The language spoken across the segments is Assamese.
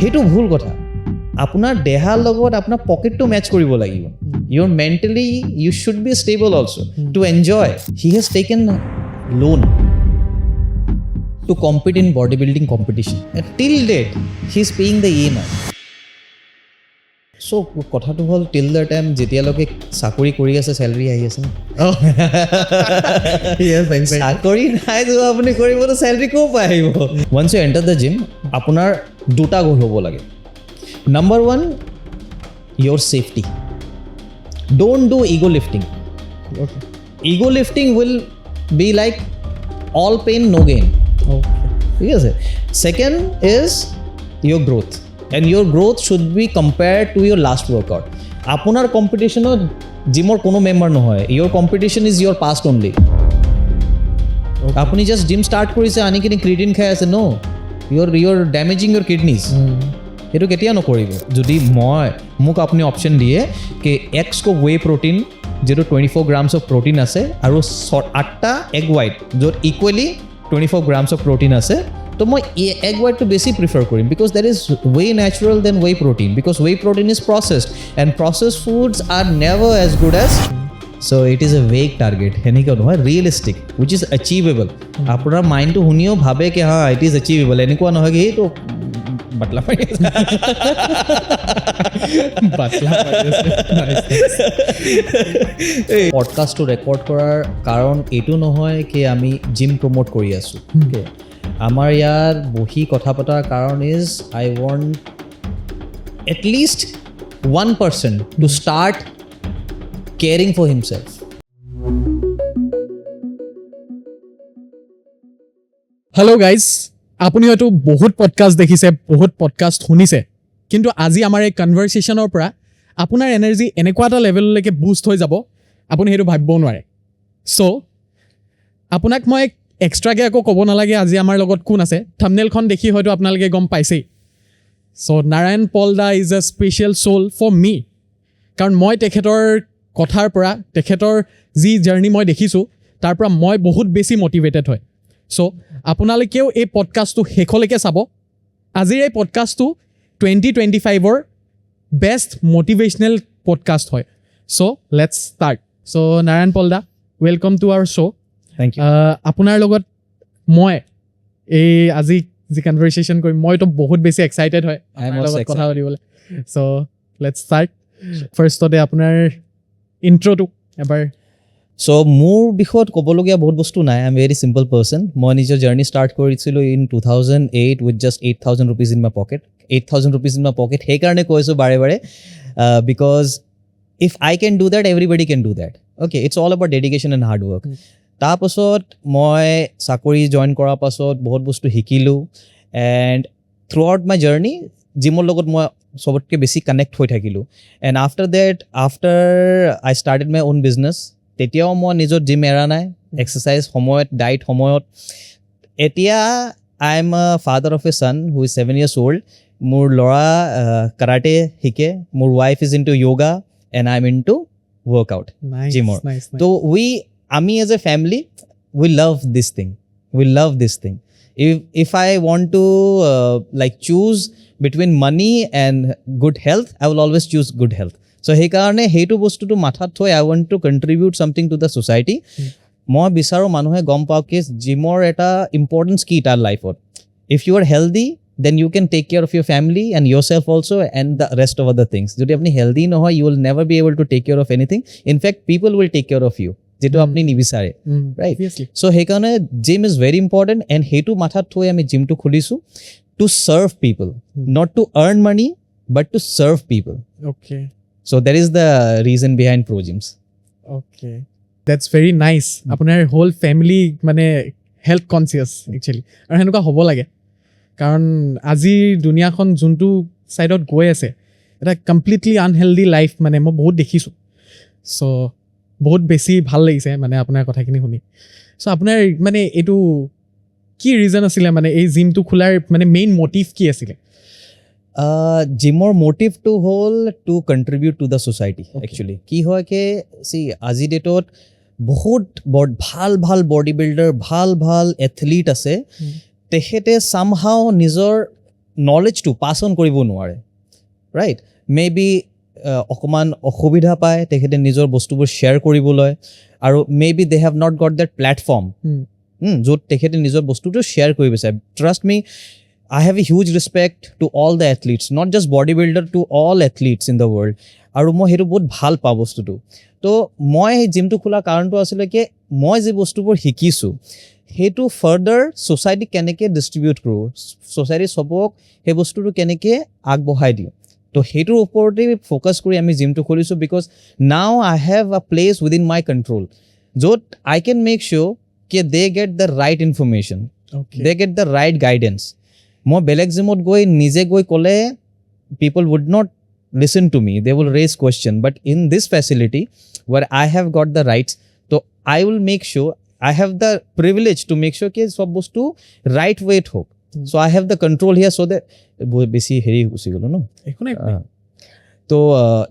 সেইটো ভুল কথা আপোনাৰ দেহাৰ লগত আপোনাৰ পকেটটো মেচ কৰিব লাগিব your mentally you should be stable also to enjoy he has taken loan to compete in bodybuilding competition. And till date, he is paying the EMI. So, কথাটো হ'ল till the time যেতিয়ালৈকে চাকৰি কৰি আছে চেলাৰী আহি আছে চাকৰি নাই তো আপুনি কৰিব তো চেলাৰী ক'ৰ পৰা আহিব once you enter the gym আপোনাৰ দুটা গোল হ'ব লাগে number 1 your safety don't do ego lifting okay. Ego lifting will be like all pain no gain ঠিক আছে second is your growth and your growth should be compared to your last workout আপোনাৰ কম্পিটিশনত জিমৰ কোনো মেম্বাৰ নহয় your competition is your past only আপুনি জাস্ট জিম ষ্টাৰ্ট কৰিছে আনি কিনে ক্ৰিয়েটিন খাই আছে নো you're damaging your kidneys সেইটো কেতিয়া নকৰিব যদি মোক আপুনি অপশ্যন দিয়ে কি এক্স কো ৱে প্ৰটিন যেটো 24 গ্ৰামছ অফ প্ৰটিন আছে আৰু 8টা এগ হোৱাইট য'ত equally 24 grams of protein ase to moi egg white to basic prefer korim because that is way natural than whey protein because whey protein is processed and processed foods are never as good as so it is a vague target henika no realistic which is achievable apnar mind to hunio bhabe ke ha it is achievable eniko no hoye to batla podcast to record korar karon etu nohoy ke ami gym promote kori asu okay amar yar bohi kotha patar karon is I want at least 1% to start caring for himself hello guys আপুনি হয়তো বহুত পডকাষ্ট দেখিছে বহুত পডকাষ্ট শুনিছে কিন্তু আজি আমাৰ এই কনভাৰসেশ্যনৰ পৰা আপোনাৰ এনাৰ্জি এনেকুৱা এটা লেভেললৈকে বুষ্ট হৈ যাব আপুনি সেইটো ভাবিব নোৱাৰে সো আপোনাক মই এক্সট্ৰাকে আকৌ ক'ব নালাগে আজি আমাৰ লগত কোন আছে থাম্বনেইলখন দেখি হয়তো আপোনালোকে গম পাইছেই সো নাৰায়ণ পলদা is a special soul for me কাৰণ মই তেখেতৰ কথাৰ পৰা তেখেতৰ যি জাৰ্নি মই দেখিছোঁ তাৰ পৰা মই বহুত বেছি মটিভেটেড হয় সো আপোনালোকেও এই পডকাষ্টটো শেষলৈকে চাব আজিৰ এই পডকাষ্টটো 2025ৰ বেষ্ট মোটিভেশ্যনেল পডকাষ্ট হয় so let's start so Narayan পলদা welcome to our show' thank you আপোনাৰ লগত মই এই আজি যি কনভাৰসেশ্যন কৰিম মইতো বহুত বেছি এক্সাইটেড হয় আপোনাৰ লগত কথা পাতিবলৈ সো লেটছ ষ্টাৰ্ট ফাৰ্ষ্টতে আপোনাৰ ইণ্ট্ৰ'টো এবাৰ সো মোৰ বিষয়ত ক'বলগীয়া বহুত বস্তু নাই I am very simple person মই নিজৰ জাৰ্নি ষ্টাৰ্ট কৰিছিলোঁ in 2008 with just 8,000 rupees in my pocket 8,000 rupees in my pocket সেইকাৰণে কৈছোঁ বাৰে বাৰে because if I can do that everybody can do that okay it's all about dedication and hard work তাৰপাছত মই চাকৰি জইন কৰাৰ পাছত বহুত বস্তু শিকিলোঁ and throughout my journey জিমৰ লগত মই চবতকৈ বেছি কানেক্ট হৈ থাকিলোঁ and after that after I started my on business তেতিয়াও মই নিজৰ জিম এৰা নাই এক্সাৰচাইজ সময়ত ডাইট সময়ত এতিয়া I am a father of a son who is 7 years old মোৰ ল'ৰা কাৰাটে শিকে মোৰ wife is into yoga and I am into workout জিমৰ তো আমি as a family we love this thing if I want to like choose between money and good health I will always choose good health so সেইকাৰণে সেইটো বস্তুটো মাথাত থৈ I want to contribute something to the society মই বিচাৰোঁ মানুহে গম পাওক কি জিমৰ এটা ইম্পৰ্টেঞ্চ কি তাৰ লাইফত if you are healthy then you can take care of your family and yourself also and the rest of other things যদি আপুনি healthy নহয় you will never be able to take care of anything in fact people will take care of you যেটো আপুনি নিবিচাৰে ৰাইট সো সেইকাৰণে gym is very important and সেইটো মাথাত থৈ আমি জিমটো খুলিছোঁ to serve people not to earn money but to serve people okay so' that is the reason behind Pro Gyms okay that's very nice আপোনাৰ হোল ফেমিলি মানে হেল্থ কনচিয়াছ একচুৱেলি আৰু সেনেকুৱা হ'ব লাগে কাৰণ আজিৰ দুনিয়াখন যোনটো ছাইডত গৈ আছে এটা কমপ্লিটলি আনহেল্ডি লাইফ মানে মই বহুত দেখিছোঁ চ' বহুত বেছি ভাল লাগিছে মানে আপোনাৰ কথাখিনি শুনি চ' আপোনাৰ মানে এইটো কি ৰিজন আছিলে মানে এই জিমটো খোলাৰ মানে মেইন মটিভ কি আছিলে জিমৰ মটিভটো হ'ল to contribute to the society actually কি হয় কি চি আজিৰ ডেটত বহুত ভাল ভাল বডি বিল্ডাৰ ভাল ভাল এথলিট আছে তেখেতে সামহাও নিজৰ নলেজটো পাছ অন কৰিব নোৱাৰে ৰাইট মে বি অকণমান অসুবিধা পায় তেখেতে নিজৰ বস্তুবোৰ শ্বেয়াৰ কৰিবলৈ আৰু may be they have not gut that platform য'ত তেখেতে নিজৰ বস্তুটো শ্বেয়াৰ কৰিব বিচাৰে trust me I have a huge respect to all the athletes, not just bodybuilder, to all athletes in the world. আৰু মই সেইটো বহুত ভাল পাওঁ বস্তুটো তো মই সেই জিমটো খোলা কাৰণটো আছিলে কি মই যি বস্তুবোৰ শিকিছোঁ সেইটো ফাৰ্ডাৰ ছ'চাইটিক কেনেকৈ ডিষ্ট্ৰিবিউট কৰোঁ ছ'চাইটি চবক সেই বস্তুটো কেনেকৈ আগবঢ়াই দিওঁ তো সেইটোৰ ওপৰতে ফ'কাছ কৰি আমি জিমটো খুলিছোঁ because now I have a place within my control য'ত আই কেন মেক শ্যোৰ কি they get the right information they get the right guidance মই বেলেগ জিমত গৈ নিজে গৈ ক'লে people would not listen to me they will raise question but in this facility where I have got the rights তো I will make sure I have the privilege to make sure কি চব বস্তু ৰাইট ৱেত হওক so' I have the control here so' that বহুত বেছি হেৰি গুচি গ'লো ন তো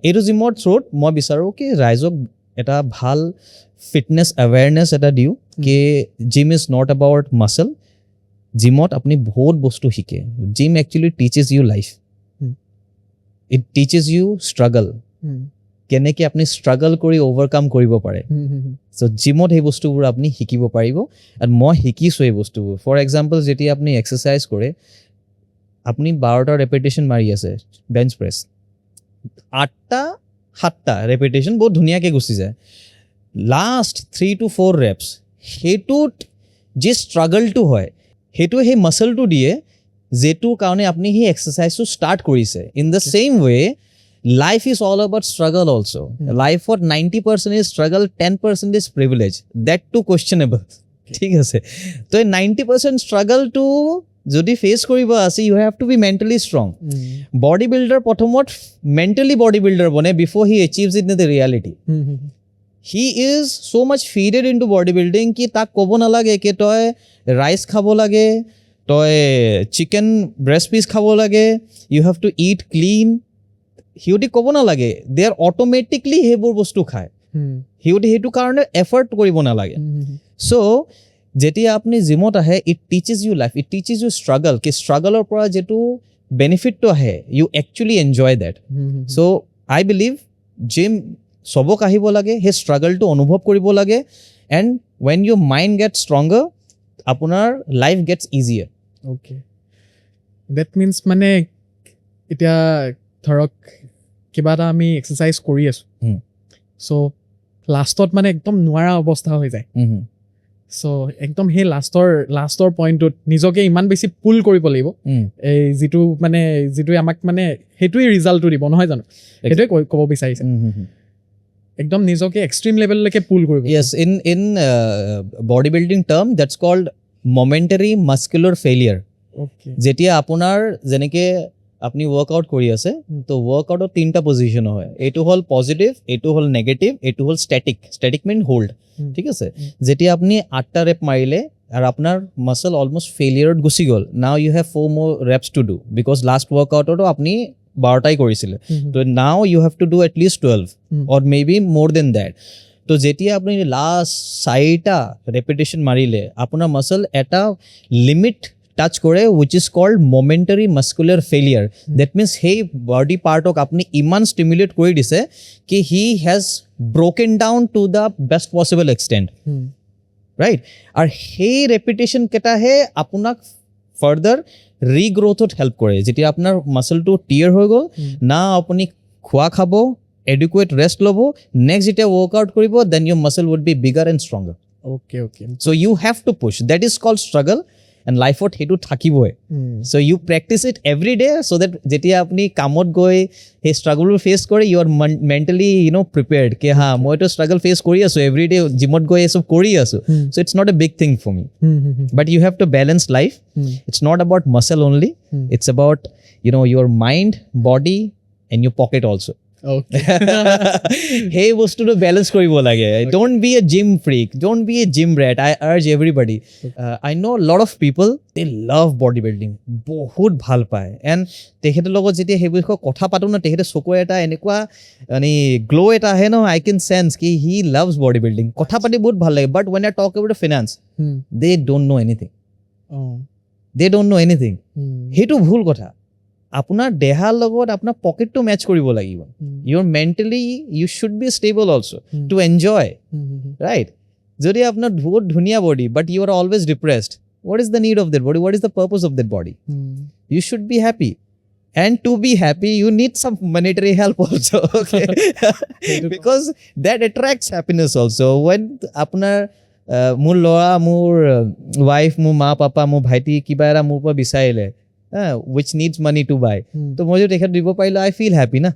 এইটো জিমৰ থ্ৰুত মই বিচাৰোঁ কি ৰাইজক এটা ভাল ফিটনেছ এৱেৰনেছ এটা দিওঁ কি gym is not about muscle জিমত আপুনি বহুত বস্তু শিকে gym actually teaches you life it teaches you struggle কেনেকৈ আপুনি ষ্ট্ৰাগল কৰি অভাৰকাম কৰিব পাৰে চ' জিমত সেই বস্তুবোৰ আপুনি শিকিব পাৰিব আৰু মই শিকিছোঁ এই বস্তুবোৰ ফৰ এক্সাম্পল যেতিয়া আপুনি এক্সাৰচাইজ কৰে আপুনি 12টা ৰেপিটেশ্যন মাৰি আছে বেঞ্চ প্ৰেছ 8টা 7টা ৰেপিটেশ্যন বহুত ধুনীয়াকৈ গুচি যায় লাষ্ট 3 to 4 reps সেইটোত যি ষ্ট্ৰাগলটো হয় সেইটো সেই মাছলটো দিয়ে যেটোৰ কাৰণে আপুনি সেই এক্সাৰচাইজটো ষ্টাৰ্ট কৰিছে in the same way life is all about struggle also' লাইফত 90% is struggle 10% is privilege that too questionable ঠিক আছে তো এই 90% ষ্ট্ৰাগলটো যদি ফেচ কৰিব আছে you have to be mentally strong body builder প্ৰথমত মেণ্টেলি বডি বিল্ডাৰ বনে before he achieves in the reality he is so' much fitted into body building কি তাক ক'ব নালাগে কি তই ৰাইচ খাব লাগে তই চিকেন ব্ৰেষ্ট পিচ খাব লাগে you have to eat clean সিহঁতি ক'ব নালাগে দে আৰ অট'মেটিকলি সেইবোৰ বস্তু খায় সিহঁতি সেইটো কাৰণে এফৰ্ট কৰিব নালাগে চ' যেতিয়া আপুনি জিমত আহে it teaches you life it teaches you struggle কি ষ্ট্ৰাগলৰ পৰা যিটো বেনিফিটটো আহে you actually enjoy that so' I believe gym চবক আহিব লাগে সেই ষ্ট্ৰাগলটো অনুভৱ কৰিব লাগে and when your mind get stronger আপোনাৰ life gets easier okay that means মানে এতিয়া ধৰক কিবা এটা আমি এক্সাৰচাইজ কৰি আছোঁ চ' লাষ্টত মানে একদম নোৱাৰা অৱস্থা হৈ যায় চ' একদম সেই লাষ্টৰ পইণ্টটোত নিজকে ইমান বেছি পুল কৰিব লাগিব এই যিটোৱে আমাক মানে সেইটোৱে ৰিজাল্টটো দিব নহয় জানো সেইটোৱে ক'ব বিচাৰিছে একদম নিজকে এক্সট্ৰিম লেভেললৈকে পুল কৰিব yes in body building term that's called momentary muscular failure যেতিয়া আপোনাৰ যেনেকৈ আপুনি ৱৰ্কআউট কৰি আছে তো ৱৰ্কআউটত 3টা পজিশ্যন হয় এইটো হ'ল পজিটিভ এইটো হ'ল নেগেটিভ এইটো হ'ল ষ্টেটিক মিন হোল্ড ঠিক আছে যেতিয়া আপুনি 8টা ৰেপ মাৰিলে আৰু আপোনাৰ মাছল অলমষ্ট ফেইলিয়াৰত গুচি গ'ল now you have 4 more reps to do because last ৱৰ্কআউটতো আপুনি 12টাই কৰিছিলে তো now you have to do at least 12 or may be more than that তো যেতিয়া আপুনি লাষ্ট 4টা ৰেপিটেশ্যন মাৰিলে আপোনাৰ মাছল এটা লিমিট টাচ কৰে which is called momentary muscular failure that means সেই বডি পাৰ্টক আপুনি ইমান ষ্টিমুলেট কৰি দিছে কি he has broken down to the best possible extent right আৰু সেই ৰেপিটেশ্যন কেইটাহে আপোনাক ফাৰ্ডাৰ ৰিগ্ৰ'থত হেল্প কৰে যেতিয়া আপোনাৰ মাছলটো টিয়াৰ হৈ গ'ল না আপুনি খোৱা খাব এডুকুৱেট ৰেষ্ট ল'ব নেক্সট যেতিয়া ৱৰ্কআউট কৰিব then your muscle would be bigger and stronger okay so' you have to push that is called struggle and লাইফত সেইটো থাকিবই so' you practice it every day so' that যেতিয়া আপুনি কামত গৈ সেই ষ্ট্ৰাগলবোৰ ফেচ কৰে ইউ আৰ মেণ্টেলি প্ৰিপেয়াৰ্ড কি হা মইতো ষ্ট্ৰাগল ফেচ কৰি আছোঁ এভৰি ডে জিমত গৈ এই চব কৰি আছোঁ so' it's not a big thing for me but you have to balance life it's not about muscle only it's about your mind, body and your pocket also. Okay. Hey, বস্তুটো ব্যালেন্স কৰিব লাগে. Don't be a gym freak. Don't be a gym rat. I urge everybody. I know a lot of people, they love bodybuilding. বহুত ভাল পায়. And তেখেতৰ লগত যেতিয়া সেই বিষয়ে কথা পাতো না তেখেতে চকুৰ এটা এনেকুৱা মানে গ্লো এটা আহে ন, I can sense কি he loves bodybuilding. কথা পাতি বহুত ভাল লাগে. But when I talk about the finance, they don't know anything. They don't know anything. সেইটো ভুল কথা. আপোনাৰ দেহাৰ লগত আপোনাৰ পকেটটো মেচ কৰিব লাগিব your mentally you should be stable also' to enjoy right যদি আপোনাৰ বহুত ধুনীয়া body but you are always depressed what is the need of that body, what is the purpose of that body? You should be happy, and to be happy you need some monetary help also, okay? Because that attracts happiness also. When apnar মোৰ ল'ৰা মোৰ ৱাইফ মোৰ মা পাপা মোৰ ভাইটি কিবা এটা মোৰ পৰা বিচাৰিলে which needs money to buy, তো মই যদি তেখেত দিব পাৰিলে I feel happy না.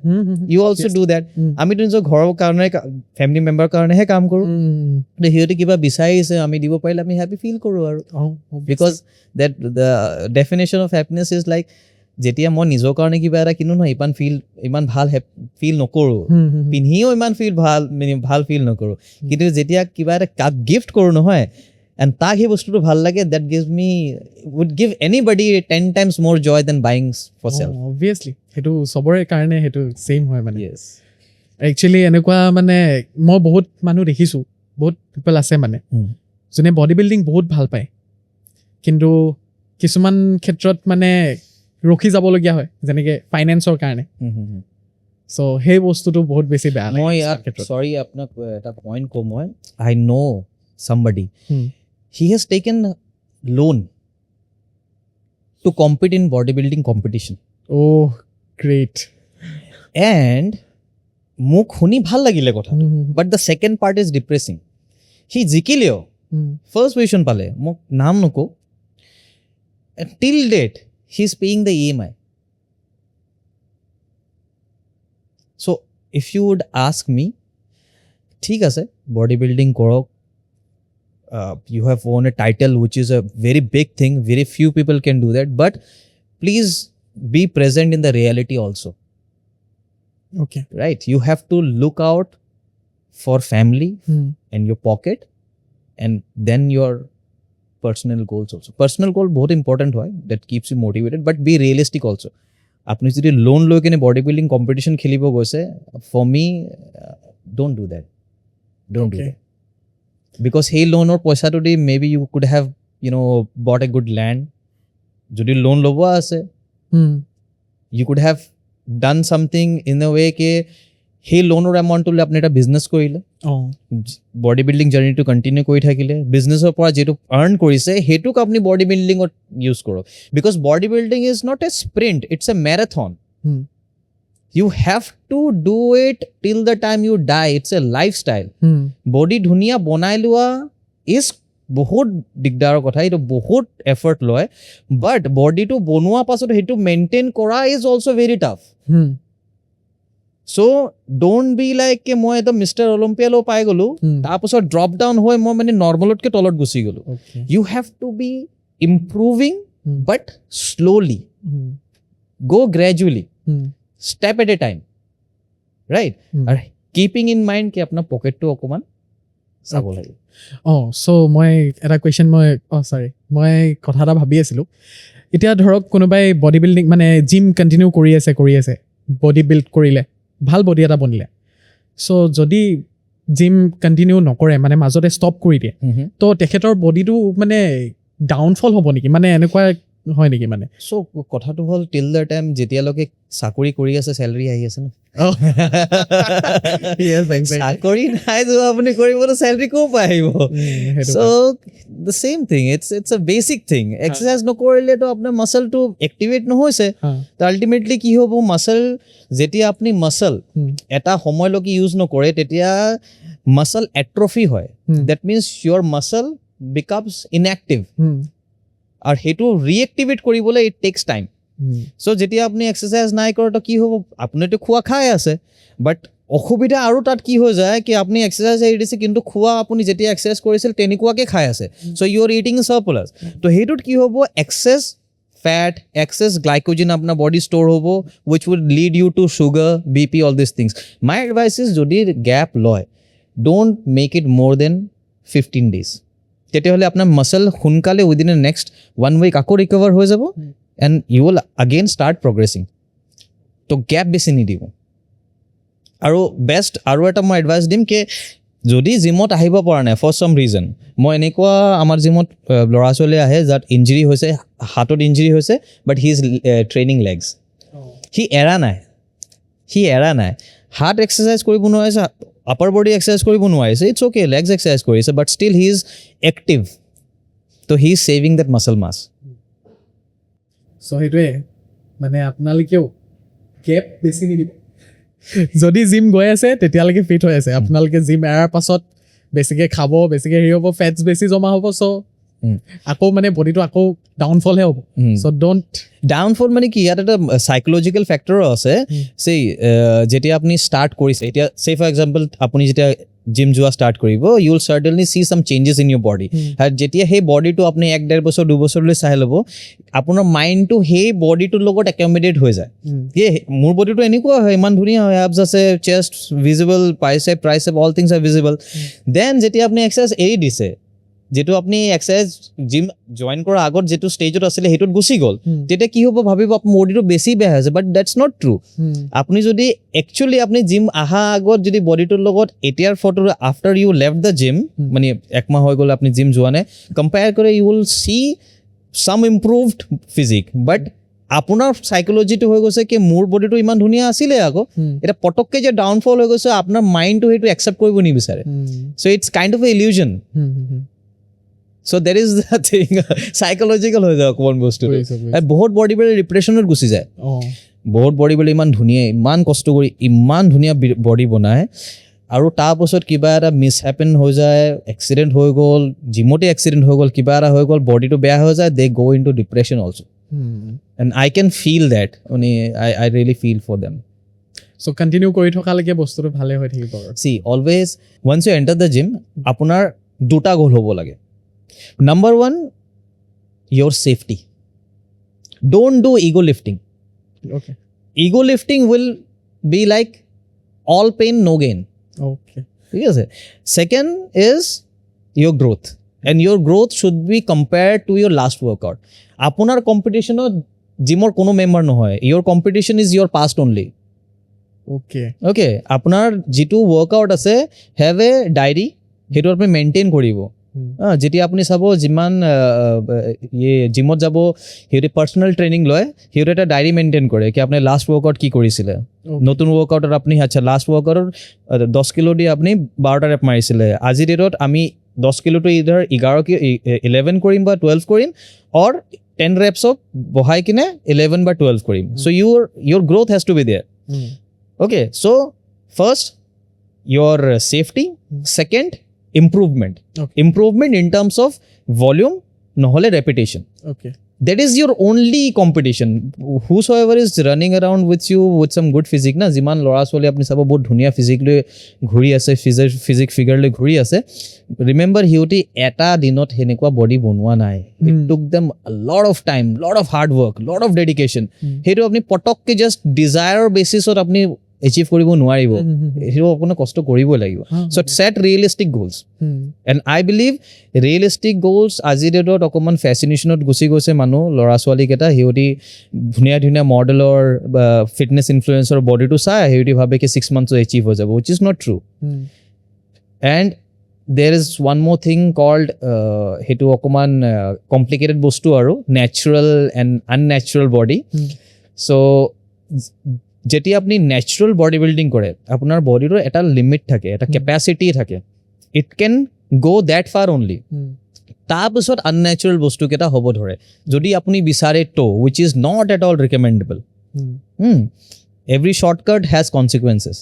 You also do that. আমিতো নিজৰ ঘৰৰ কাৰণে ফেমিলি মেম্বাৰ কাৰণেহে কাম কৰোঁ, সিহঁতে কিবা বিচাৰিছে আমি দিব পাৰিলে আমি হেপী ফিল কৰোঁ আৰু because that the definition of happiness is like যেতিয়া মই নিজৰ কাৰণে কিবা এটা কিনো নহয় ইমান ভাল ফিল নকৰোঁ, পিন্ধিও ইমান ভাল ফিল নকৰোঁ, কিন্তু যেতিয়া কিবা এটা কাক গিফ্ট কৰোঁ নহয় and তাক সেই বস্তুটো ভাল লাগে, that gives me would give anybody 10 times more joy than buying for self. Obviously হেতু সবৰে কাৰণে হেতু সেম হয় মানে yes একচুয়ালি এনেকুৱা মানে মই বহুত মানুহ দেখিছোঁ, বহুত পিপল আছে মানে যোনে বডি বিল্ডিং বহুত ভাল পায় কিন্তু কিছুমান ক্ষেত্ৰত মানে ৰখি যাবলগীয়া হয় যেনেকৈ ফাইনেন্সৰ কাৰণে চ' সেই বস্তুটো বহুত বেছি বেয়া মই চৰি আপোনাক এটা পইণ্ট কওঁ মই I know somebody he has taken loan to compete in bodybuilding competition. Oh great. And মোক শুনি ভাল লাগিলে কথা but the second part is depressing. He জিকিলেও first position পালে, মোক নাম নকওঁ, till date he is paying the EMI. So if you would ask me, ঠিক আছে বডি বিল্ডিং কৰক, you have won a title which is a very big thing, very few people can do that, but please be present in the reality also. Okay. Right, you have to look out for family and your pocket and then your personal goals also. Personal goal बहुत important hoy, that keeps you motivated, but be realistic also. আপনি যদি লোন লৈ কিনে বডি বিল্ডিং কম্পিটিশ্যন খেলিব গৈছে, for me don't do that, don't do that, because সেই লোনৰ পইচাটো দি maybe you could have bought a good land. যদি লোন ল'ব আছে you could have done something in a way ke সেই লোনৰ এমাউণ্টটো লৈ আপুনি এটা বিজনেছ কৰিলে, বডি বিল্ডিং জাৰ্নিটো কণ্টিনিউ কৰি থাকিলে, বিজনেছৰ পৰা যিটো আৰ্ণ কৰিছে সেইটোক আপুনি বডি বিল্ডিঙত ইউজ কৰক, because body building is not a sprint, it's a marathon. You have to do it till the time you die. It's a lifestyle. Body ধুনীয়া বনাই লোৱা is বহুত দিগদাৰৰ কথা, এইটো বহুত এফৰ্ট লয়, বাট বডিটো বনোৱা পাছত সেইটো মেইনটেইন কৰা is also' very tough. So' don't be like কে মই এটা মিষ্টাৰ অলিম্পিয়ালৈ পাই গ'লোঁ, তাৰপাছত ড্ৰপ ডাউন হৈ মই মানে নৰ্মেলতকৈ তলত গুচি গ'লোঁ. You have to be improving but slowly, go gradually, step at a time, right? And keeping in mind ki apna pocket to okuman sabo lage. So মই এটা কুৱেশ্যন মই কথা এটা ভাবি আছিলোঁ, এতিয়া ধৰক কোনোবাই বডি বিল্ডিং মানে জিম কণ্টিনিউ কৰি আছে বডি বিল্ড কৰিলে, ভাল বডি এটা বনিলে, চ' যদি জিম কণ্টিনিউ নকৰে মানে মাজতে ষ্টপ কৰি দিয়ে, তো তেখেতৰ বডিটো মানে ডাউনফল হ'ব নেকি, মানে এনেকুৱা হয় নেকি মানে? চ' কথাটো হ'ল টিল দ্য টাইম যেতিয়ালৈকে চাকৰি কৰি আছে চেলাৰী আহি আছে ন, চাকৰি নাই যোৱা আপুনি কৰিবতো চেলাৰী ক'ৰ পৰা আহিব? So' the same thing, it's a basic thing. Exercise নকৰিলেতো আপোনাৰ মাচলটো এক্টিভেট নহৈছে, তো আল্টিমেটলি কি হ'ব, মাচল যেতিয়া আপুনি মাচল এটা সময়লৈকে ইউজ নকৰে তেতিয়া মাচল এট্ৰফি হয়. That means your muscle becomes inactive, আৰু সেইটো ৰিএক্টিভেট কৰিবলৈ ইট টেক্স টাইম. চ' যেতিয়া আপুনি এক্সাৰচাইজ নাই কৰে তো কি হ'ব, আপুনিতো খোৱা খাই আছে, বাট অসুবিধা আৰু তাত কি হৈ যায় কি আপুনি এক্সাৰচাইজ এৰি দিছে কিন্তু খোৱা আপুনি যেতিয়া এক্সাৰচাইজ কৰিছিল তেনেকুৱাকৈ খাই আছে, so' you are eating surplus. তো সেইটোত কি হ'ব, এক্সেছ ফেট, এক্সেছ গ্লাইকোজেন আপোনাৰ বডি ষ্ট'ৰ হ'ব, which will lead you to sugar, BP, all this things. My advice is যদি গেপ লয়, don't make it more than 15 days. তেতিয়াহ'লে আপোনাৰ মাচল সোনকালে উইদিন এ নেক্সট 1 week আকৌ ৰিকভাৰ হৈ যাব, and you will again start progressing. তো গেপ বেছি নিদিব. আৰু বেষ্ট আৰু এটা মই এডভাইচ দিম কি যদি জিমত আহিব পৰা নাই ফৰ চাম ৰিজন, মই এনেকুৱা আমাৰ জিমত ল'ৰা ছোৱালী আহে যাত ইঞ্জুৰি হৈছে, হাতত ইঞ্জুৰি হৈছে, but he is training legs. সি এৰা নাই হাৰ্ট এক্সাৰচাইজ কৰিব নোৱাৰিছে আপাৰ বডি এক্সাৰচাইজ কৰিব নোৱাৰিছে ইটছ অ'কে লেগছ এক্সাৰচাইজ কৰিছে but still he is active ত' he is saving that muscle mass so' সেইটোৱে মানে আপোনালোকেও গেপ বেছি নিদিব যদি জিম গৈ আছে তেতিয়ালৈকে ফিট হৈ আছে আপোনালোকে জিম এৰাৰ পাছত বেছিকৈ খাব বেছিকৈ হেৰি হ'ব ফেটছ বেছি জমা হ'ব চ' আকৌ মানে বডিটো আকৌ ডাউনফলহে হ'ব চ' ডণ্ট ডাউনফল মানে কি ইয়াত এটা চাইক'লজিকেল ফেক্টৰো আছে সেই যেতিয়া আপুনি ষ্টাৰ্ট কৰিছে এতিয়া চে ফৰ এক্সাম্পল আপুনি যেতিয়া জিম যোৱা ষ্টাৰ্ট কৰিব ইউ উইল চাৰ্টেনলি চি চাম চেঞ্জেছ ইন ইয়ৰ বডি আৰু যেতিয়া সেই বডিটো আপুনি 1-1.5 বছৰ 2 বছৰলৈ চাই ল'ব আপোনাৰ মাইণ্ডটো সেই বডিটোৰ লগত একমডেট হৈ যায় মোৰ বডিটো এনেকুৱা হয় ইমান ধুনীয়া হয় এপছ আছে chest visible biceps triceps all things are visible then যেতিয়া আপুনি এক্সাৰচাইজ এৰি দিছে যেটো আপুনি এক্সাৰচাইজ জিম জইন কৰাৰ আগত যেটো ষ্টেজত আছিলে সেইটোত গুচি গ'ল তেতিয়া কি হ'ব ভাবিব আপোনাৰ বডিটো বেছি বেয়া হৈছে বাট দ্যাটছ নট ট্ৰু আপুনি যদি একচুৱেলি আপুনি জিম অহা আগত যদি বডিটোৰ লগত এতিয়াৰ photo after you left the gym মানে একমাহ হৈ গ'ল আপুনি জিম যোৱা নাই কম্পেয়াৰ কৰি ইউ উইল চি চাম ইম্প্ৰুভড ফিজিক বাট আপোনাৰ চাইক'লজিটো হৈ গৈছে কি মোৰ বডিটো ইমান ধুনীয়া আছিলে আকৌ এটা পটককে যে ডাউনফল হৈ গৈছে আপোনাৰ মাইণ্ডটো সেইটো একচেপ্ট কৰিব নিবিচাৰে so' it's kind of a illusion So there is that thing psychological হৈ যায় অকমান বস্তু বহুত বডি বিল্ডাৰ ডিপ্ৰেছনত গুচি যায় বহুত বডি বিল্ডাৰ ইমান ধুনীয়া ইমান কষ্ট কৰি ইমান ধুনীয়া বডি বনায় আৰু তাৰপাছত কিবা এটা মিছহেপেন হৈ যায় এক্সিডেণ্ট হৈ গ'ল জিমতে এক্সিডেণ্ট হৈ গ'ল কিবা এটা হৈ গ'ল বডিটো বেয়া হৈ যায় they go' into depression also' and I can feel that মানে I really feel for them so' continue কৰি থকালৈকে বস্তুটো ভালে হৈ থাকিব see always once you enter the gym আপোনাৰ দুটা গ'ল হ'ব লাগে Number 1, your safety. Don't do ego lifting. Okay. Ego lifting will be like all pain, no gain. Okay. Yes. Second is your growth. And your growth should be compared to your last workout. Apunar competition or gymor kono member no hoy. Your competition is your past only. Okay. Okay. Apunar jitu workout ase have a diary. Hetu apni maintain koribo. যেতিয়া আপুনি চাব যিমান জিমত যাব সিহঁতে পাৰ্চনেল ট্ৰেইনিং লয় সিহঁতে এটা ডায়েৰী মেইনটেইন কৰে কি আপুনি লাষ্ট ৱৰ্কআউট কি কৰিছিলে নতুন ৱৰ্কআউটত আপুনি আচ্ছা লাষ্ট ৱৰ্কআউটৰ 10 কিলো দি আপুনি 12টা ৰেপ মাৰিছিলে আজি ডেটত আমি 10 কিলোটো ইধাৰ 11 কৰিম বা 12 কৰিম অৰ 10 ৰেপছক বহাই কিনে 11 বা 12 কৰিম চ' your growth has to be there okay so first your safety second improvement in terms of volume নহলে repetition that is your only competition whosoever is running around with you with some good physique na jiman lora soli apni sabo bahut dhuniya physique le ghuri ase physique figure le ghuri ase remember hioti eta dinot henekwa body bonwa nai it took them a lot of time lot of hard work lot of dedication hetu apni potokke just desire basis ot apni achieve কৰিব নোৱাৰিব সেইটো আপোনাৰ কষ্ট কৰিব লাগিব so set realistic goals and I believe realistic goals আজি ডেটত অকমান ফ্যাসিনেশনত গুছি গৈছে মানুহ লৰা ছোৱালী কেটা হিউটি ধুনীয়া ধুনীয়া মডেলৰ বা ফিটনেস ইনফ্লুয়েন্সাৰ বডিটো চাই হিউটি ভাবে কি 6 months achieve হৈ যাব which is not true and there is one more thing called hetu অকমান complicated বস্তু আৰু natural and unnatural body so যেতিয়া আপনি ন্যাচাৰাল বডি বিল্ডিং কৰে আপোনাৰ বডিৰ এটা লিমিট থাকে এটা ক্যাপাসিটি থাকে it can go that fur only তাৰপিছত আনন্যাচাৰাল বস্তু কেটা হ'ব ধৰে যদি আপুনি বিচাৰে তো which is not at all recommendable every shortcut has consequences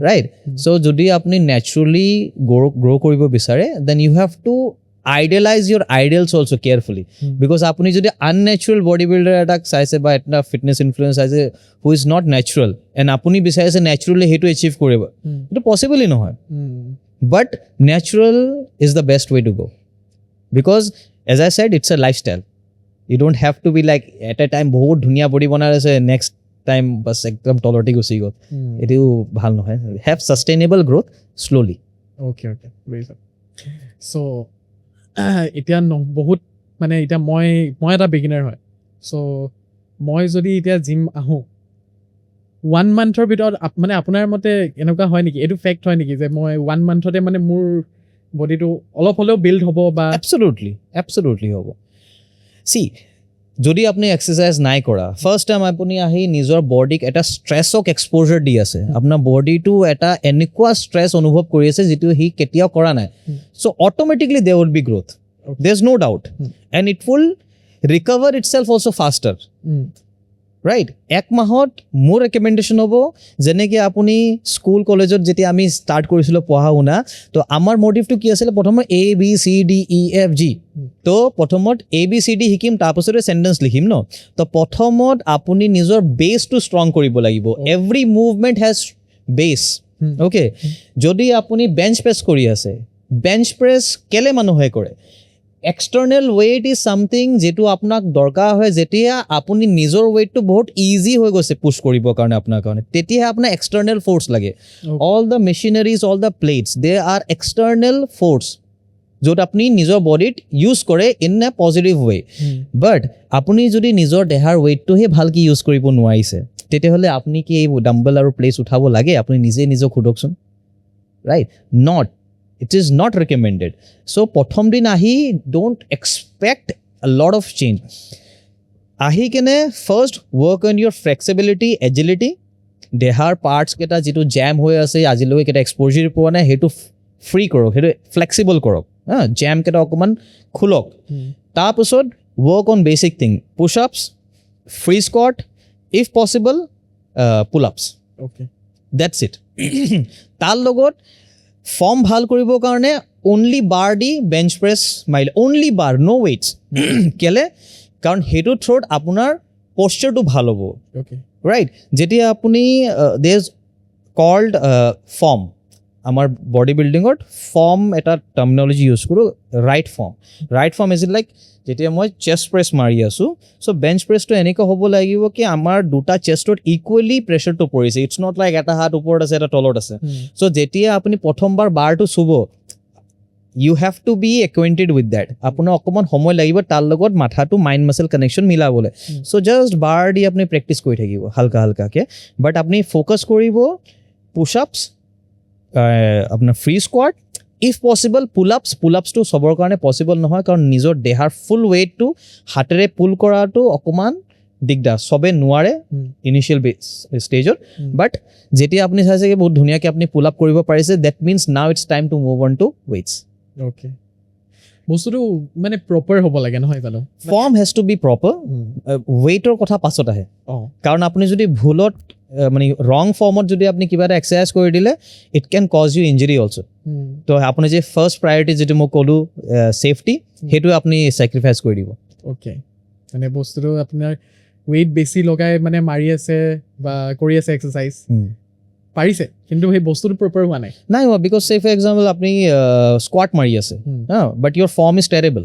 right so যদি আপনি naturally grow কৰিব বিচাৰে then you have to idealize your ideals also carefully because apuni jodi unnatural bodybuilder attack saise ba etna fitness influencer saise who is not natural and apuni bisaise naturally he to achieve koriba it possible no hoy but natural is the best way to go because as I said it's a lifestyle you don't have to be like at a time bahut dhuniya body banar ase next time bas ekdom toloti gusi go etu bhal no hoy have sustainable growth slowly okay very good so এতিয়া বহুত মানে এতিয়া মই এটা বিগিনাৰ হয় চ' মই যদি এতিয়া জিম আহোঁ 1 মান্থৰ ভিতৰত মানে আপোনাৰ মতে এনেকুৱা হয় নেকি এইটো ফেক্ট হয় নেকি যে মই 1 মান্থতে মানে মোৰ বডিটো অলপ হ'লেও বিল্ড হ'ব বা absolutely হ'ব see যদি আপুনি এক্সাৰচাইজ নাই কৰা ফাৰ্ষ্ট টাইম আপুনি আহি নিজৰ বডিক এটা ষ্ট্ৰেছক এক্সপ'জাৰ দি আছে আপোনাৰ বডিটো এটা এনেকুৱা ষ্ট্ৰেছ অনুভৱ কৰি আছে যিটো সি কেতিয়াও কৰা নাই so' automatically they will be growth there is no' doubt and it will recover itself also' faster right এক মাহত মোৰ ৰেকমেণ্ডেশ্যন হ'ব যেনেকৈ আপুনি স্কুল কলেজত যেতিয়া আমি ষ্টাৰ্ট কৰিছিলোঁ পঢ়া শুনা তো আমাৰ মটিভটো কি আছিলে প্ৰথমে ABCDEFG তো প্ৰথমত ABCD শিকিম তাৰপিছতে চেণ্টেঞ্চ লিখিম ন তো প্ৰথমত আপুনি নিজৰ বেছটো ষ্ট্ৰং কৰিব লাগিব এভৰি মুভমেণ্ট হেজ বেছ অ'কে যদি আপুনি বেঞ্চ প্ৰেছ কৰি আছে বেঞ্চ প্ৰেছ কেলে মানুহে কৰে এক্সটাৰ্নেল ৱেইট ইজ ছামথিং যিটো আপোনাক দৰকাৰ হয় যেতিয়া আপুনি নিজৰ ৱেইটটো বহুত ইজি হৈ গৈছে পুছ কৰিবৰ কাৰণে আপোনাৰ কাৰণে তেতিয়াহে আপোনাৰ এক্সটাৰ্নেল ফ'ৰ্চ লাগে all the machineries all the plates they are external force য'ত আপুনি নিজৰ বডিত ইউজ কৰে in a positive way but আপুনি যদি নিজৰ দেহাৰ ৱেইটটোহে ভালকৈ ইউজ কৰিব নোৱাৰিছে তেতিয়াহ'লে আপুনি কি এই ডাম্বল আৰু প্লেটছ উঠাব লাগে আপুনি নিজে নিজক সোধকচোন right not it is not recommended so prothom din ahi don't expect a lot of change ahi kene first work on your flexibility agility dehar parts keta jitu jam hoy ase ajiloi keta exposure poa na hetu free korok hetu flexible korok jam keta okuman khulok ta pisod work on basic thing push ups free squat if possible pull ups okay that's it tal logot form ভাল কৰিবৰ কাৰণে অনলি বাৰ দি বেঞ্চ প্ৰেছ মাৰিলে অনলি বাৰ ন' ৱেইটছ কেলে কাৰণ সেইটো থ্ৰুত আপোনাৰ প'শ্চাৰটো ভাল হ'ব ৰাইট যেতিয়া আপুনি দে ইজ কল্ড ফৰ্ম আমাৰ বডি বিল্ডিঙত ফৰ্ম এটা টাৰ্মিনলজি ইউজ কৰোঁ right form is it like যেতিয়া মই চেষ্ট প্ৰেছ মাৰি আছোঁ চ' বেঞ্চ প্ৰেছটো এনেকুৱা হ'ব লাগিব কি আমাৰ দুটা চেষ্টত ইকুৱেলি প্ৰেছাৰটো পৰিছে ইটছ নট লাইক এটা হাত ওপৰত আছে এটা তলত আছে চ' যেতিয়া আপুনি প্ৰথমবাৰ বাৰটো চুব you have to be acquainted with that আপোনাৰ অকণমান সময় লাগিব তাৰ লগত মাথাটো মাইণ্ড মাচেল কানেকশ্যন মিলাবলৈ চ' জাষ্ট বাৰ দি আপুনি প্ৰেক্টিছ কৰি থাকিব হালকাকৈ বাট আপুনি ফ'কাছ কৰিব পুছ আপছ আপোনাৰ ফ্ৰী স্কোৱাড ইফ পচিবল পুল আপছটো চবৰ কাৰণে পচিবল নহয় কাৰণ নিজৰ দেহাৰ ফুল ৱেইটটো হাতেৰে পুল কৰাটো অকণমান দিগদাৰ চবে নোৱাৰে ইনিচিয়েল ষ্টেজত বাট যেতিয়া আপুনি চাইছে বহুত ধুনীয়াকৈ আপুনি পুল আপ কৰিব পাৰিছে that means now it's time to move on to weights okay বস্তুটো মানে প্ৰপাৰ হ'ব লাগে নহয় জানো form has to be proper ৱেইটৰ কথা পাছত আহে কাৰণ আপুনি যদি ভুলত মানে ৰং ফৰ্মত যদি আপুনি কিবা এটা এক্সাৰচাইজ কৰি দিলে it can cause you injury also' তো আপুনি যে ফাৰ্ষ্ট প্ৰায়ৰিটি যিটো মই ক'লোঁ ছেফটি সেইটো আপুনি ছেক্ৰিফাইচ কৰি দিব অ'কে মানে বস্তুটো আপোনাৰ ৱেইট বেছি লগাই মানে মাৰি আছে বা কৰি আছে এক্সাৰচাইজ পাৰিছে কিন্তু সেই বস্তুটো প্ৰপাৰ হোৱা নাই হোৱা বিকজ চে ফৰ এক্সাম্পল আপুনি স্কোৱাট মাৰি আছে বাট ইয়'ৰ ফৰ্ম ইজ টেৰেবল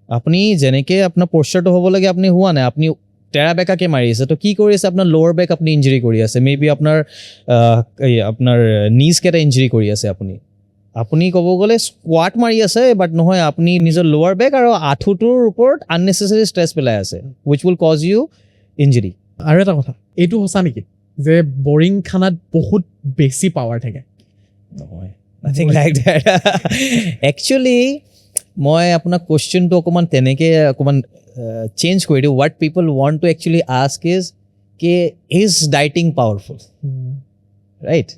আপুনি যেনেকৈ আপোনাৰ প'শ্চাৰটো হ'ব লাগে আপুনি হোৱা নাই আপুনি টেৰা বেকাকৈ মাৰি আছে তো কি কৰি আছে আপোনাৰ লৱাৰ বেক আপুনি ইঞ্জুৰি কৰি আছে মে বি আপোনাৰ নিজকেইটা ইঞ্জুৰি কৰি আছে আপুনি ক'ব গ'লে স্কোৱাট মাৰি আছে বাট নহয় আপুনি নিজৰ লৱাৰ বেক আৰু আঁঠুটোৰ ওপৰত আননেচেচাৰী ষ্ট্ৰেছ পেলাই আছে which will cause you injury আৰু এটা কথা এইটো সঁচা নেকি যে বৰিং খানাত বহুত বেছি পাৱাৰ থাকে নহয় নাথিং লাইক ডেট একচুৱেলি মই আপোনাৰ কুৱেশ্যনটো অকণমান তেনেকৈ অকণমান চেঞ্জ কৰি দিওঁ what people want to actually ask is dieting powerful right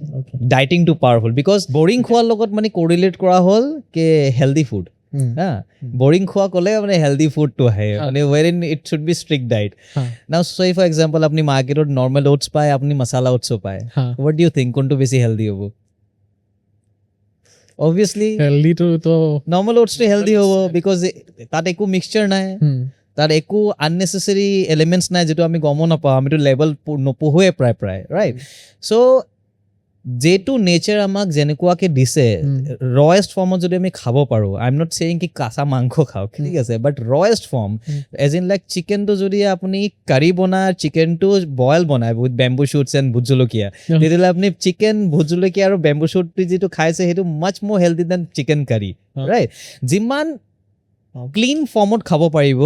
ডাইটিংটো পাৱাৰফুল বিকজ বৰিং খোৱাৰ লগত মানে কৰিলেট কৰা হ'ল কে হেল্ডি ফুড বৰিং খোৱা ক'লে মানে হেল্ডি ফুডটো আহে মানে where in it should be strict diet now say for example আপুনি মাৰ্কেটত নৰ্মেল অ'টছ পায় আপুনি মছালা অ'টছো পায় হোৱাট ডু ইউ থিংক কোনটো বেছি হেল্ডি হ'ব অবভিয়াছলি হেল্ডিটো নৰ্মেল অ'টছটো হেল্ডি হ'ব বিকজ তাত একো মিক্সচাৰ নাই তাত একো আননেচেচাৰী এলিমেণ্টছ নাই যিটো আমি গমো নাপাওঁ আমিতো লেভেল নপঢ়োৱে প্ৰায় ৰাইট চ' যিটো নেচাৰ আমাক যেনেকুৱাকৈ দিছে ৰয়েষ্ট ফৰ্মত যদি আমি খাব পাৰোঁ আই এম নট ছেয়িং কি কাঁচা মাংস খাওক ঠিক আছে বাট ৰয়েষ্ট ফৰ্ম এজ ইন লাইক চিকেনটো যদি আপুনি কাৰী বনায় চিকেনটো বইল বনায় with bamboo shoots and vote জলকীয়া তেতিয়াহ'লে আপুনি চিকেন ভোট জলকীয়া আৰু বেম্বু শ্বুট যিটো খাইছে সেইটো মাছ মোৰ healthy then chicken curry right যিমান ক্লিন ফৰ্মত খাব পাৰিব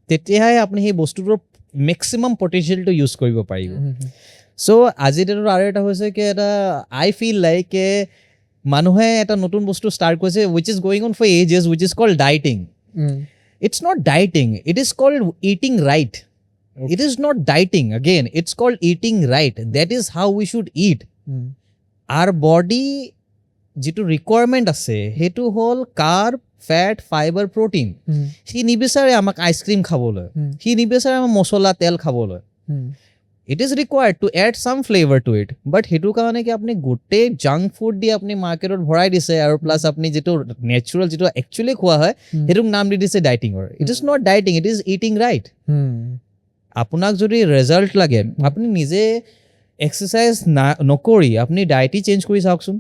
তেতিয়াহে আপুনি সেই বস্তুটোৰ মেক্সিমাম পটেঞ্চিয়েলটো ইউজ কৰিব পাৰিব চ' আজিৰ দিনত আৰু এটা হৈছে কি এটা আই ফিল লাইক মানুহে এটা নতুন বস্তু ষ্টাৰ্ট কৰিছে which is going on for ages which is called dieting It's not dieting. It is called eating right. Okay. It is not dieting. Again, it's called eating right. That is how we should eat. Our body যেটো ৰিকুৱাৰমেণ্ট আছে সেইটো হ'ল কাৰ্ব ফেট ফাইবাৰ প্ৰটিন সি নিবিচাৰে আমাক আইচক্ৰীম খাবলৈ সি নিবিচাৰে আমাক মছলা তেল খাবলৈ it is required to add some flavour to it but সেইটো কাৰণে কি আপুনি গোটেই জাংক ফুড দি আপুনি মাৰ্কেটত ভৰাই দিছে আৰু প্লাছ আপুনি যিটো নেচাৰেল যিটো একচুৱেলি খোৱা হয় সেইটোক নাম দি দিছে ডাইটিঙৰ it is not dieting it is eating right আপোনাক যদি ৰিজাল্ট লাগে আপুনি নিজে এক্সাৰচাইজ নকৰি আপুনি ডায়েটি চেঞ্জ কৰি চাওকচোন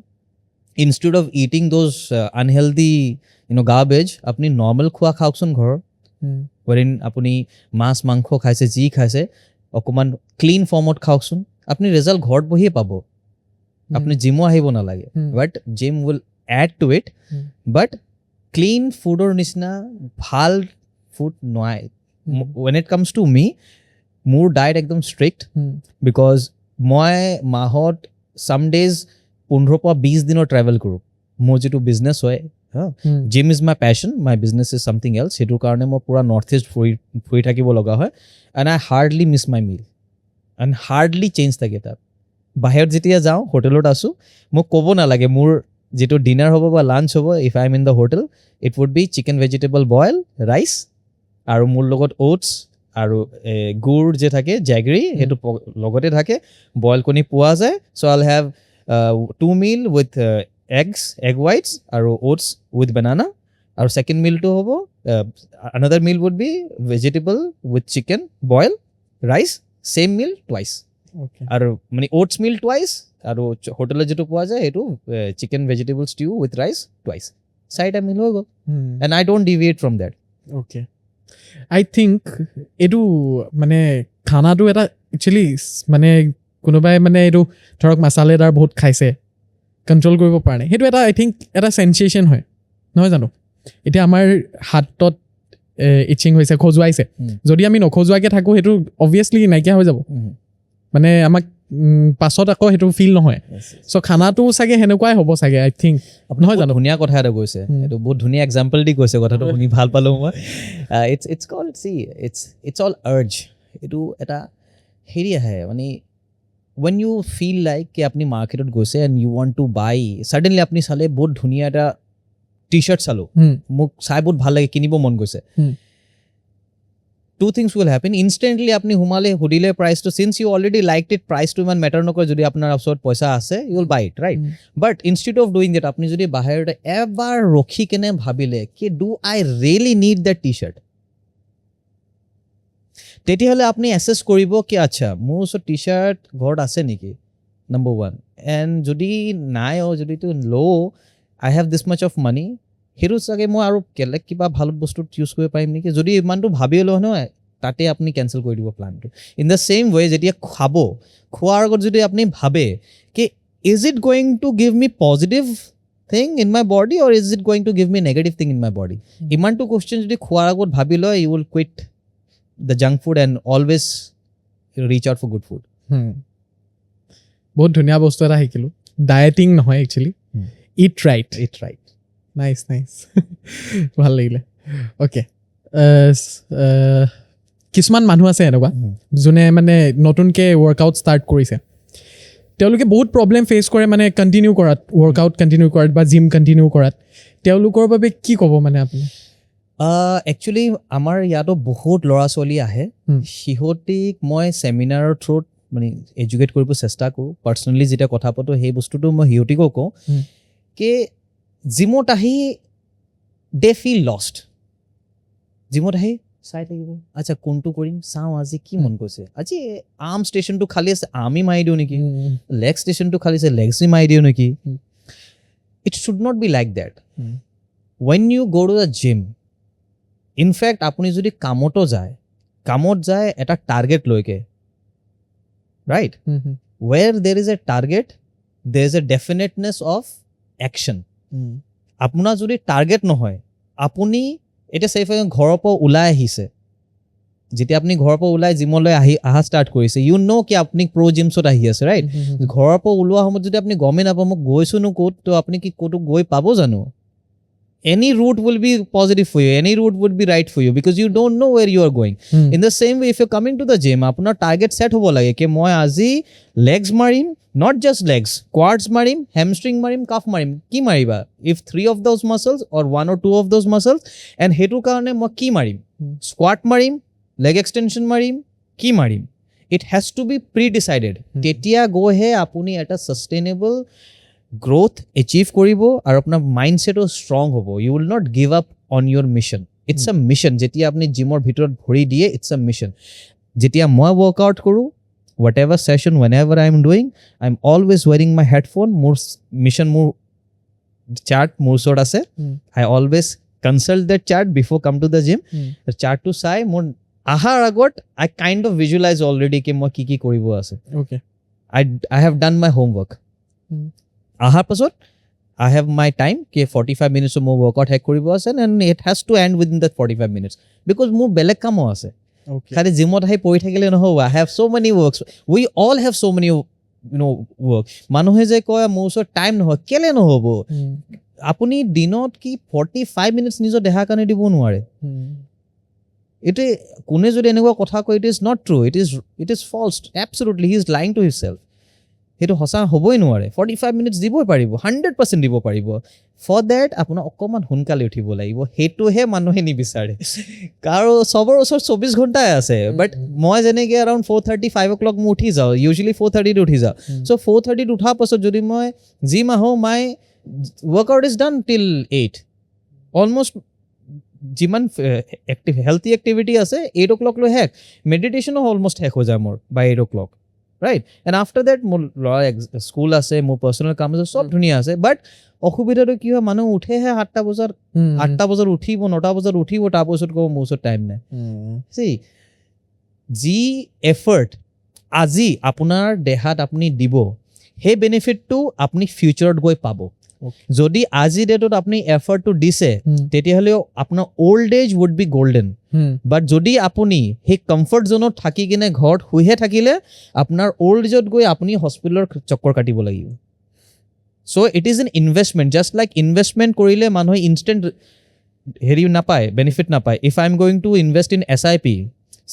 instead of eating those unhealthy garbage apni normal khua khaokson ghor wherein apni mas mangkho khaise ji khaise okuman clean form ot khaokson apni result ghor bohi pabo apni gym o ahibo na lage but gym will add to it but clean food or nisna bhal food noy when it comes to me more diet ekdom strict because moi mahot some days 15-20 দিনৰ ট্ৰেভেল কৰোঁ মোৰ যিটো বিজনেছ হয় gym is my passion my business is something else সেইটোৰ কাৰণে মই পূৰা নৰ্থ ইষ্ট ফুৰি থাকিব লগা হয় and I hardly miss my meal and hardly change থাকে তাত বাহিৰত যেতিয়া যাওঁ হোটেলত আছোঁ মোক ক'ব নালাগে মোৰ যিটো ডিনাৰ হ'ব বা লাঞ্চ হ'ব if I am in the hotel it would be chicken vegetable boil rice আৰু মোৰ লগত অ'টছ আৰু গুড় যে থাকে জেগৰী সেইটো লগতে থাকে বইল কণী পোৱা যায় চ' আইল have 2 meal with eggs, egg whites, or oats with banana. Our second meal to hobo. Another meal would be vegetable with chicken, boil, rice. Same meal twice. Okay. Our many oats meal twice. Our hotel jeto poa jay etu chicken vegetable stew with rice twice. Side meal hogo. And I don't deviate from that. Okay. I think etu mane khana tu eta actually mane কোনোবাই মানে এইটো ধৰক মাছালেদাৰ বহুত খাইছে কণ্ট্ৰল কৰিব পৰা নাই সেইটো এটা আই থিংক এটা চেনচেশ্যন হয় নহয় জানো এতিয়া আমাৰ হাতত ইচিং হৈছে খজুৱাইছে যদি আমি নখজুৱাকৈ থাকোঁ সেইটো অবভিয়াছলি নাইকিয়া হৈ যাব মানে আমাক পাছত আকৌ সেইটো ফিল নহয় চ' খানাটো চাগে সেনেকুৱাই হ'ব চাগে আই থিংক নহয় জানো ধুনীয়া কথা এটা কৈছে এইটো বহুত ধুনীয়া এক্সাম্পল দি কৈছে কথাটো শুনি ভাল পালোঁ মই ইটছ কল্ড চি ইটছ অল আৰ্জ এইটো এটা হেৰি আহে মানে when you feel like कि अपनी मार्केट গৈছে and you want to buy suddenly अपनी साले बहुत ধুনীয়া এটা টি-শার্ট চালো মোক চাই বহুত ভাল লাগে কিনিব মন গৈছে two things will happen instantly আপনি হুমালে হুডিলে প্ৰাইসটো since you already liked it price to ইমান ম্যাটাৰ নকৰে যদি আপোনাৰ ওচৰত পইচা আছে you will buy it right but instead of doing that আপনি যদি বাহিৰত এবাৰ ৰখি কেনে ভাবিলে কি do I really need that t-shirt তেতিয়াহ'লে আপুনি এছেছ কৰিব কি আচ্ছা মোৰ ওচৰত টি শ্বাৰ্ট ঘৰত আছে নেকি নম্বৰ 1 এণ্ড যদি নাই যদি তো ল' আই have this much of money সেইটো চাগে মই আৰু কেলে কিবা ভাল বস্তু ইউজ কৰিব পাৰিম নেকি যদি ইমানটো ভাবি লওঁ নহয় তাতে আপুনি কেঞ্চেল কৰি দিব প্লানটো ইন দ্য ছেইম ৱে যেতিয়া খাব খোৱাৰ আগত যদি আপুনি ভাবে কি is it going to give me positive thing in my body or is it going to give me negative thing in my body ইমানটো কুৱেশ্যন যদি খোৱাৰ আগত ভাবি লয় you will quit the junk food and always reach out for good food বহুত ধুনীয়া বস্তু এটা শিকিলোঁ ডায়েটিং নহয় একচুৱেলি ইট ৰাইট নাইচ ভাল লাগিলে অ'কে কিছুমান মানুহ আছে এনেকুৱা যোনে মানে নতুনকৈ ৱৰ্কআউট ষ্টাৰ্ট কৰিছে তেওঁলোকে বহুত প্ৰব্লেম ফেচ কৰে মানে কণ্টিনিউ কৰাত ৱৰ্কআউট কণ্টিনিউ কৰাত বা জিম কণ্টিনিউ কৰাত তেওঁলোকৰ বাবে কি ক'ব মানে আপুনি একচুৱেলি আমাৰ ইয়াতো বহুত ল'ৰা ছোৱালী আহে সিহঁতিক মই ছেমিনাৰৰ থ্ৰুত মানে এডুকেট কৰিব চেষ্টা কৰোঁ পাৰ্চনেলি যেতিয়া কথা পাতোঁ সেই বস্তুটো মই সিহঁতিকো কওঁ কি জিমত আহি দে ফিল লষ্ট জিমত আহি চাই থাকিব আচ্ছা কোনটো কৰিম চাওঁ আজি কি মন গৈছে আজি আৰ্ম ষ্টেচনটো খালী আছে আৰ্মি মাৰি দিওঁ নেকি লেগ ষ্টেচনটো খালী আছে লেগছি মাৰি দিওঁ নেকি it should not be like that when you go' to the gym in fact আপুনি যদি কামত যায় এটা টাৰ্গেট লৈকে right where there is a target there is a definiteness of action আপোনাৰ যদি টাৰ্গেট নহয় আপুনি এতিয়া ছেফ ঘৰৰ পৰা ওলাই আহিছে যেতিয়া আপুনি ঘৰৰ পৰা ওলাই জিমলৈ অহা ষ্টাৰ্ট কৰিছে ইউ ন' কি আপুনি প্ৰ'জিমছত আহি আছে ৰাইট ঘৰৰ পৰা ওলোৱা সময়ত যদি আপুনি গমেই নাপাব মোক গৈছোনো ক'ত তো আপুনি কি ক'তো গৈ পাব জানো any route will be positive for you, any route would be right for you because you don't know where you are going. In the same way, if you're coming to the gym, apnar target set hobo lage ke moi aji legs marim, not just legs, quads marim, hamstring marim, calf marim. Ki mariba? If 3 of those muscles or 1 or 2 of those muscles, and hetu karone moi ki marim? Squat marim, leg extension marim, ki marim? It has to be pre-decided. Tetia go he apuni eta sustainable growth achieve koribo aru apnar mindset o strong hobo. You will not give up on your mission. It's a mission. Jetia apni gymor bhitorot bhori diye, it's a mission. Jetia moi workout koru, whatever session, whenever I am doing, I'm always wearing my headphone. More mission, more chart, more sort ase. I always consult that chart before come to the gym. The chart to sai more ahar agot I kind of visualize already ke moi ki koribo ase. Okay. I have done my homework. Ahar pasot I have my time ke 45 minutes more workout hack koribo ase and it has to end within that 45 minutes because more belek kamo ase. Okay. Khali gymot hai poi thakile no I have so many works. We all have so many work. Manuhe je koy more so time no kele no hobo. Apuni dinot ki 45 minutes nijo deha kane dibo nware. It kune jodi enekwa kotha koi it is not true. It is false. Absolutely he is lying to himself. Hetu hosa hoboi nware 45 minutes diboi paribo 100% dibo paribo. For that apuna okkoman hunkale uthibo lagibo. Hetu he manuhe ni bisare. Karo sobor osor 24 ghonta ase but moi jenege around 4:30 5 o'clock mu uthi jao. Usually 4:30 uthi jao. So 4:30 utha pasot jodi moi gym aho my workout is done till 8. Almost jiman active healthy activity ase 8 o'clock lo hack. Meditation almost hack ho jay more by 8 o'clock. Right? And after that, more school ase, more personal kaam ase, sob dhuniya ase. But অসুবিধা তো কি হয় মানুহ উঠে হে 8টা বজাৰ উঠিব 9টা বজাৰ উঠিব তাৰ পাছত কো মোসৰ টাইম নাই সি জি এফৰ্ট আজি আপোনাৰ দেহাত আপুনি দিব হে বেনিফিটটো আপুনি ফিউচাৰত গৈ পাব যদি আজি ডেটত আপুনি এফৰ্টটো দিছে তেতিয়াহলে আপোনাৰ old age would be golden but যদি আপুনি হে কমফৰ্ট জোনত থাকি কিনে ঘৰত শুইহে থাকিলে আপোনাৰ ওল্ড এজত গৈ আপুনি হস্পিটেলৰ চক্কৰ কাটিব লাগিব so it is an investment just like investment korile manhoy instant heri na paye benefit na paye if I am going to invest in SIP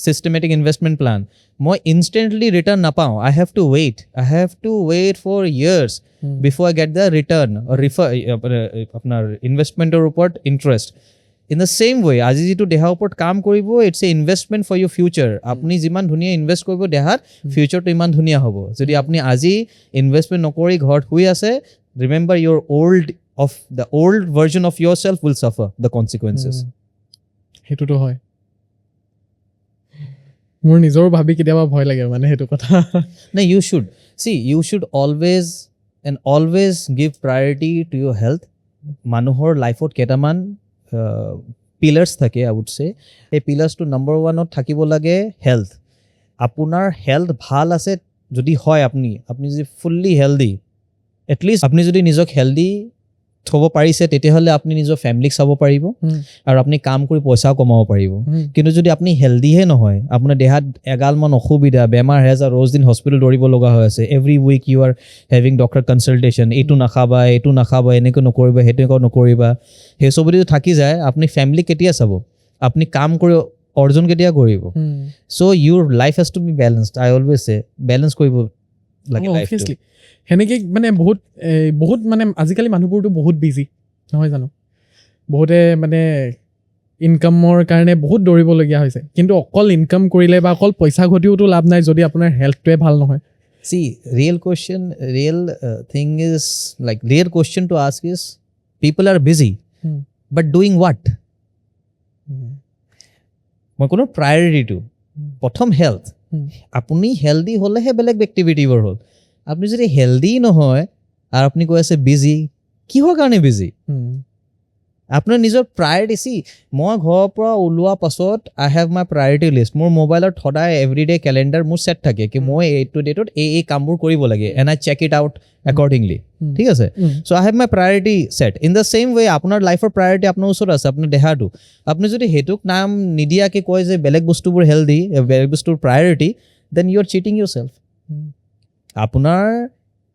systematic investment plan moi instantly return na pao I have to wait for years before I get the return or apnar investment or report interest in the same way aji jitu deha upor kaam koribo it's a investment for your future apni jiman dhunia invest koribo dehar future to iman dhunia hobo jodi apni aji investment nokori ghor hui ase remember your the old version of yourself will suffer the consequences hetu to hoy mor nijor bhabi kitiaba bhoy lage mane hetu kotha na you should always give priority to your health manuhor life ot ketaman pillars thake I would say a pillars to number 1 ot thakibo lage health apunar health bhal ase jodi hoy apni jodi fully healthy at least apni jodi nijok healthy thobo parise tetehole apni nijo family sabo paribo aru apni kaam kori paisa kamao paribo kintu jodi apni healthy he nohoy apna dehat egal man okhubida bemar has a roz din hospital doribo loga hoy ase every week you are having doctor consultation etu nakhaba eneko nokoriba hetu nokoriba he sobodi thaki jay apni family ketia sabo apni kaam kori orjon ketia koribo so your life has to be balanced I always say balance koribo like life obviously হেনেকে মানে বহুত মানে আজিকালি মানুহবোৰটো বহুত বিজি নহয় জানো বহুতে মানে ইনকামৰ কাৰণে বহুত দৌৰিবলগীয়া হৈছে কিন্তু অকল ইনকাম কৰিলে বা অকল পইচা ঘটিওতো লাভ নাই যদি আপোনাৰ হেল্থটোৱে ভাল নহয় see real thing is like real question to ask is people are busy but doing what মই কোনো priority to প্ৰথম health আপুনি healthy হলেহে বেলেগ activity বোৰ হল আপনি যদি হেলদি নহয় আর আপনি কই আছে বিজি কি হয় কারণে বিজি আপনার নিজের প্রায়োরিটি সি মই ঘর পৰা উলোৱা পাছত আই হ্যাভ মাই প্রায়োরিটি লিস্ট মোর মোবাইলত সদায় এভরিডে ক্যালেন্ডার মোর সেট থাকে কি মই এই টু ডেটত এই কামবোৰ কৰিব লাগে and I check it out accordingly ঠিক আছে so I have my priority set in the same way আপনার লাইফৰ প্ৰায়োৰিটি আপনাৰ ওচৰত আছে আপনাৰ দেহাটো আপনি যদি হেতুক নাম নিদিয়াকে কয় যে বেলেগ বস্তুবোৰ হেলদি বেলেগ বস্তুৰ প্ৰায়োৰিটি দেন ইউ আৰ চিটিং ইয়োৰসেলফ আপোনাৰ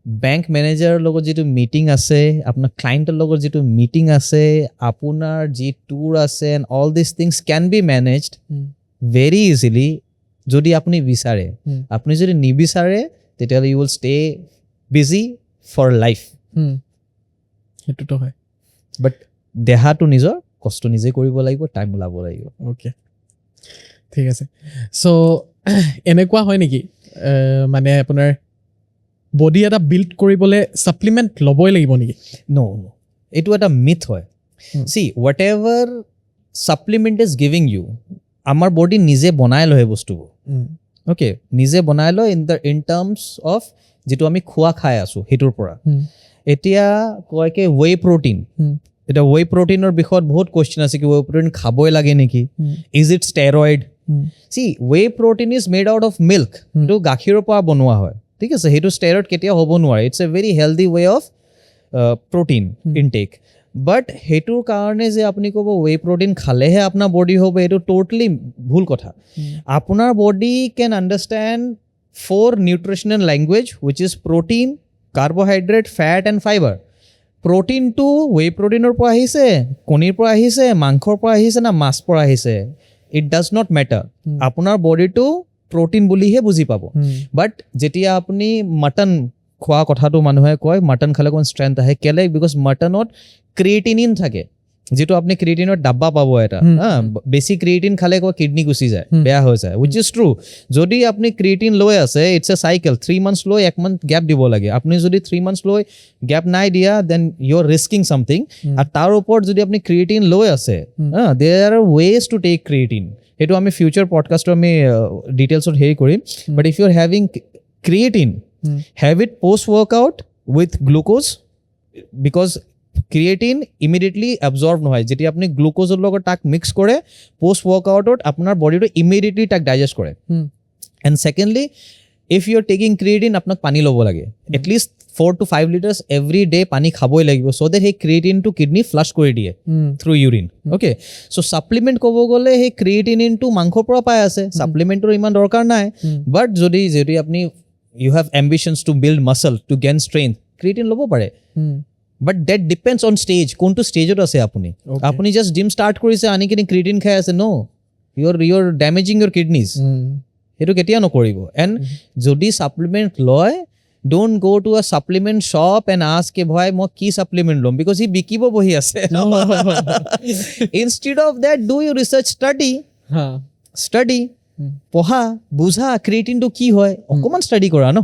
বেংক মেনেজাৰৰ লগত যিটো মিটিং আছে, আপোনাৰ ক্লায়েণ্টৰ লগত যিটো মিটিং আছে, আপোনাৰ যি টুৰ আছে, and all this things can be managed very easily যদি আপুনি বিচাৰে. আপুনি যদি নিবিচাৰে তেতিয়াহ'লে you will stay busy for life. সেইটোতো হয়. বাট দেহাটো নিজৰ কষ্ট নিজে কৰিব লাগিব, টাইম ওলাব লাগিব. অ'কে, ঠিক আছে. চ' এনেকুৱা হয় নেকি মানে আপোনাৰ বডি এটা বিল্ড কৰিবলৈ ছাপ্লিমেণ্ট ল'বই লাগিব নেকি? ন' এইটো এটা মিথ হয়. See whatever supplement is giving you, আমাৰ বডি নিজে বনাই লয় সেই বস্তুবোৰ. অ'কে, নিজে বনাই লয় ইন টাৰ্মছ অফ যিটো আমি খোৱা খাই আছোঁ সেইটোৰ পৰা. এতিয়া কয় কি ৱে প্ৰটিন, এতিয়া ৱে প্ৰটিনৰ বিষয়ত বহুত কুৱেশ্যন আছে কি ৱে প্ৰটিন খাবই লাগে নেকি, is it steroid? See whey protein is made out of milk, এইটো গাখীৰৰ পৰা বনোৱা হয়, ঠিক আছে, সেইটো ষ্টেৰইড কেতিয়াও হ'ব নোৱাৰে. It's a very healthy way of protein intake. But সেইটোৰ কাৰণে যে আপুনি ক'ব ৱে প্ৰটিন খালেহে আপোনাৰ বডি হ'ব, এইটো ট'টেলি ভুল কথা. আপোনাৰ body can understand 4 nutritional language which is protein, carbohydrate, fat and fibre. প্ৰটিনটো ৱে প্ৰটিনৰ পৰা আহিছে, কণীৰ পৰা আহিছে, মাংসৰ পৰা আহিছে না মাছ পৰা আহিছে, ইট ডাজ নট মেটাৰ. আপোনাৰ বডিটো প্ৰটিন বুলিহে বুজি পাব. বাট যেতিয়া আপুনি মাটন খোৱা কথাটো মানুহে কয় মাটন খালে অকণ ষ্ট্ৰেংথ আহে, কেলে? বিকজ মাটনত ক্ৰিয়েটিনিন থাকে, যিটো আপুনি ক্ৰিয়েটিনৰ ডাব্বা পাব এটা, বেছি ক্ৰিয়েটিন খালে কয় কিডনি গুচি যায়, বেয়া হৈ যায়, উইচ ইজ ট্ৰু. যদি আপুনি ক্ৰিয়েটিন লৈ আছে, ইটছ এ চাইকেল, 3 months লৈ 1 month গেপ দিব লাগে. আপুনি যদি 3 months লৈ গেপ নাই দিয়া then you are risking something. আৰু তাৰ ওপৰত যদি আপুনি ক্ৰিয়েটিন লৈ আছে, there are ways to take creatine. সেইটো আমি ফিউচাৰ পডকাষ্টত আমি ডিটেইলছত হেৰি কৰিম. But if you are having creatine, have it post workout with glucose, because creatine immediately absorb নহয়. যেতিয়া আপুনি গ্লুক'জৰ লগত তাক মিক্স কৰে পোষ্ট ৱৰ্কআউটত, আপোনাৰ বডিটো ইমিডিয়েটলি তাক ডাইজেষ্ট কৰে. And secondly, if you are taking creatine, আপোনাক পানী ল'ব লাগে, at least 4 to 5 liters every day পানী খাবই লাগিব, চ' দেট সেই ক্ৰিয়েটিনটো কিডনি ফ্লাছ কৰি দিয়ে থ্ৰু ইউৰিন. অ'কে, চ' ছাপ্লিমেণ্ট ক'ব গ'লে সেই ক্ৰিয়েটিনিনটো মাংসৰ পৰা পাই আছে, ছাপ্লিমেণ্টৰ ইমান দৰকাৰ নাই. বাট যদি আপুনি you have ambitions to build muscle, to gain strength, creatine ল'ব পাৰে. But that depends on stage, কোনটো ষ্টেজত আছে আপুনি. আপুনি জাষ্ট জিম ষ্টাৰ্ট কৰিছে আনি কিনি ক্ৰিয়েটিন খাই আছে, no, you're damaging your kidneys. সেইটো কেতিয়া নকৰিব. এণ্ড যদি ছাপ্লিমেণ্ট লয়, don't go to a supplement shop and ask ke bhai মই কি ছাপ্লিমেণ্ট ল'ম, because সি বিকিব বহি আছে. Instead of that, do your research, study, পঢ়া, বুঝা ক্ৰিয়েটিনটো কি হয়, অকণমান ষ্টাডি কৰা ন.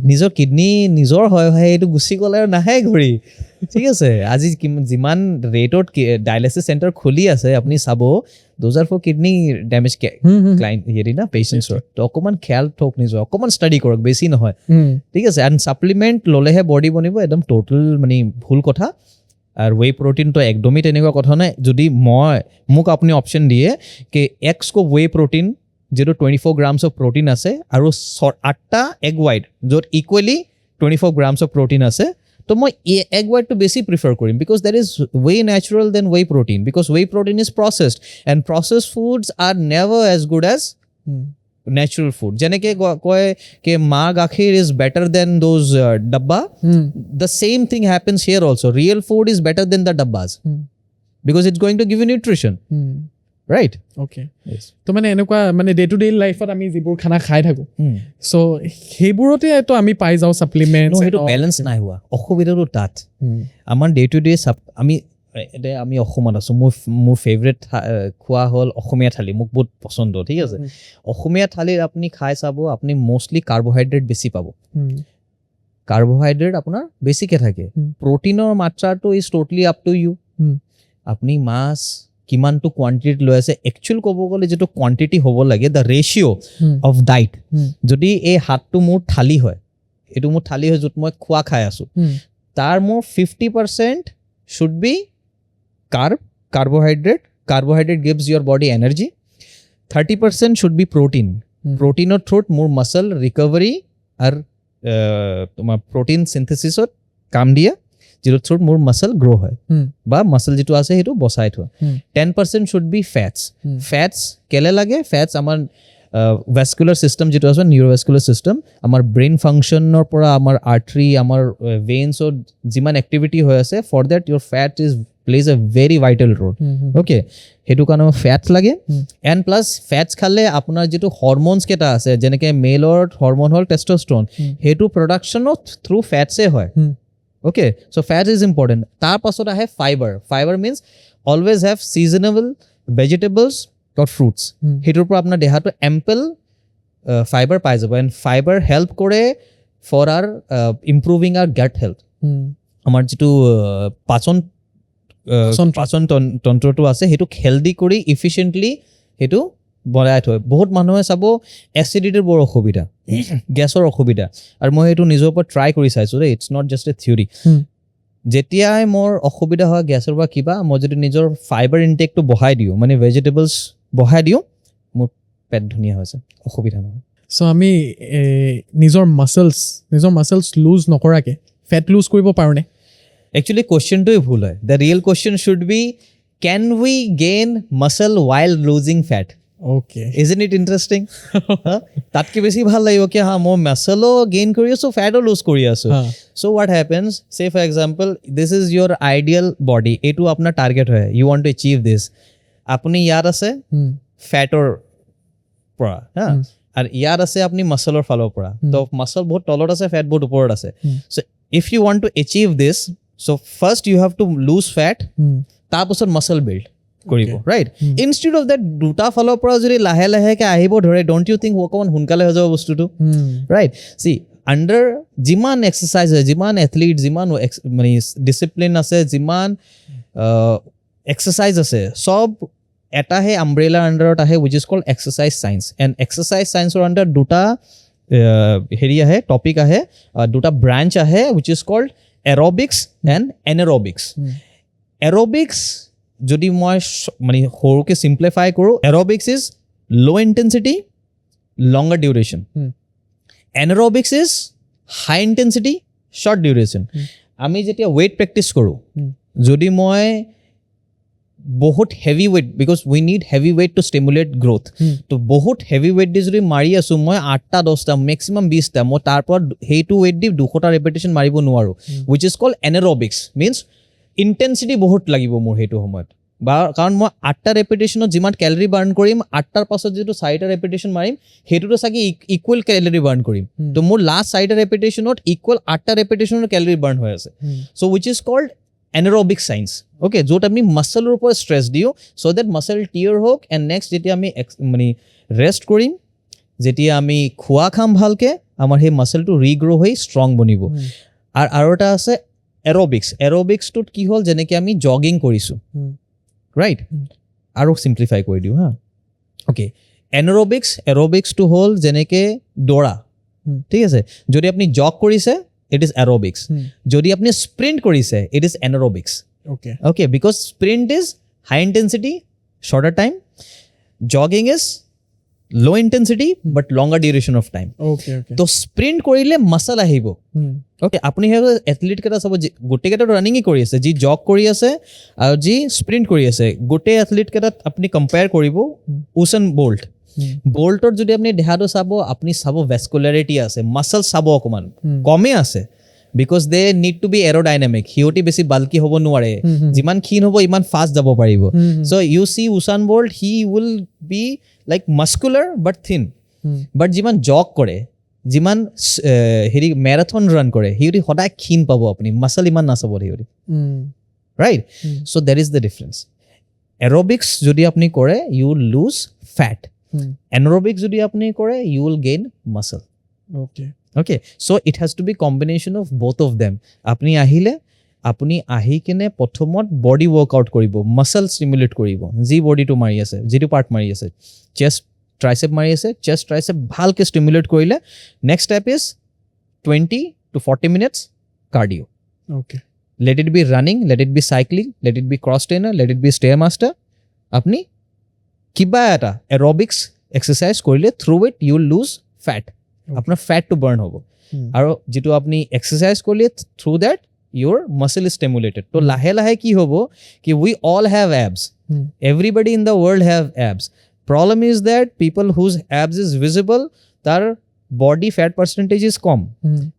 নিজৰ কিডনী নিজৰ হয়, এইটো গুচি গ'লে আৰু নাহে ঘূৰি, ঠিক আছে. আজি যিমান ৰেটত ডায়ালিচিছ চেণ্টাৰ খুলি আছে আপুনি চাব, those are for kidney damage client হেৰি না পেচেণ্টছৰ. তো অকণমান খেয়াল থওক নিজৰ, অকণমান ষ্টাডি কৰক, বেছি নহয়, ঠিক আছে. এণ্ড ছাপ্লিমেণ্ট ল'লেহে বডি বনিব, একদম ট'টেল মানে ভুল কথা. আৰু ৱে প্ৰটিনটো একদমেই তেনেকুৱা কথা নাই. যদি মোক আপুনি অপশ্যন দিয়ে কি এক্সকো ৱে প্ৰটিন যিটো 24 grams অফ প্ৰটিন আছে, আৰু 8টা এগ ৱাইট য'ত ইকুৱেলি 24 grams অফ প্ৰটিন আছে, তো মই এগ ৱাইটটো বেছি প্ৰিফাৰ কৰিম, because that is whey natural than whey protein, because whey protein is processed, and processed foods are never as good as natural food. যেনেকৈ কয় কি মা গাখীৰ is better than those dabba, the same thing happens here also'. Real food is better than the dabbas, because it's going to give you nutrition, right? Okay, তো মানে এনেকুৱা মানে ডে টু ডে লাইফত আমি যিবোৰ খানা খাই থাকোঁ, চ' সেইবোৰতেতো আমি পাই যাওঁ ছাপ্লিমেণ্ট. সেইটো বেলেঞ্চ নাই হোৱা, অসুবিধাটো তাত. আমাৰ ডে টু ডে আমি অসমত আছোঁ, মোৰ ফেভৰেট খোৱা হ'ল অসমীয়া থালি, মোক বহুত পচন্দ, ঠিক আছে. অসমীয়া থালিত আপুনি খাই চাব, আপুনি মষ্টলি কাৰ্বহাইড্ৰেট বেছি পাব. কাৰ্বহাইড্ৰেট আপোনাৰ বেছিকৈ থাকে, প্ৰটিনৰ মাত্ৰাটো is totally up to you. আপুনি মাছ কিমানটো কোৱান্টিটিত লৈ আছে, একচুৱেল ক'ব গ'লে যিটো কোৱান্টিটি হ'ব লাগে, দ্য ৰেচিঅ' অফ ডাইট. যদি এই হাতটো মোৰ থালি হয়, এইটো মোৰ থালি হয় য'ত মই খোৱা খাই আছোঁ, তাৰ মোৰ 50% should be carbohydrate gives your body energy, 30% should be protein. প্ৰটিনৰ থ্ৰুত মোৰ মাছল ৰিকভাৰী আৰু তোমাৰ প্ৰটিন চিন্থেচিছত কাম দিয়ে, যিটো থ্ৰুত মোৰ মাছল গ্ৰ' হয় বা মাছল যিটো আছে সেইটো বচাই থোৱা. 10% শুড বি ফেটছ. ফেটছ কেলে লাগে? ফেটছ আমাৰ ভেস্কুলাৰ ছিষ্টেম যিটো আছে নিউৰোভেস্কুলাৰ ছিষ্টেম আমাৰ ব্ৰেইন ফাংচনৰ পৰা আমাৰ আৰ্টাৰী আমাৰ ভেইনছত যিমান এক্টিভিটি হৈ আছে for that your fat is plays a very vital role okay সেইটো কাৰণে ফেটছ লাগে এণ্ড প্লাছ ফেটছ খালে আপোনাৰ যিটো হৰম'নছ কেইটা আছে যেনেকৈ মেলৰ হৰম'ন হ'ল টেষ্টষ্টোৰন সেইটো প্ৰডাকশ্যনো থ্ৰু ফেটছে হয় okay so' fat is important তাৰ পাছত আহে fibre means always have seasonable vegetables or fruits সেইটোৰ পৰা আপোনাৰ দেহাটো এম্পল ফাইবাৰ পাই যাব এণ্ড ফাইবাৰ হেল্প কৰে for our improving our gut health আমাৰ যিটো পাচন তন্ত্ৰটো আছে সেইটো হেল্ডি কৰি ইফিচিয়েণ্টলি সেইটো বনাই থয় বহুত মানুহে চাব এচিডিটিৰ বৰ অসুবিধা গেছৰ অসুবিধা আৰু মই সেইটো নিজৰ ওপৰত ট্ৰাই কৰি চাইছোঁ দেই it's not just a theory যেতিয়াই মোৰ অসুবিধা হয় গেছৰ বা কিবা মই যদি নিজৰ ফাইবাৰ ইনটেকটো বঢ়াই দিওঁ মানে ভেজিটেবলছ বঢ়াই দিওঁ মোৰ পেট ধুনীয়া হৈছে অসুবিধা নহয় চ' আমি নিজৰ মাচলছ লুজ নকৰাকৈ ফেট লুজ কৰিব পাৰোঁনে একচুৱেলি কুৱেশ্যনটোৱে ভুল হয় the real question should be can we gain muscle while losing fat okay isn't it interesting তাতকৈ বেছি ভাল লাগিব কি মই মাচলো গেইন কৰি আছোঁ ফেটো লুজ কৰি আছোঁ so' what happens say for example this is your ideal body এইটো আপোনাৰ টাৰ্গেট হয় you want to achieve this আপুনি ইয়াত আছে ফেটৰ পৰা হা আৰু ইয়াত আছে আপুনি মাচলৰ ফালৰ পৰা তো মাচল বহুত তলত আছে ফেট বহুত ওপৰত আছে so' if you want to achieve this so' first you have to lose fat তাৰপাছত মাচল বিল্ড কৰিব ৰাইট ইনষ্টিড অফ দেট দুটা ফালৰ পৰা যদি লাহে লাহেকৈ আহিব ধৰে ডণ্ট ইউ থিংক অকণমান সোনকালে হৈ যাব বস্তুটো ৰাইট চি আণ্ডাৰ যিমান এক্সাৰচাইজ হয় যিমান এথলিট যিমান মানে ডিচিপ্লিন আছে যিমান এক্সাৰচাইজ আছে চব এটাহে আমব্ৰেলাৰ আণ্ডাৰত আহে which is called exercise science and exercise চায়েন্সৰ আণ্ডাৰ দুটা হেৰি আহে টপিক আহে দুটা ব্ৰাঞ্চ আহে which is called aerobics and anaerobics aerobics যদি মই মানে সৰুকৈ চিম্প্লিফাই কৰোঁ aerobics is low' intensity longer duration anaerobics is high intensity short duration আমি যেতিয়া ৱেইট প্ৰেক্টিছ কৰোঁ যদি মই বহুত heavy weight because we need heavy weight to stimulate growth তো বহুত হেভি ৱেইট দি যদি মাৰি আছোঁ মই 8টা 10টা মেক্সিমাম 20টা মই তাৰ পৰা সেইটো ৱেইট দি 200টা ৰেপিটেশ্যন মাৰিব নোৱাৰোঁ which is called anaerobics means intensity বহুত লাগিব মোৰ সেইটো সময়ত বা কাৰণ মই 8টা ৰেপিটেশ্যনত যিমান কেলৰি বাৰ্ণ কৰিম 8টাৰ পাছত যিটো 4টা ৰেপিটেশ্যন মাৰিম সেইটোতো চাগে ইকুৱেল কেলৰি বাৰ্ণ কৰিম তো মোৰ লাষ্ট 4টা ৰেপিটেশ্যনত ইকুৱেল 8টা ৰেপিটেশ্যনৰ কেলৰি বাৰ্ণ হৈ আছে so' which is called anaerobic science okay য'ত আমি মাচলৰ ওপৰত ষ্ট্ৰেছ দিওঁ চ' দেট মাচল টিয়াৰ হওক এণ্ড নেক্সট যেতিয়া আমি মানে ৰেষ্ট কৰিম যেতিয়া আমি খোৱা খাম ভালকৈ আমাৰ সেই মাচলটো ৰিগ্ৰ' হৈ ষ্ট্ৰং বনিব আৰু এটা আছে এৰবিক্সটোত কি হ'ল যেনেকৈ আমি জগিং কৰিছোঁ ৰাইট আৰু চিম্প্লিফাই কৰি দিওঁ হা অ'কে এৰবিক্সটো হ'ল যেনেকৈ দৌৰা ঠিক আছে যদি আপুনি জগ কৰিছে ইট ইজ এৰবিক্স যদি আপুনি স্প্ৰিণ্ট কৰিছে it is anaerobics okay because sprint is high intensity shorter time jogging is low' intensity but longer duration of time তো স্প্ৰিণ্ট কৰিলে মাচল আহিব অ'কে আপুনি সেই এথলিটকেইটা চাব গোটেইকেইটাতো ৰানিঙেই কৰি আছে যি জগ কৰি আছে আৰু যি স্প্ৰিণ্ট কৰি আছে গোটেই এথলিটকেইটাত আপুনি কম্পেয়াৰ কৰিব উছেইন বল্টৰ যদি আপুনি দেহাটো চাব আপুনি চাব ভেস্কুলাৰিটি আছে মাচল চাব অকণমান কমেই আছে because they need to be aerodynamic সিহঁতি বেছি বাল্কি হ'ব নোৱাৰে যিমান ক্ষীণ হ'ব ইমান ফাষ্ট যাব পাৰিব so' you see Usain Bolt he will be like muscular but thin but যিমান জগ কৰে যিমান হেৰি মেৰাথন ৰান কৰে সিহঁতি সদায় ক্ষীণ পাব আপুনি মাচল ইমান নাচাব সিহঁতি right so' that is the difference aerobics যদি আপুনি কৰে you will lose fat anaerobics যদি আপুনি কৰে you will gain muscle okay so' it has to be combination of both of them আপুনি আহি কিনে প্ৰথমত বডি ৱৰ্কআউট কৰিব মাচল ষ্টিমুলেট কৰিব যি বডিটো মাৰি আছে যিটো পাৰ্ট মাৰি আছে চেষ্ট ট্ৰাইচেপ মাৰি আছে চেষ্ট ট্ৰাইচেপ ভালকৈ ষ্টিমুলেট কৰিলে next step is 20 to 40 minutes cardio let it be running let it be cycling let it be cross trainer let it be stairmaster আপনি কিবা এটা এৰবিক্স এক্সাৰচাইজ কৰিলে through it you will lose fat আপোনাৰ ফেটটো বাৰ্ণ হ'ব আৰু যিটো আপুনি এক্সাৰচাইজ কৰিলে through that your muscle is stimulated তো লাহে লাহে কি হ'ব কি we all have abs everybody in the world have abs Problem is that people whose abs is visible, তাৰ body fat percentage is কম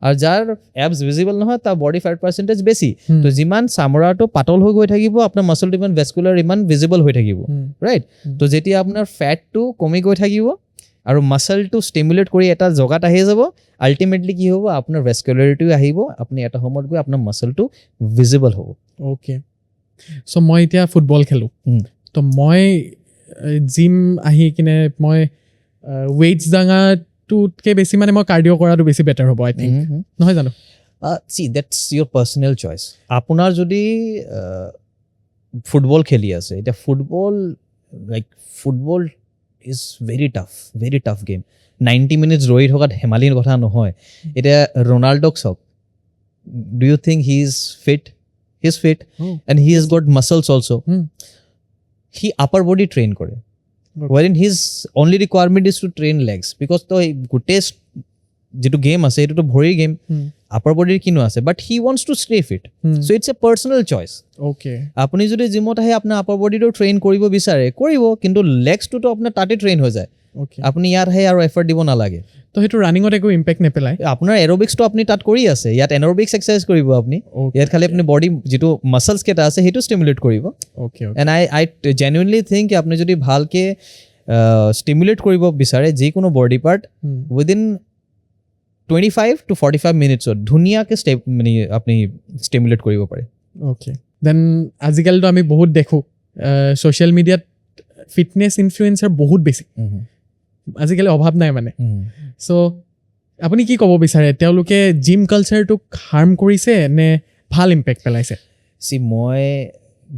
আৰু যাৰ abs visible নহয় তাৰ body fat percentage বেছি তো যিমান চামৰাটো পাতল হৈ গৈ থাকিব আপোনাৰ মাসলটো ইমান vascular ইমান visible হৈ থাকিব ৰাইট তো যেতিয়া আপোনাৰ ফেটটো কমি গৈ থাকিব আৰু মাসলটো স্টিমুলেট কৰি এটা জগাত আহি যাব আলটিমেটলি কি হ'ব আপোনাৰ vascularity আহিব আপুনি এটা সময়ত গৈ আপোনাৰ মাসলটো visible হ'ব ওকে সো মই এতিয়া ফুটবল খেলো তো মই জিম আহি কিনে মই weights দাঙাটোতকে বেছি মানে মই কাৰ্ডিও কৰাটো বেছি বেটাৰ হ'ব আই থিংক নহয় জানো see that's your personal choice আপোনাৰ যদি ফুটবল খেলি আছে এটা football is very tough game 90 minutes ৰৈ থকাত হেমালিৰ কথা নহয় এটা ৰনাল্ডোক চাওক do you think he is fit he's fit and he has got muscles also he upper body train কৰে wherein his only requirement is to train legs because the goodest যেটো গেম আছে এটো তো ভৰি গেম upper body কিনো আছে but he wants to stay fit so it's a personal choice okay আপুনি যদি জিমত আহে আপোনাৰ upper body টো ট্ৰেইন কৰিব বিচাৰে কৰিব কিন্তু legs টো আপোনাৰ তাতে ট্ৰেইন হৈ যায় okay আপুনি ইয়াৰ হে আৰু এফৰ্ট দিব নালাগে তো হেতু ৰানিংত একো ইম্প্যাক্ট নেপেলাই আপোনাৰ এৰোবিক্স টো আপুনি তাত কৰি আছে ইয়াত এনোবিক্স এক্সাৰসাইজ কৰিব আপুনি ইয়াত খালি আপুনি বডি যেটো মাসলস কেটা আছে হেতু স্টিমুলেট কৰিব okay and I genuinely think আপুনি যদি ভালকে স্টিমুলেট কৰিব বিচাৰে যে কোনো body part within 25 to 45 minutes ধুনিয়াকে স্টেপ মানে আপনি স্টিমুলেট কৰিব পাৰে okay then আজিকাল তো আমি বহুত দেখো সোশ্যাল মিডিয়াত ফিটনেস ইনফ্লুয়েন্সার বহুত বেছি আজিকালি অভাৱ নাই মানে সো আপুনি কি ক'ব বিচাৰে তেওঁলোকে জিম কালচাৰটোক হাৰ্ম কৰিছে নে ভাল ইম্প্যাক্ট পেলাইছে সি মই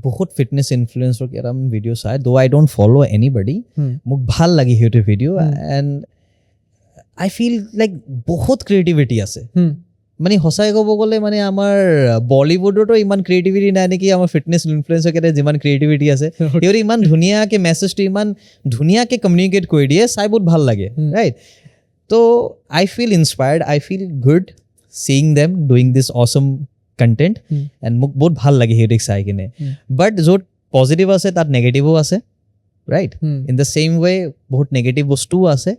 বহুত ফিটনেস ইনফ্লুয়েন্সাৰ কেৰাম ভিডিও চাই though I don't follow anybody মোক ভাল লাগি হেতু video and I feel like বহুত ক্ৰিয়েটিভিটি আছে মানে হসাই ক'ব গ'লে মানে আমাৰ বলিউডতো ইমান ক্ৰিয়েটিভিটি নাই নেকি আমাৰ ফিটনেস ইনফ্লুয়েন্সাৰ কেটা যিমান ক্ৰিয়েটিভিটি আছে হেৰি ইমান ধুনিয়াকে মেছেজটো ইমান ধুনিয়াকে কমিউনিকেট কৰি দিয়ে চাই বহুত ভাল লাগে ৰাইট তো I feel inspired I feel good seeing them doing this awesome content and মোক বহুত ভাল লাগে হেৰি চাই কিনে but য'ত পজিটিভ আছে তাত নেগেটিভো আছে right in the same way bahut negative bostu ase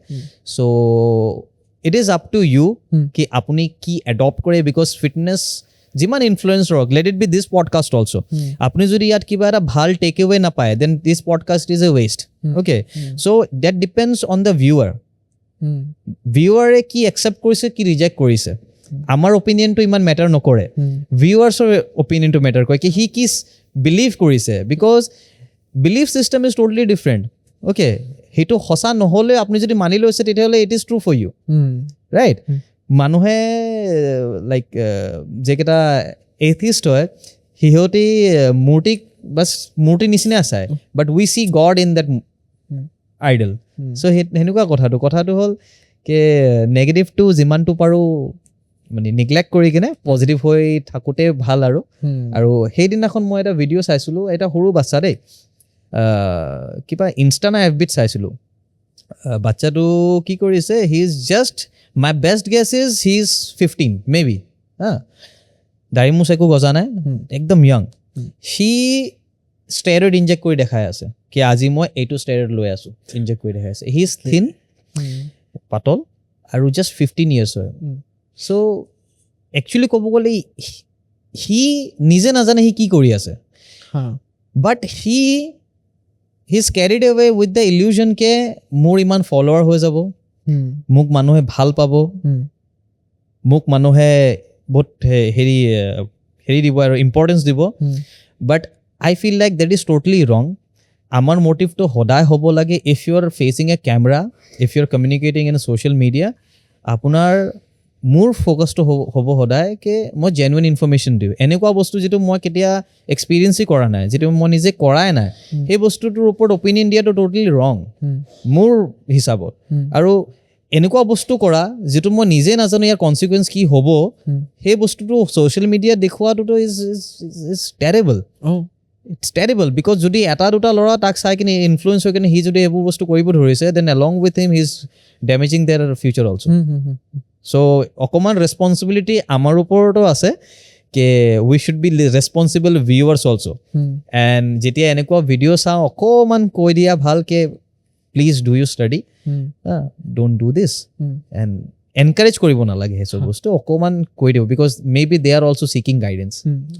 so it is up to you ki apuni ki adopt kore because fitness jiman influencer rok let it be this podcast also apuni jodi yat kiba eta bhal take away na paye then this podcast is a waste okay so that depends on the viewer e ki accept korise ki reject korise amar opinion to iman matter nokore viewers opinion to matter kore ki he kis believe korise because belief system is totally different okay hetu hosa nohole apni jodi mani loise tetihole it is true for you right manuhe like je keta atheist hoy hihoti murti nisina asai but we see god in that idol so henuka kotha to hol ke negative to jiman to paru মানে নেগলেক্ট কৰি কিনে পজিটিভ হৈ থাকোতে ভাল আৰু সেইদিনাখন মই এটা ভিডিঅ' চাইছিলো এটা সৰু বাচ্চা দেই কিবা ইনষ্টা না এফবিত চাইছিলো বাচ্চাটো কি কৰিছে he is just my best gas is he is 15 maybe দাড়ি মুছ একো গজা নাই একদম য়ং সি ষ্টেৰইড ইনজেক্ট কৰি দেখাই আছে কি আজি মই এইটো ষ্টেৰইড লৈ আছো ইনজেক্ট কৰি দেখাই আছে হি ইজ থিন পাতল আৰু জাষ্ট 15 ইয়াৰ্ছ হয় so actually ক'ব গ'লে হি নিজে নাজানে হি কি কৰি আছে but he's carried away with the illusion ke মোৰ ইমান ফলোৱাৰ হৈ যাব মোক মানুহে ভাল পাব মোক মানুহে বহুত হেৰি দিব আৰু ইম্পৰ্টেন্স দিব but I feel like that is totally wrong আমাৰ মোটিভটো সদায় হ'ব লাগে if you are facing a camera if you are communicating in a social media আপোনাৰ মোৰ ফোকাসটো হ'ব সদায় কে মই জেনুইন ইনফৰমেশ্যন দিওঁ এনেকুৱা বস্তু যেটো মই কেতিয়া এক্সপেৰিয়েন্সই কৰা নাই যেটো মই নিজে কৰাই নাই সেই বস্তুটোৰ ওপৰত অপিনিয়ন দিয়াটো টোটালি ৰং মোৰ হিচাপত আৰু এনেকুৱা বস্তু কৰা যেটো মই নিজে নাজানো ইয়াৰ কনসিকুৱেন্স কি হ'ব সেই বস্তুটো সোশ্যাল মিডিয়া দেখুৱাটো is terrible it's terrible because যদি এটা দুটা লৰা তাক চাই কিনে ইনফ্লুয়েন্স হৈ কিনে হি যদি এইবোৰ বস্তু কৰিব ধৰিছে then along with him he is damaging their future also so অকমান ৰেসপন্সিবিলিটি আমাৰ ওপৰতো আছে কে we should be responsible viewers also and যেতিয়া এনেকুৱা ভিডিও চাও অকমান কৈ দিয়া ভালকে please do you study don't do this and encourage কৰিব নালাগে সেই চব বস্তু অকণমান কৈ দিওঁ because maybe they are also' seeking guidance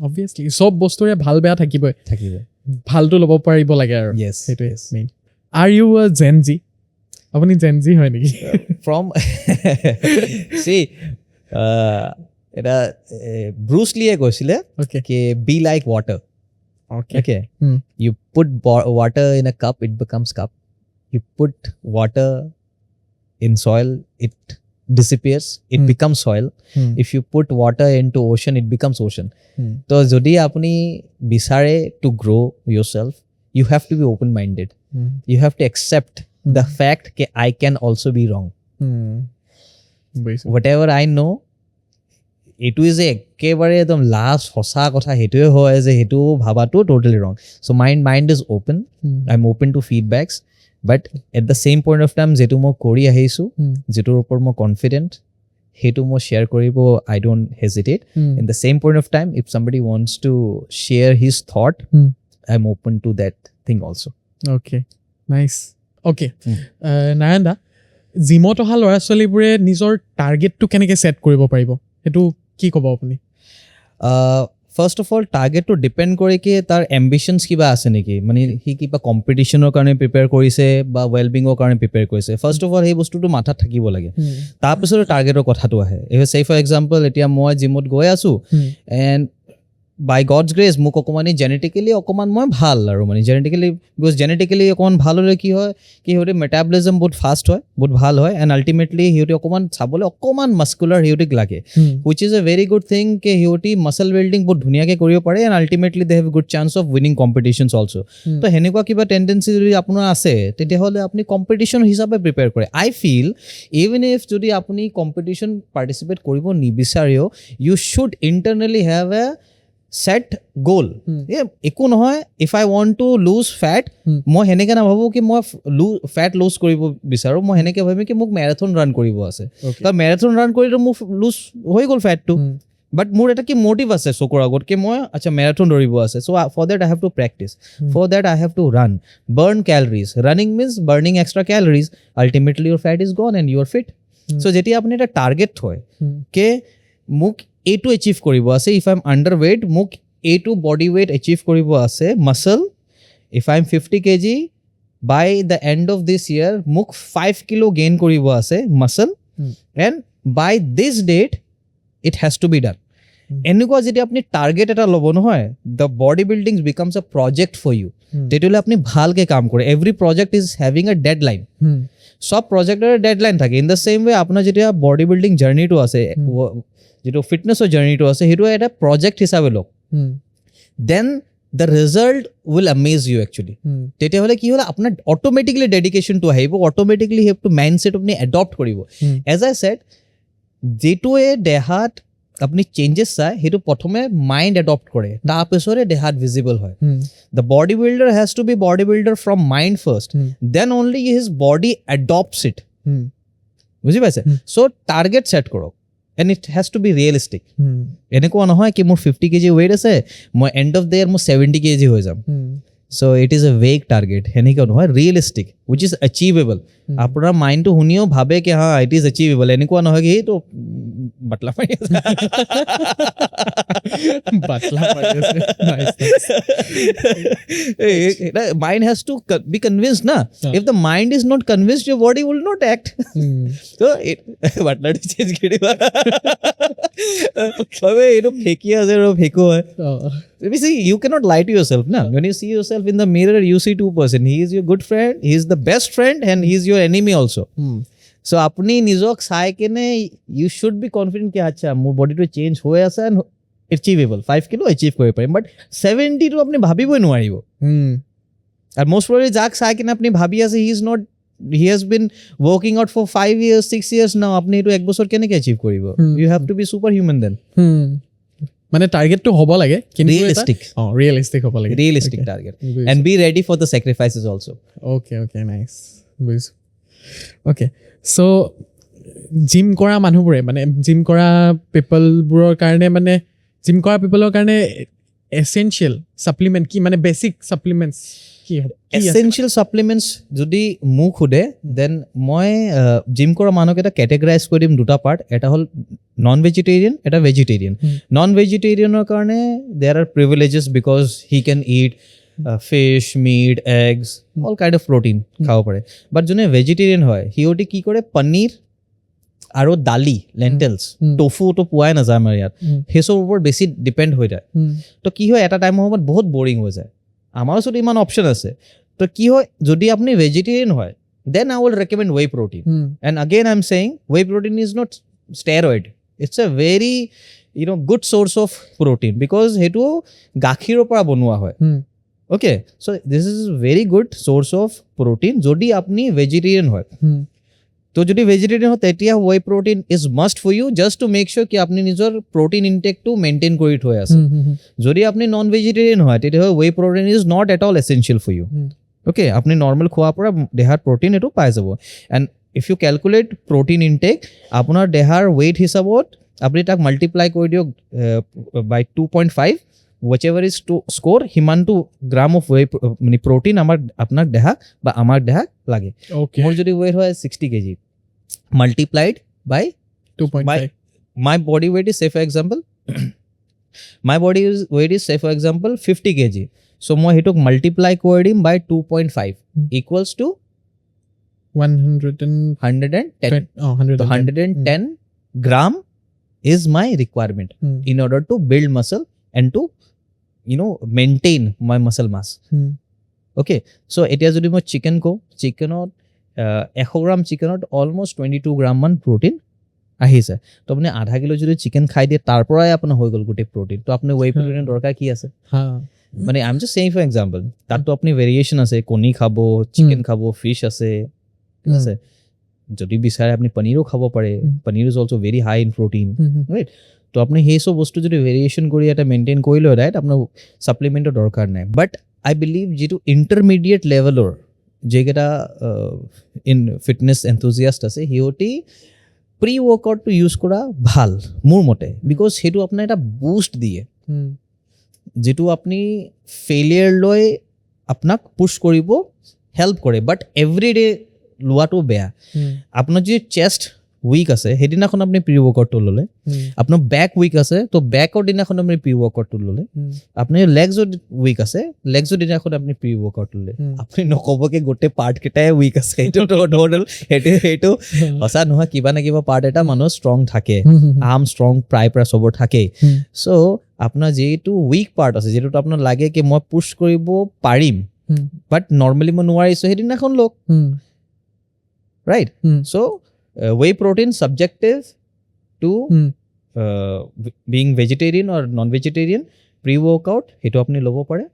obviously চব বস্তুৰে ভাল বেয়া থাকিবই ভালটো ল'ব পাৰিব লাগে আৰু সেইটোৱে মেইন আৰ ইউ আ জেন জি আপুনি জেন জি হয় নেকি ফ্ৰম চি এটা ব্ৰুচ লিয়ে কৈছিলে কি be like water okay you put water in a cup it becomes cup you put water in soil it disappears it becomes soil if you put water into ocean it becomes ocean so jodi apni bisare to grow yourself you have to be open minded you have to accept the fact that I can also be wrong whatever I know এইটো যে একেবাৰে একদম লাষ্ট সঁচা কথা সেইটোৱে হয় যে সেইটো ভাবাটো totally wrong so' mind is open I am open to feedbacks but at the same point of time যিটো মই কৰি আহিছোঁ যিটোৰ ওপৰত মই কনফিডেণ্ট সেইটো মই শ্বেয়াৰ কৰিব I don't hesitate in the same point of time if somebody wants to share his thought I am open to that thing also' okay nice okay Narayan da জিমত অহা ল'ৰা ছোৱালীবোৰে নিজৰ টাৰ্গেটটো কেনেকৈ ছেট কৰিব পাৰিব সেইটো কি ক'ব আপুনি ফাৰ্ষ্ট অফ অল টাৰ্গেটটো ডিপেণ্ড কৰে কি তাৰ এম্বিশ্যনছ কিবা আছে নেকি মানে সি কিবা কম্পিটিশ্যনৰ কাৰণে প্ৰিপেয়াৰ কৰিছে বা ৱেলবিঙৰ কাৰণে প্ৰিপেয়াৰ কৰিছে ফাৰ্ষ্ট অফ অল সেই বস্তুটো মাথাত থাকিব লাগে তাৰপিছতে টাৰ্গেটৰ কথাটো আহে চে ফৰ এক্সাম্পল এতিয়া মই জিমত গৈ আছোঁ এণ্ড বাই গডছ গ্ৰেছ মোক অকণমান জেনেটিকেলি অকণমান মই ভাল আৰু মানে জেনেটিকেলি অকণমান ভাল হ'লে কি হয় কি সিহঁতে মেটাবলিজম বহুত ফাষ্ট হয় বহুত ভাল হয় এণ্ড আল্টিমেটলি সিহঁতে অকণমান চাবলৈ অকণমান মাস্কুলাৰ সিহঁতিক লাগে which is a very good thing কি সিহঁতি মাছল বিল্ডিং বহুত ধুনীয়াকৈ কৰিব পাৰে and ultimately they have good chance of winning competitions also' তো সেনেকুৱা কিবা টেণ্ডেঞ্চি যদি আপোনাৰ আছে তেতিয়াহ'লে আপুনি কম্পিটিশ্যন হিচাপে প্ৰিপেয়াৰ কৰে আই ফিল ইভেন ইফ যদি আপুনি কম্পিটিশ্যন পাৰ্টিচিপেট কৰিব নিবিচাৰেও you should internally have a set goal একো নহয় if I want to lose fat মই সেনেকৈ নাভাবোঁ কি মই ফেট লুজ কৰিব বিচাৰোঁ মই সেনেকৈ ভাবিম কি মোক মেৰাথন ৰান কৰিব আছে তো মেৰাথন ৰান কৰিলে মোক লুজ হৈ গ'ল ফেটটো বাট মোৰ এটা কি মটিভ আছে চকুৰ আগত কি মই আচ্ছা মেৰাথন দৌৰিব আছে so' for that I have to practice for that I have to run burn calories running means burning extra calories ultimately your fat is gone and you are fit so' যেতিয়া আপুনি এটা টাৰ্গেট থয় কি মোক এইটো এচিভ কৰিব আছে if I am underweight মোক এইটো বডি ৱেইট এচিভ কৰিব আছে muscle if I am 50 kg by the end of this year মোক 5 কিলো গেইন কৰিব আছে muscle and by this date it has to be done এনেকুৱা যেতিয়া আপুনি টাৰ্গেট এটা ল'ব নহয় the body building becomes a project for you তেতিয়াহ'লে আপুনি ভালকৈ কাম কৰে every project is having a dead line চব প্ৰজেক্টৰে ডেড লাইন থাকে ইন দ্য ছেইম ৱে আপোনাৰ যেতিয়া বডি বিল্ডিং জাৰ্ণিটো আছে যিটো ফিটনেছৰ জাৰ্ণিটো আছে সেইটো এটা প্ৰজেক্ট হিচাপে লওক দেন দ্য ৰিজাল্ট উইল আমেজ ইউ একচুৱেলি তেতিয়াহ'লে কি হ'লে আপোনাৰ অট'মেটিকলি ডেডিকেশ্যনটো আহিব অট'মেটিকলি সেইটো মাইণ্ডছেট আপুনি এডপ্ট কৰিব এজ আই ছেড যিটোৱে দেহাত আপুনি চেঞ্জেছ চায় সেইটো প্ৰথমে মাইণ্ড এডপ্ট কৰে তাৰপিছতে দেহাত ভিজিবল হয় the body builder has to be body builder from mind first then only his body adapts it বুজি পাইছে চ' টাৰ্গেট ছেট কৰক and it has to be realistic এনেকুৱা নহয় কি মোৰ 50 kg ৱেইট আছে মই এণ্ড অফ দ্য ইয়েৰ মোৰ 70 kg হৈ যাম so' it is a vague target সেনেকুৱা নহয় ৰিয়েলিষ্টিক উইচ ইজ এচিভেবল আপোনাৰ মাইণ্ডটো শুনিও ভাবে কি হা ইট ইজ এচিভেবল এনেকুৱা নহয় কি সেইটো বাটলা মাৰি আছে mind has to be convinced না if the mind is not convinced your body will not act ত' বাটলাটো চেঞ্জ কৰি দিবা এইটো ফেকি আছে আৰু ফেকো হয় See, you cannot lie to yourself, na? When you see yourself in the mirror, you see two person. He is your good friend, he is the best friend, and he is your enemy also. So, apni nijok sai kene, you should be confident ki acha, more body to change hoye asa and achievable. 5 kilo achieve kori parim, but 70 to apni bhabi boy nuaribo. And most probably jak sai kene apni bhabi asa, he has been working out for 5 years, 6 years now. Apni to ek bosor kene ke achieve koribo. You have to be superhuman then. মানে টাৰ্গেটটো হ'ব লাগে ৰিয়েলিষ্টিক ৰিয়েলিষ্টিক হ'ব লাগে realistic target and be ready for the sacrifices also' okay okay nice বুজিছোঁ অ'কে চ' জিম কৰা মানুহবোৰে মানে জিম কৰা পিপলবোৰৰ কাৰণে মানে জিম কৰা পিপলৰ কাৰণে এসেনশিয়েল সাপ্লিমেন্ট কি মানে বেসিক সাপ্লিমেন্টস কি হয় এসেনশিয়েল সাপ্লিমেণ্টছ যদি মোক সোধে দেন মই জিম কৰা মানুহক এটা কেটেগৰাইজ কৰি দিম দুটা পাৰ্ট এটা হ'ল নন ভেজিটেৰিয়ান এটা ভেজিটেৰিয়ান নন ভেজিটেৰিয়ানৰ কাৰণে there are privileges because he can eat fish meat eggs all kind of protein খাব পাৰে বাট যোনে ভেজিটেৰিয়ান হয় সিহঁতে কি কৰে পনীৰ আৰু দালি লেণ্টেলছ টফুটো পোৱাই নাযায় আমাৰ ইয়াত সেইচবৰ ওপৰত বেছি ডিপেণ্ড হৈ যায় তো কি হয় এটা টাইমৰ সময়ত বহুত বৰিং হৈ যায় আমাৰ ওচৰত ইমান অপশ্যন আছে তো কি হয় যদি আপুনি ভেজিটেৰিয়ান হয় then I will recommend whey protein and again I am saying whey protein is not steroid it's a very good source of protein because সেইটো গাখীৰৰ পৰা বনোৱা হয় okay so' this is very good source of protein যদি আপুনি ভেজিটেৰিয়ান হয় তো যদি ভেজিটেৰিয়ান হয় তেতিয়া whey protein is must for you just to make sure কি আপুনি নিজৰ প্ৰটিন ইনটেকটো মেইনটেইন কৰি থৈ আছে যদি আপুনি নন ভেজিটেৰিয়ান হয় তেতিয়াহ'লে whey protein is not at all essential for you okay আপুনি নৰ্মেল খোৱাৰ পৰা দেহাত প্ৰটিন এইটো পাই যাব and if you calculate protein intake আপোনাৰ দেহাৰ ৱেইট হিচাপত আপুনি তাক মাল্টিপ্লাই কৰি দিয়ক বাই 2.5 whichever is to score সিমানটো গ্ৰাম অফ ৱে মানে প্ৰটিন আপোনাক দেহাক বা আমাৰ দেহাক লাগে মোৰ যদি ৱেইট হয় 60 kg multiplied by 2.5 my body weight is say for example my body weight is say for example 50 kg so মই হেতুক multiply কৰি দিম by 2.5 equals to 110 gram is my requirement in order to build muscle and to maintain my muscle mass okay so এতিয়া যদি মই চিকেন কওঁ চিকেনত 100 গ্ৰাম চিকেনত অলমষ্ট 22 গ্ৰাম মান প্ৰটিন আহিছে তো আপুনি আধা কিলো যদি চিকেন খাই দিয়ে তাৰ পৰাই আপোনাৰ হৈ গ'ল গোটেই প্ৰটিন তো আপুনি ৱে প্ৰটিনৰ দৰকাৰ কি আছে মানে I am just saying for example তাততো আপুনি ভেৰিয়েশ্যন আছে কণী খাব চিকেন খাব ফিছ আছে ঠিক আছে যদি বিচাৰে আপুনি পনীৰো খাব পাৰে paneer is also' very high in protein right তো আপুনি সেই চব বস্তু যদি ভেৰিয়েশ্যন কৰি এটা মেইনটেইন কৰি লয় ৰাইট আপোনাৰ ছাপ্লিমেণ্টৰ দৰকাৰ নাই বাট আই বিলিভ যিটো ইণ্টাৰমিডিয়েট লেভেলৰ যিকেইটা ইন ফিটনেছ এনথুজিয়াষ্ট আছে সিহঁতি প্ৰি ৱৰ্কআউটটো ইউজ কৰা ভাল মোৰ মতে বিকজ সেইটো আপোনাৰ এটা বুষ্ট দিয়ে যিটো আপুনি ফেইলিয়াৰ লৈ আপোনাক পুছ কৰিব হেল্প কৰে বাট এভৰি ডে লোৱাটো বেয়া আপোনাৰ যদি চেষ্ট উইক আছে সেইদিনাখন আপুনি প্ৰি ৱৰ্কআউটটো ল'লে আপোনাৰ বেক উইক আছে তো বেকৰ দিনাখন আপুনি প্ৰি ৱৰ্কআউটটো ল'লে আপুনি লেগছৰ উইক আছে লেগছৰ দিনাখন আপুনি প্ৰি ৱৰ্কআউট ল'লে আপুনি নক'বকে গোটেই পাৰ্ট কেইটাই উইক আছে সেইটো সঁচা নহয় কিবা না কিবা পাৰ্ট এটা মানুহৰ ষ্ট্ৰং থাকে আৰ্ম ষ্ট্ৰং প্ৰায় চবৰ থাকেই চ' আপোনাৰ যিটো উইক পাৰ্ট আছে যিটোত আপোনাৰ লাগে কি মই পুছ কৰিব পাৰিম বাট নৰ্মেলি মই নোৱাৰিছোঁ সেইদিনাখন লওক right so' whey protein subjective to being vegetarian or non-vegetarian pre-workout সেইটো আপুনি ল'ব পাৰে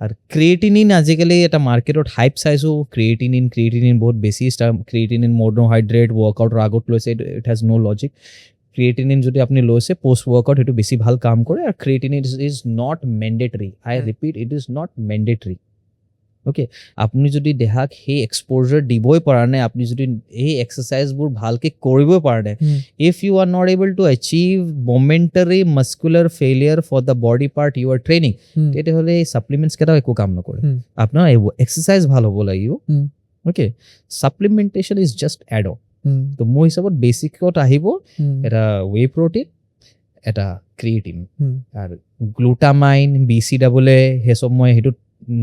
আৰু ক্ৰিয়েটিনিন আজিকালি এটা মাৰ্কেটত হাইপ চাইছোঁ ক্ৰিয়েটিনিন বহুত বেছি ক্ৰিয়েটিনিন মনোহাইড্ৰেট ৱৰ্কআউটৰ আগত লৈছে it has no' logic creatinine যদি আপুনি লৈছে পষ্ট ৱৰ্কআউট সেইটো বেছি ভাল কাম কৰে আৰু creatinine is not mandatory I repeat it is not mandatory okay আপুনি যদি দেহাক সেই এক্সপ'জাৰ দিবই পৰা নাই আপুনি যদি এই এক্সাৰচাইজবোৰ ভালকৈ কৰিবই পৰা নাই if you are not able to achieve momentary muscular failure for the body part you are training তেতিয়াহ'লে এই ছাপ্লিমেণ্টছ কেইটাও একো কাম নকৰে আপোনাৰ এক্সাৰচাইজ ভাল হ'ব লাগিব okay supplementation is just add on তো মোৰ হিচাপত বেচিকত আহিব এটা ৱে প্ৰটিন এটা ক্ৰিয়েটিন আৰু গ্লুটামাইন BCAA সেইচব মই সেইটো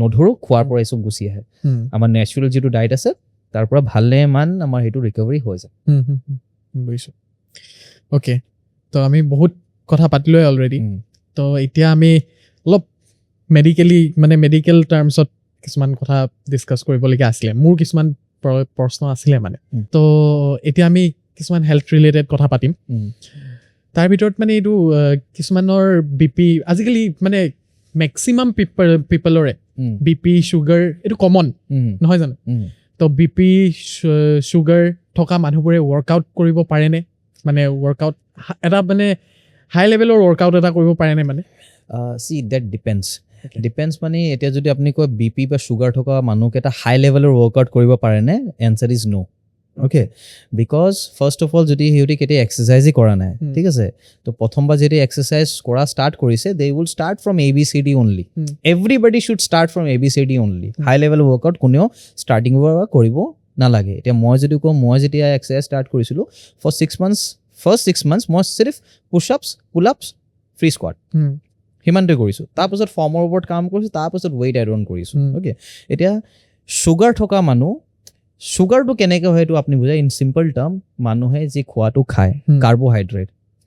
নধৰো খোৱাৰ পৰা এইচব গুচি আহে আমাৰ নেচাৰেল যিটো ডায়েট আছে তাৰ পৰা ভালে মান আমাৰ সেইটো ৰিকভাৰী হৈ যায় বুজিছোঁ অ'কে তো আমি বহুত কথা পাতিলোৱে অলৰেডি তো এতিয়া আমি অলপ মেডিকেল টাৰ্মছত কিছুমান কথা ডিছকাছ কৰিবলগীয়া আছিলে মোৰ কিছুমান প্ৰশ্ন আছিলে মানে তো এতিয়া আমি কিছুমান হেল্থ ৰিলেটেড কথা পাতিম তাৰ ভিতৰত মানে এইটো কিছুমানৰ BP আজিকালি মানে মেক্সিমাম পিপলৰে BP চুগাৰ এইটো কমন নহয় জানো তো BP চুগাৰ থকা মানুহবোৰে ৱৰ্কআউট কৰিব পাৰেনে মানে ৱৰ্কআউট এটা মানে হাই লেভেলৰ ৱৰ্কআউট এটা কৰিব পাৰেনে মানে চি ডেট ডিপেণ্ডছ মানে এতিয়া যদি আপুনি কয় BP বা চুগাৰ থকা মানুহক এটা হাই লেভেলৰ ৱৰ্কআউট কৰিব পাৰেনে answer is no' okay because first of all যদি সিহঁতে কেতিয়া এক্সাৰচাইজেই কৰা নাই ঠিক আছে তো প্ৰথমবাৰ যদি এক্সাৰচাইজ কৰা ষ্টাৰ্ট কৰিছে they will start from ABCD only everybody should start from ABCD only high level workout কোনেও ষ্টাৰ্টিঙৰ পৰা কৰিব নালাগে এতিয়া মই যদি কওঁ মই যেতিয়া এক্সাৰচাইজ ষ্টাৰ্ট কৰিছিলোঁ ফৰ 6 months ফাৰ্ষ্ট 6 months মই চিৰ্ফ পুছ-আপছ পুল-আপছ ফ্ৰী স্কোৱাট সিমানটোৱে কৰিছোঁ তাৰপাছত ফৰ্মৰ ওপৰত কাম কৰিছোঁ তাৰপাছত ৱেইট এড অন কৰিছোঁ অ'কে এতিয়া ছুগাৰ থকা মানুহ ছুগাৰটো কেনেকৈ হয় এইটো আপুনি বুজায় ইন চিম্পল টাৰ্ম মানুহে যি খোৱাটো খায়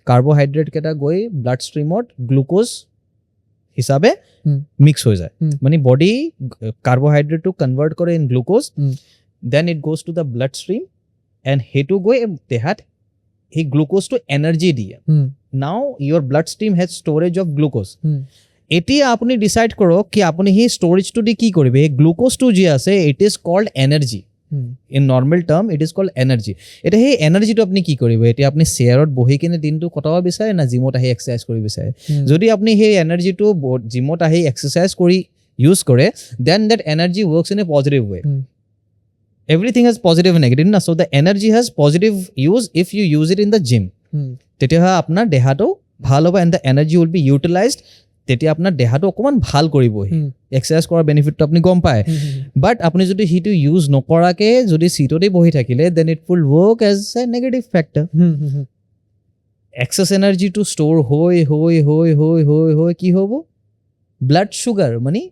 কাৰ্বহাইড্ৰেটকেইটা গৈ ব্লাড ষ্ট্ৰীমত গ্লুক'জ হিচাপে মিক্স হৈ যায় মানে বডি কাৰ্বহাইড্ৰেটটো কনভাৰ্ট কৰে in glucose then it goes to the blood stream and সেইটো গৈ দেহাত সেই গ্লুক'জটো এনাৰ্জি দিয়ে now your blood stream has storage of glucose এতিয়া আপুনি ডিচাইড কৰক কি আপুনি সেই ষ্ট'ৰেজটো দি কি কৰিব এই গ্লুক'জটো যি আছে it is called energy in normal term it is called energy এতিয়া সেই এনাৰ্জিটো আপুনি কি কৰিব এতিয়া আপুনি চেয়াৰত বহি কিনে দিনটো কটাব বিচাৰে না জিমত আহি এক্সাৰচাইজ কৰিব বিচাৰে যদি আপুনি সেই এনাৰ্জিটো জিমত আহি এক্সাৰচাইজ কৰি ইউজ কৰে then that energy works in a positive way everything has positive and negative na so the energy has positive use if you use it in the gym তেতিয়া আপোনাৰ দেহাটো ভাল হ'ব and the energy will be utilized তেতিয়া আপোনাৰ দেহাটো অকমান ভাল কৰিব এক্সাৰচাইজ কৰাৰ বেনিফিটটো আপুনি গম পায় বাট আপুনি যদি হিটো ইউজ নকৰাকে যদি সিটতে বহি থাকিলে then it will work as a negative factor excess energy to store হৈ কি হ'ব blood sugar মানে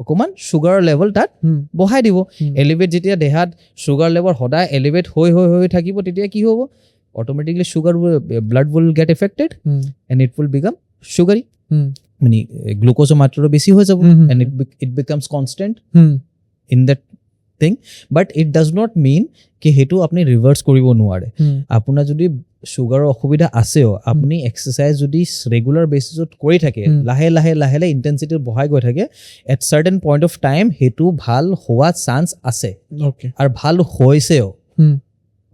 অকমান সুগাৰ লেভেল তাত বহাই দিব এলিভেট যেতিয়া দেহাত সুগাৰ লেভেল সদায় এলিভেট হৈ থাকিব তেতিয়া কি হ'ব automatically sugar blood will get affected and it will become sugary মানে গ্লুক'জৰ মাত্ৰাটো বেছি হৈ যাব and it becomes constant in that thing but it does not mean কি সেইটো আপুনি ৰিভাৰ্চ কৰিব নোৱাৰে আপোনাৰ যদি সুগাৰৰ অসুবিধা আছেও আপুনি এক্সাৰচাইজ যদি ৰেগুলাৰ বেচিছত কৰি থাকে লাহে লাহে ইণ্টেনচিটি বঢ়াই গৈ থাকে at certain point of time সেইটো ভাল হোৱা চান্স আছে আৰু ভাল হৈছেও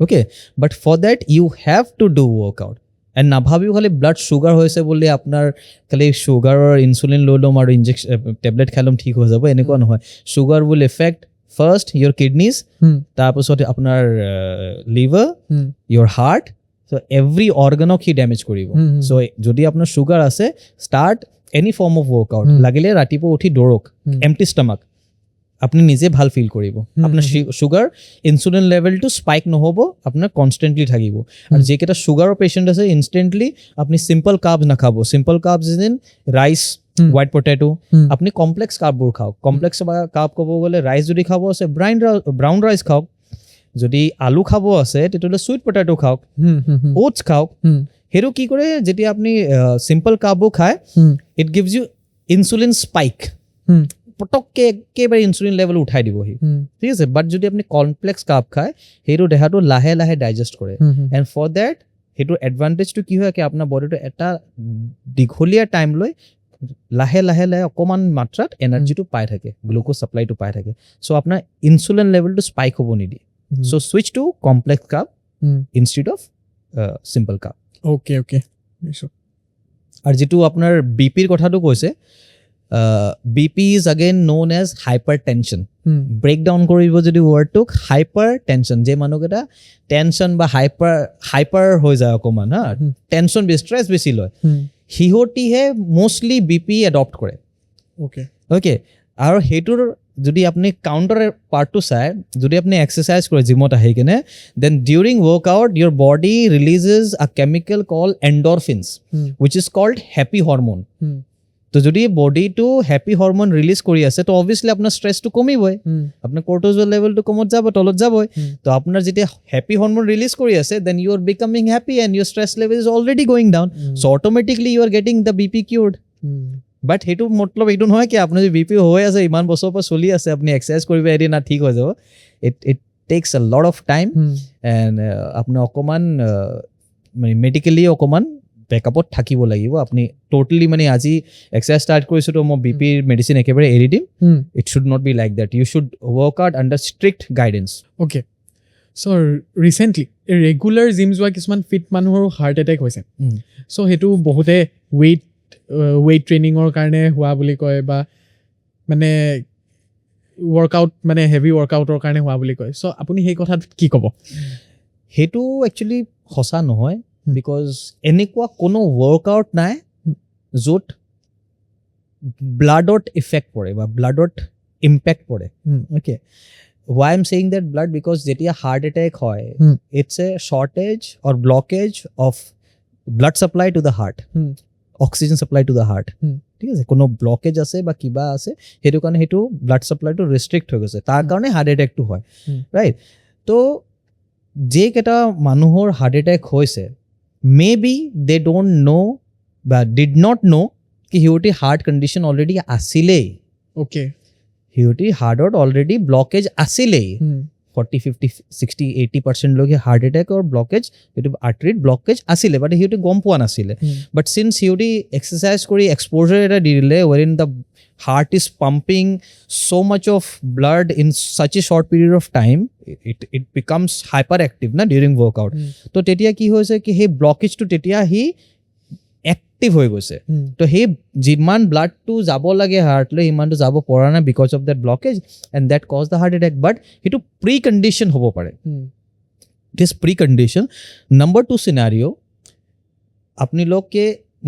okay but for that you have to do workout and নাভাবিও খালি ব্লাড ছুগাৰ হৈছে বুলি আপোনাৰ খালি ছুগাৰৰ ইনচুলিন লৈ ল'ম আৰু ইনজেকশ্যন টেবলেট খাই ল'ম ঠিক হৈ যাব এনেকুৱা নহয় sugar will affect first your kidneys তাৰপিছত আপোনাৰ liver your heart so' every অৰ্গেনক সি ডেমেজ কৰিব চ' যদি আপোনাৰ ছুগাৰ আছে start any form of workout লাগিলে ৰাতিপুৱা উঠি দৌৰক এমটি ষ্টামাক আপুনি নিজে ভাল ফিল কৰিব আপোনাৰ ছুগাৰ ইনচুলিন লেভেলটো স্পাইক নহ'ব আপোনাৰ কনষ্টেণ্টলি থাকিব আৰু যিকেইটা ছুগাৰৰ পেচেণ্ট আছে ইনষ্টেণ্টলি আপুনি চিম্পল কাৰ্বছ নাখাব simple carbs is in rice white potato আপুনি কমপ্লেক্স কাৰ্ববোৰ খাওক কমপ্লেক্স কাৰ্ব ক'ব গ'লে ৰাইচ যদি খাব আছে ব্ৰাউন ৰাইচ খাওক যদি আলু খাব আছে তেতিয়াহ'লে চুইট পটেটো খাওক অ'টছ খাওক সেইটো কি কৰে যেতিয়া আপুনি চিম্পল কাৰ্ববোৰ খায় it gives you insulin spike পটককৈ একেবাৰে ইনচুলিন লেভেল উঠাই দিব সি ঠিক আছে বাট যদি আপুনি কমপ্লেক্স কাৰ্ব খায় সেইটো দেহাটো লাহে লাহে ডাইজেষ্ট কৰে এণ্ড ফৰ দেট সেইটোৰ এডভান্টেজটো কি হয় কি আপোনাৰ বডিটো এটা দীঘলীয়া টাইম লৈ লাহে অকণমান মাত্ৰাত এনাৰ্জিটো পাই থাকে গ্লুক'জ ছাপ্লাইটো পাই থাকে চ' আপোনাৰ ইনচুলিন লেভেলটো স্পাইক হ'ব নিদিয়ে so' switch to complex carb instead of simple carb okay আৰু যিটো আপোনাৰ বিপিৰ কথাটো কৈছে BP is again known as hypertension breakdown কৰিব যদি ৱৰ্ডটোক hypertension যে মানুহকেইটা টেনশ্যন বা হাইপাৰ হৈ যায় অকণমান হা টেনশ্যন ষ্ট্ৰেছ বেছি লয় সিহঁতিহে মষ্টলি BP এডপ্ট কৰে অ'কে আৰু সেইটোৰ যদি আপুনি কাউণ্টাৰ পাৰ্টটো চাই যদি আপুনি এক্সাৰচাইজ কৰে জিমত আহি কিনে then during workout your body releases a chemical called endorphins which is called happy hormone তো যদি বডিটো হেপী হৰম'ন ৰিলিজ কৰি আছে তো অবভিয়াছলি আপোনাৰ ষ্ট্ৰেছটো কমিবই আপোনাৰ কৰ্টিজল লেভেলটো কমত যাব তলত যাবই তো আপোনাৰ যেতিয়া হেপী হৰম'ন ৰিলিজ কৰি আছে then you are becoming happy and your stress level is already going down so' automatically you are getting the BP cured but সেইটো মতলব এইটো নহয় কি আপোনাৰ যদি BP হৈ আছে ইমান বছৰৰ পৰা চলি আছে আপুনি এক্সাৰচাইজ কৰিব এদিন না ঠিক হৈ যাব it takes a lot of time and আপোনাৰ অকণমান মানে মেডিকেলি অকণমান বেকআপত থাকিব লাগিব আপুনি টোটেলি মানে আজি এক্সাৰচাইজ ষ্টাৰ্ট কৰিছোঁ তো মই BP মেডিচিন একেবাৰে এৰি দিম it should not be like that you should work out under strict guidance okay so' recently regular gym যোৱা কিছুমান ফিট মানুহৰো হাৰ্ট এটেক হৈছে চ' সেইটো বহুতে ৱেইট ট্ৰেইনিঙৰ কাৰণে হোৱা বুলি কয় বা মানে ৱৰ্কআউট মানে হেভি ৱৰ্কআউটৰ কাৰণে হোৱা বুলি কয় চ' আপুনি সেই কথাত কি ক'ব সেইটো একচুৱেলি সঁচা নহয় বিকজ এনেকুৱা কোনো ৱৰ্কআউট নাই য'ত ব্লাডত ইফেক্ট পৰে বা ব্লাডত ইম্পেক্ট পৰে okay why I'm saying that blood because যেতিয়া heart attack হয় it's a shortage or blockage of blood supply to the heart oxygen supply to the heart ঠিক আছে কোনো ব্লকেজ আছে বা কিবা আছে সেইটো কাৰণে সেইটো ব্লাড সাপ্লাইটো ৰেষ্ট্ৰিক্ট হৈ গৈছে তাৰ কাৰণে হাৰ্ট এটেকটো হয় ৰাইট তো যে কেইটা মানুহৰ হাৰ্ট এটেক হৈছে মে বি দে ডোণ্ট নো বা ডিড নট নো কি সিহঁতি হাৰ্ট কণ্ডিশ্যন অলৰেডি আছিলেই অ'কে সিহঁতি হাৰ্টত অলৰেডি ব্লকেজ আছিলেই 40, 50, 60, 80% লৈকে হাৰ্ট এটেকৰ ব্লকেজ এইটো আৰ্টাৰীত ব্লকেজ আছিলে বাট সিহঁতি গম পোৱা নাছিলে বাট চিন্স সিহঁতি এক্সাৰচাইজ কৰি এক্সপ'জাৰ এটা দি দিলে where in the heart is pumping so' much of blood in such a short period of time it becomes hyper active না ডিউৰিং ৱৰ্কআউট তো তেতিয়া কি হৈছে কি সেই ব্লকেজটো তেতিয়া সি এক্টিভ হৈ গৈছে তো সেই যিমান ব্লাডটো যাব লাগে হাৰ্টলৈ সিমানটো যাব পৰা নাই because of that blockage and that cause the heart attack but সেইটো প্ৰি কণ্ডিশ্যন হ'ব পাৰে it is pre condition number 2 scenario' আপোনালোকে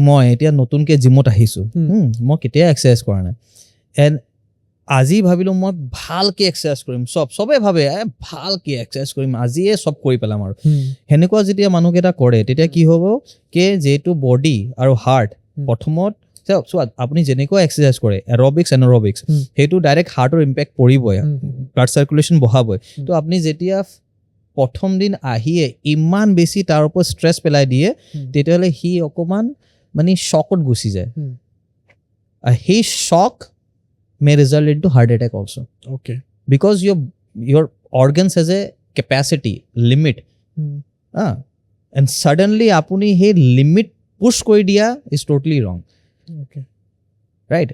মই এতিয়া নতুনকৈ জিমত আহিছোঁ মই কেতিয়া এক্সাৰচাইজ কৰা নাই এণ্ড আজি ভাবিলোঁ মই ভালকৈ এক্সাৰচাইজ কৰিম চবে ভাবে ভালকৈ এক্সাৰচাইজ কৰিম আজিয়ে চব কৰি পেলাম আৰু সেনেকুৱা যেতিয়া মানুহকেইটা কৰে তেতিয়া কি হ'ব কি যিহেতু বডি আৰু হাৰ্ট প্ৰথমত চোৱা আপুনি যেনেকুৱা এক্সাৰচাইজ কৰে এৰবিক্স এনৰবিক্স সেইটো ডাইৰেক্ট হাৰ্টৰ ইম্পেক্ট পৰিবই ব্লাড চাৰ্কুলেশ্যন বঢ়াবই তো আপুনি যেতিয়া প্ৰথম দিন আহিয়ে ইমান বেছি তাৰ ওপৰত ষ্ট্ৰেছ পেলাই দিয়ে তেতিয়াহ'লে সি অকণমান মানে শ্বকত গুচি যায় সেই shock may result into heart attack also. Okay. Because your organs has a capacity limit. And suddenly apuni he limit push koi dia is totally wrong. Okay. Right?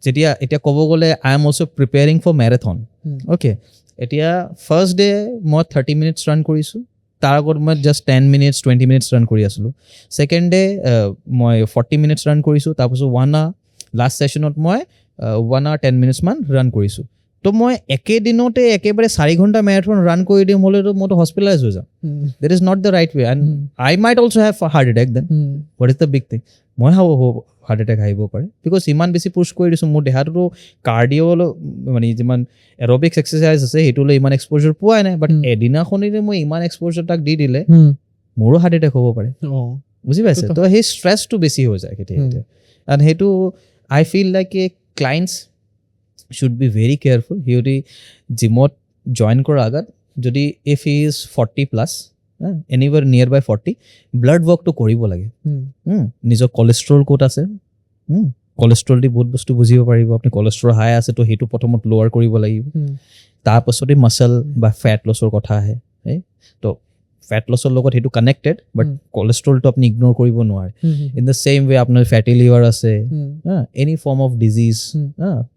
Jetia etia kobo gole I am also preparing for marathon. Okay. Etia first day moi 30 minutes run korisu. তাৰ আগত মই জাষ্ট 10 minutes 20 minutes run কৰি আছিলোঁ ছেকেণ্ড ডে মই 40 minutes run কৰিছোঁ তাৰপিছত 1 hour লাষ্ট ছেশ্যনত মই 1 hour 10 minutes মান ৰান কৰিছোঁ তো মই একেদিনতে একেবাৰে 4 ঘণ্টা মেৰাথন ৰান কৰি দিম হ'লেতো মইতো হস্পিটেলাইজ হৈ যাম that is not the right way and I might also' have heart attack then what is the big thing মই হাৰ্ট এটেক আহিব পাৰে বিকজ ইমান বেছি পুছ কৰি দিছোঁ মোৰ দেহাটোতো কাৰ্ডিঅ' মানে যিমান এৰবিক্স এক্সাৰচাইজ আছে সেইটোলৈ ইমান এক্সপ'জাৰ পোৱাই নাই বাট এদিনাখনিতে মই ইমান এক্সপ'জাৰ তাক দি দিলে মোৰো হাৰ্ট এটেক হ'ব পাৰে বুজি পাইছে তো সেই ষ্ট্ৰেছটো বেছি হৈ যায় কেতিয়া এণ্ড সেইটো I feel like a clients should be very careful সিহঁতি জিমত জইন কৰাৰ আগত যদি ইফ হি ইজ 40+ এনিৱেৰ নিয়াৰ বাই 40 ব্লাড ৱৰ্কটো কৰিব লাগে নিজৰ কলেষ্ট্ৰল ক'ত আছে কলেষ্ট্ৰল দি বহুত বস্তু বুজিব পাৰিব আপুনি কলেষ্ট্ৰল হাই আছে তো সেইটো প্ৰথমত লৱাৰ কৰিব লাগিব তাৰপাছতে মাছল বা ফেট লছৰ কথা আহে তো ফেট লছৰ লগত সেইটো কানেক্টেড বাট কলেষ্ট্ৰলটো আপুনি ইগন'ৰ কৰিব নোৱাৰে ইন দ্য ছেইম ৱে আপোনাৰ ফেটি লিভাৰ আছে any form of disease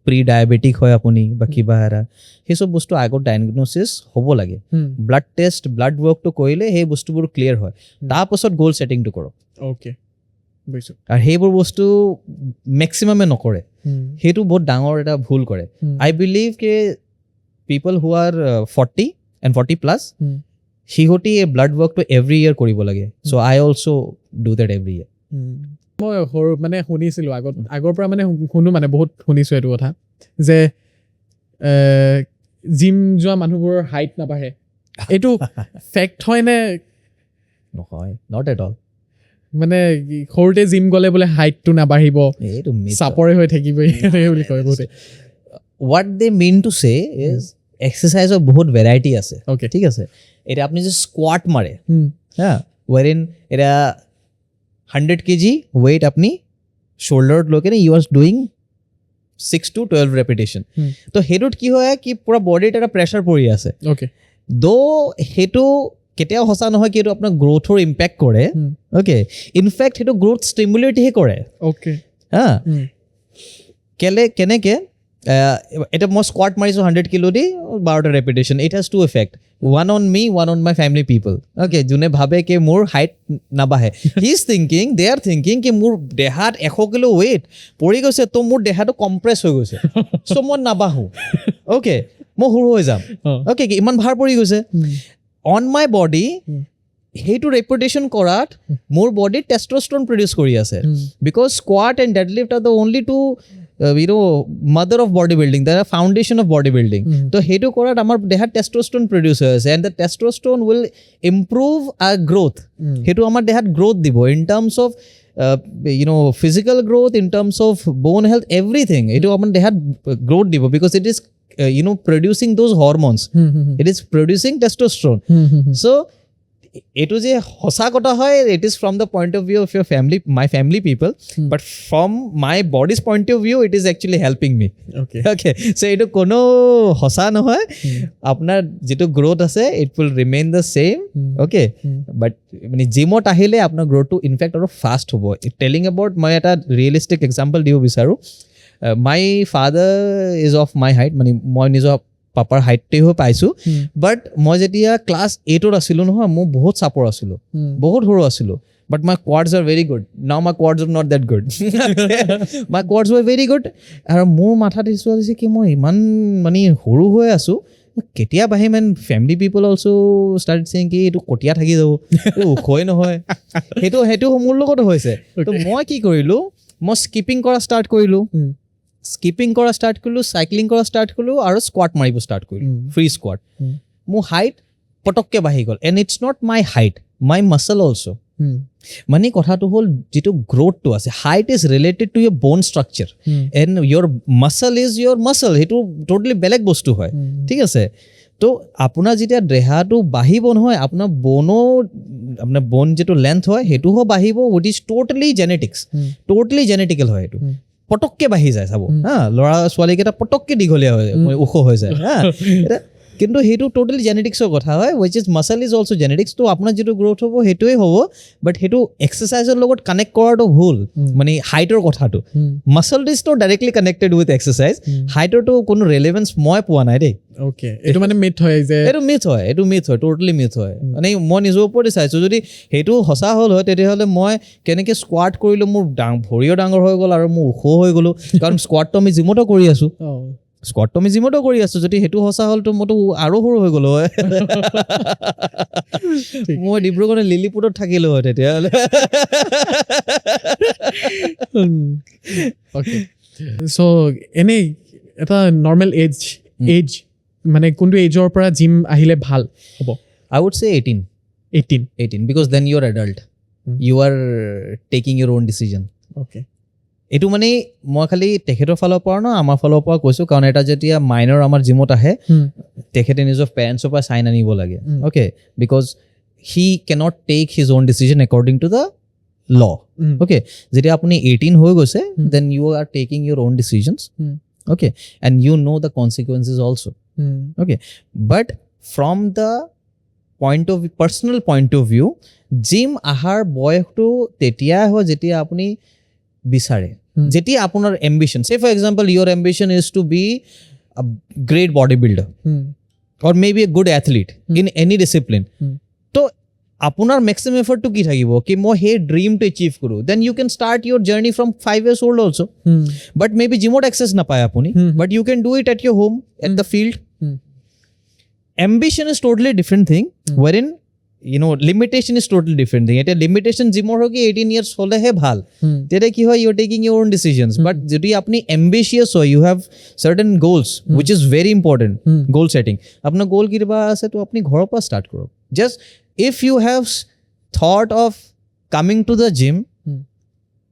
pre diabetic হয় আপুনি বা কিবা এটা সেই চব বস্তু আগত ডায়েগন'চিছ হ'ব লাগে ব্লাড টেষ্ট ব্লাড ৱৰ্কটো কৰিলে সেই বস্তুবোৰ ক্লিয়াৰ হয় তাৰপাছত গ'ল ছেটিংটো কৰক অ'কে বুজিছোঁ আৰু সেইবোৰ বস্তু মেক্সিমামে নকৰে সেইটো বহুত ডাঙৰ এটা ভুল কৰে আই বিলিভ কে পিপল হু আৰ 40 and 40+ সিহঁতি এই ব্লাড ৱৰ্কটো এভৰি ইয়েৰ কৰিব লাগে so' I also' do that every year মই সৰু মানে শুনিছিলোঁ আগৰ পৰা মানে শুনো মানে বহুত শুনিছোঁ এইটো কথা যে জিম যোৱা মানুহবোৰৰ হাইট নাবাঢ়ে এইটো ফেক্ট হয়নে নহয় নট এট অল মানে সৰুতে জিম গ'লে বোলে হাইটটো নাবাঢ়িব এইটো চাপৰে হৈ থাকিব বুলি কয় বহুতে what they mean to say is এক্সাৰচাইজৰ বহুত ভেৰাইটি আছে অ'কে ঠিক আছে এতিয়া আপুনি যে স্কোৱাট মাৰে হা ৱেৰ ইন এতিয়া 100 kg ৱেইট আপুনি শ্বল্ডাৰত লৈ কেনে ইউ আৰ ডুইং 6 to 12 ৰেপিটেশ্যন তো সেইটোত কি হয় কি পূৰা বডিত এটা প্ৰেছাৰ পৰি আছে অ'কে সেইটো কেতিয়াও সঁচা নহয় কি এইটো আপোনাৰ গ্ৰ'থৰ ইম্পেক্ট কৰে অ'কে ইনফেক্ট সেইটো গ্ৰ'থ ষ্টিমুলেটহে কৰে অ'কে হা কেনেকৈ এটা মই স্কোৱাট মাৰিছোঁ 100 কিলো দি 12টা repetition. It has to affect, one on me, one on my family people. Okay, যোনে ভাবে কি মোৰ হাইট নাবাঢ়ে, he is thinking, they are thinking কি মোৰ দেহাত 100 কিলো ৱেইট পৰি গৈছে, তো মোৰ দেহাটো কম্প্ৰেছ হৈ গৈছে, চ' মই নাবাঢ়োঁ. অ'কে, মই সৰু হৈ যাম. অ'কে, ইমান ভাৰ পৰি গৈছে অন মাই বডি. সেইটো ৰেপুটেশ্যন কৰাত মোৰ বডিত টেষ্ট্ৰষ্টেৰন প্ৰডিউচ কৰি আছে. Because squat and deadlift are the only two mother of bodybuilding, they are foundation of bodybuilding. তো সেইটো কৰাত আমাৰ দেহাত টেষ্ট্ৰষ্টেৰন প্ৰডিউচ হৈ আছে, and the testosterone will improve our growth. সেইটো আমাৰ দেহাত গ্ৰ'থ দিব in terms of physical growth, in terms of bone health, everything. এইটো আমাৰ দেহাত গ্ৰ'থ দিব because it is producing those hormones. It is producing testosterone. So এইটো যে সঁচা কথা হয়, it is from the point of view of your family, my family people, but from my body's point of view it is actually helping me. Okay, so' এইটো কোনো সঁচা নহয়. আপোনাৰ যিটো গ্ৰ'থ আছে it will remain the same. Okay, but মানে জিমত আহিলে আপোনাৰ গ্ৰ'থটো ইনফেক্ট আৰু ফাষ্ট হ'ব. টেলিং এবাউট, মই এটা ৰিয়েলিষ্টিক এক্সাম্পল দিব বিচাৰোঁ. My father is of my height, মানে মই নিজৰ পাপাৰ হাইটে হৈ পাইছোঁ. বাট মই যেতিয়া ক্লাছ 8ত আছিলোঁ নহয়, মই বহুত চাপৰ আছিলোঁ, বহুত সৰু আছিলোঁ. But my quads are very good. Now my quads are not that good. My quads were very good. আৰু মোৰ মাথাত ইছ্যু আছে কি মই ইমান মানে সৰু হৈ আছোঁ, কেতিয়া বাঢ়িম? And family people also' start saying কি এইটো কটীয়া থাকি যাব, এইটো ওখই নহয়. সেইটো মোৰ লগতো হৈছে. তো মই কি কৰিলোঁ, মই স্কিপিং কৰা ষ্টাৰ্ট কৰিলোঁ, চাইক্লিং কৰা ষ্টাৰ্ট কৰিলোঁ, আৰু স্কোৱাট মাৰিব ষ্টাৰ্ট কৰিলোঁ, ফ্ৰী স্কোৱাট. মোৰ হাইট পটককৈ বাঢ়ি গ'ল. And it's not my height, my muscle also'. মানে কথাটো হ'ল যিটো গ্ৰ'থটো আছে, height is related to your bone structure and your muscle is your muscle. সেইটো ট'টেলি বেলেগ বস্তু হয়. ঠিক আছে, তো আপোনাৰ যেতিয়া দেহাটো বাঢ়িব নহয়, আপোনাৰ ব'ন যিটো লেন্থ হয় সেইটোও বাঢ়িব, উইট ইজ ট'টেলি জেনেটিকেল হয়. সেইটো পটককৈ বাঢ়ি যায়, চাব হা, ল'ৰা ছোৱালীকেইটা পটককৈ দীঘলীয়া হৈ যায়, ওখ হৈ যায় হা. কিন্তু সেইটো ট'টেলি জেনেটিক্সৰ কথা হয়, wish is muscle is also' genetics. তো আপোনাৰ যিটো গ্ৰ'থ হ'ব সেইটোৱে হ'ব, বাট সেইটো এক্সাৰচাইজৰ লগত কানেক্ট কৰাটো ভুল. মানে হাইটৰ কথাটো, মাছল ইজ টো ডাইৰেক্টলি কানেক্টেড উইথ এক্সাৰচাইজ, হাইটৰটো কোনো ৰেলেভেঞ্চ মই পোৱা নাই দেই. অ'কে, এইটো মানে মিথ হয় যে এইটো মিথ হয়, ট'টেলি মিথ হয়. মানে মই নিজৰ ওপৰতে চাইছোঁ, যদি সেইটো সঁচা হ'ল হয় তেতিয়াহ'লে মই কেনেকৈ স্কোৱাট কৰিলোঁ, মোৰ ভৰিও ডাঙৰ হৈ গ'ল আৰু মোৰ ওখ হৈ গ'লোঁ, কাৰণ স্কোৱাটটো আমি জিমতো কৰি আছোঁ. যদি সেইটো সঁচা হ'ল তো মইতো আৰু সৰু হৈ গ'লো হয়, মই ডিব্ৰুগড় লিলিপুটত থাকিলোঁ হয় তেতিয়াহ'লে. চ' এনেই এটা নৰ্মেল এজ মানে কোনটো এজৰ পৰা জিম আহিলে ভাল হ'ব? I would say 18 because then you are adult. You are taking your own decision. Okay. এইটো মানে মই খালি তেখেতৰ ফালৰ পৰা ন আমাৰ ফালৰ পৰা কৈছোঁ, কাৰণ এটা যেতিয়া মাইনৰ আমাৰ জিমত আহে তেখেতে নিজৰ পেৰেণ্টছৰ পৰা চাইন আনিব লাগে. Okay, because he cannot take his own decision according to the law. Okay, যেতিয়া আপুনি 18 হৈ গৈছে, then you are taking your own decisions. Okay, and you know' the consequences also'. Okay, but from the personal point of view, gym আহাৰ বয়সটো তেতিয়াই হয় যেতিয়া আপুনি বিচাৰে, যেতিয়া আপোনাৰ ambition, say for example your ambition is to be a great body builder or May be a good athlete in any discipline. তো আপোনাৰ মেক্সিমাম এফৰ্টটো কি থাকিব কি মই সেই ড্ৰিমটো এচিভ কৰোঁ, then you can start your journey from 5 years old also'. But may be জিমত এক্সেছ নাপায় আপুনি, but you can do it at your home, at the field. Ambition is totally different thing, wherein limitation is totally different thing. Eta limitation gymor hoki 18 years hole he bhal, tete ki hoy, you're taking your own decisions. But jodi apni ambitious hoy, you have certain goals, which is very important. Goal setting, apna goal kirba ase to apni ghor pa start karo. Just if you have thought of coming to the gym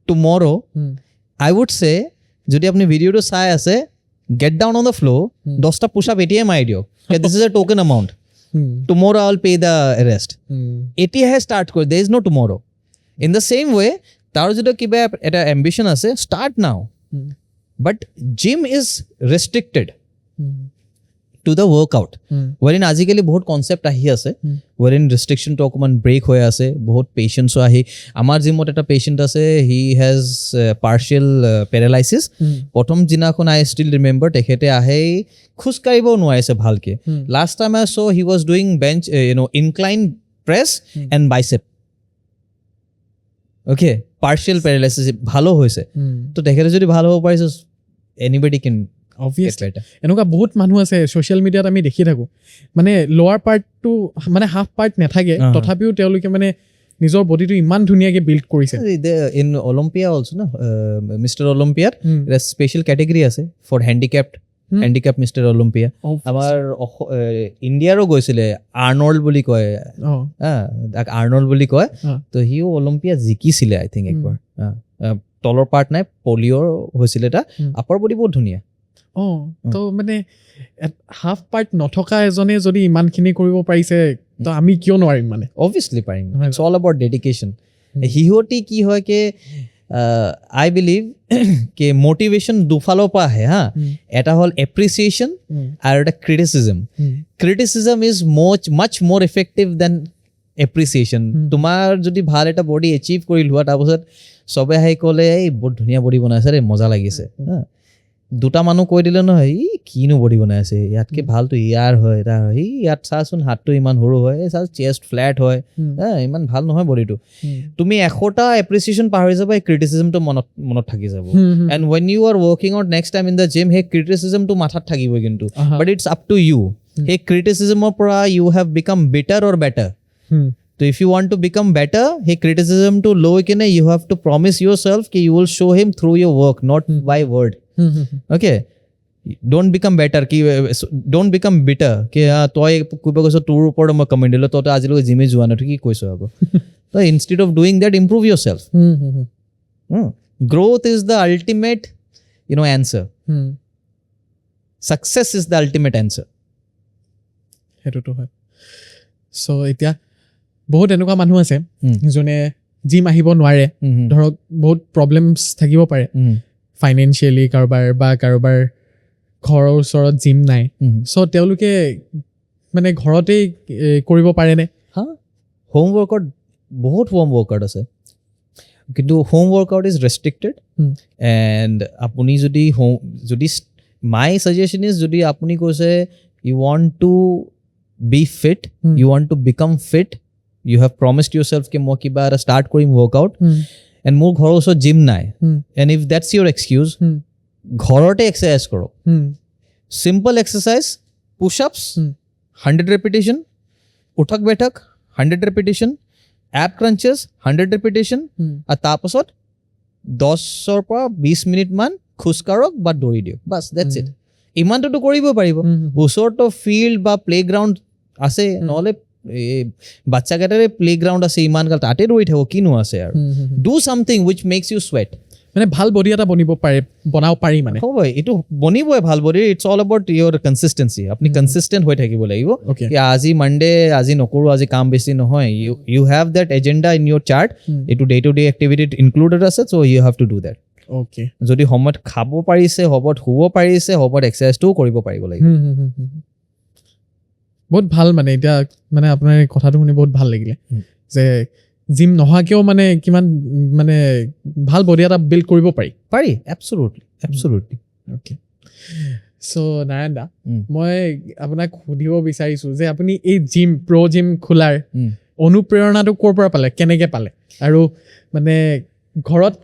tomorrow, I would say jodi apni video to sai ase, get down on the floor, 10 push up ATM mari dio. This is a token amount. Tomorrow I'll pay the rest. এতিয়াহে start কৰি, there is no tomorrow. In the same way, তাৰ যদি কিবা এটা ambition আছে, start now. But gym is restricted. to the workout. Wherein আজিকালি বহুত কনসেপ্ট আহি আছে, wherein restriction to অকমান break হৈ আছে, বহুত patients আহি, আমাৰ জিমত এটা patient আছে, he has partial paralysis. প্ৰথম দিনাখন I still remember তেখেতে আহে খোজ কাঢ়িব নোৱাৰিছে ভালকে. Last time I saw he was doing bench, incline press and bicep. Okay, partial paralysis ভালো হৈছে. তো তেখেতে যদি ভালো হ'ব পাৰিছে, anybody can অবভিয়াছলি এনেকুৱা বহুত মানুহ আছে ছ'চিয়েল মিডিয়াত আমি দেখি থাকোঁ, মানে লোৱাৰ পাৰ্টটো মানে হাফ পাৰ্ট নাথাকে, তথাপিও তেওঁলোকে মানে নিজৰ বডিটো ইমান ধুনীয়াকৈ বিল্ড কৰিছে. ইন অলিম্পিয়া অলছো না, মিষ্টাৰ অলিম্পিয়াত এটা স্পেচিয়েল কেটেগৰী আছে ফৰ হেণ্ডিকেপ মিষ্টাৰ অলিম্পিয়া. আমাৰ ইণ্ডিয়াৰো গৈছিলে, আৰ্নল্ড বুলি কয়, তাক আৰ্নল্ড বুলি কয়. তো সিও অলিম্পিয়া জিকিছিলে আই থিংক একবাৰ. তলৰ পাৰ্ট নাই, পলিঅ'ৰ হৈছিলে এটা, আপাৰ বডি বহুত ধুনীয়া. তো মানে হাফ পাৰ্ট নথকা এজনে যদি ইমানখিনি কৰিব পাৰিছে, তো আমি কিয় নোৱাৰিম? মানে অবভিয়াছলি পাৰিম. It's all about dedication. সিহঁতি কি হয় কে আই বিলিভ কে মটিভেশ্যন দুফালৰ পৰা আহে হা. এটা হ'ল এপ্ৰিচিয়েশ্যন আৰু এটা ক্ৰিটিচিজম. ক্ৰিটিচিজম ইজ মাছ মোৰ এফেক্টিভ দেন এপ্ৰিচিয়েশ্যন. তোমাৰ যদি ভাল এটা বডি এচিভ কৰি লোৱা, তাৰপাছত চবে আহি ক'লে এই বহুত ধুনীয়া বডি বনাইছে ৰে, মজা লাগিছে, হা. দুটা মানুহ কৈ দিলে নহয়, ই কিনো বডি বনাই আছে, ইয়াতকে ভালতো ইয়াৰ হয়, এটা হয়, ইয়াত চাচোন হাতটো ইমান সৰু হয়, চা চেষ্ট ফ্লেট হয়, ইমান ভাল নহয় বডিটো. তুমি 100টা এপ্ৰিচিয়েশ্যন পাহৰি যাবা, এই ক্ৰিটিচিজমটো মনত থাকি যাব. And when you are working out next time in the gym, সেই ক্ৰিটিচিজমটো মাথাত থাকিবই কিন্তু. But it's up to you. সেই ক্ৰিটিচিজমৰ পৰা you have become better or better. তো if you want to become better, সেই ক্ৰিটিচিজমটো লৈ কিনে you have to promise yourself কি you will show' him through your work, not by word. Okay, don't become better ki, don't become bitter ki toy kuba koso tour upor ma comment dilo to ajilo gym e joa na ki koiso abo. So instead of doing that, improve yourself. Growth is the ultimate answer. Success is the ultimate answer. hetu to hoy. So etia বহুত এনেকুৱা মানুহ আছে যোনে জিম আহিব নোৱাৰে, ধৰক বহুত প্ৰব্লেমছ থাকিব পাৰে ফাইনেন্সিয়েলি, কাৰোবাৰ ঘৰৰ ওচৰত জিম নাই, চ' তেওঁলোকে মানে ঘৰতেই কৰিব পাৰেনে? হোম ৱৰ্কআউট, বহুত হোম ৱৰ্কআউট আছে, কিন্তু home workout is restricted. And আপুনি যদি মাই ছাজেশ্যন ইজ, যদি আপুনি কৈছে you want to be fit, you want to become fit, you have promised yourself কি মই কিবা এটা ষ্টাৰ্ট কৰিম ৱৰ্কআউট, এণ্ড মোৰ ঘৰৰ ওচৰত জিম নাই, and if that's Euro excuse, ঘৰতে এক্সাৰচাইজ কৰক. চিম্পল এক্সাৰচাইজ, পুছ-আপছ 100 ৰেপিটেশ্যন, উঠক বেঠক 100 ৰেপিটেশ্যন, এপ ক্ৰাঞ্চেছ 100 ৰেপিটেশ্যন, আৰু তাৰপাছত 10ৰ পৰা 20 মিনিটমান খোজকাঢ়ক বা দৌৰি দিয়ক, বাছ দেটছ ইট. ইমানটোতো কৰিব পাৰিব. ওচৰতো ফিল্ড বা প্লেগ্ৰাউণ্ড আছে, নহ'লে বাচ্চাকেইটাৰে প্লেগ্ৰাউণ্ড আছে, ইমান কাল তাতে দৌৰি থাকো, কিনো আছে আৰু. Do something which makes you sweat. মানে ভাল বডি এটা বনাব পাৰি মানে হয়, এইটো বনিবই ভাল body. It's all about your consistency. আপুনি কনচিষ্টেণ্ট হৈ থাকিব লাগিব. আজি মানডে, আজি নকৰোঁ, আজি কাম বেছি নহয়, you have that agenda in your chart, এইটো ডে টু ডে এক্টিভিটিত ইনক্লুডেড আছে, so' you have to do that. Okay, যদি সময়ত খাব পাৰিছে, সময়ত শুব পাৰিছে, সময়ত এক্সাৰচাইজটোও কৰিব পাৰিব লাগিব. বহুত ভাল. মানে এতিয়া মানে আপোনাৰ কথাটো শুনি বহুত ভাল লাগিলে যে জিম নোহোৱাকেও মানে কিমান মানে ভাল বডি এটা বিল্ড কৰিব পাৰি. এবছলুটলি. অ'কে, চ' নাৰায়ণ দা, মই আপোনাক সুধিব বিচাৰিছোঁ যে আপুনি এই জিম খোলাৰ অনুপ্ৰেৰণাটো ক'ৰ পৰা পালে, কেনেকৈ পালে, আৰু মানে ঘৰত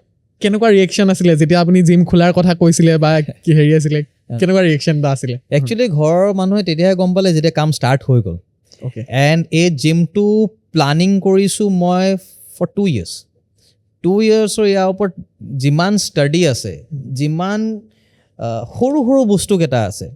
কেনেকুৱা ৰিয়েকশ্যন আছিলে যেতিয়া আপুনি জিম খোলাৰ কথা কৈছিলে, বা কি হেৰি আছিলে, কেনেকুৱা ৰিয়েকশ্যন এটা আছিলে? একচুৱেলি ঘৰৰ মানুহে তেতিয়াহে গম পালে যেতিয়া কাম ষ্টাৰ্ট হৈ গ'ল. অ'কে, এণ্ড এই জিমটো প্লানিং কৰিছোঁ মই ফৰ 2 years. 2 yearsৰ ইয়াৰ ওপৰত যিমান ষ্টাডি আছে, যিমান সৰু সৰু বস্তুকেইটা আছে,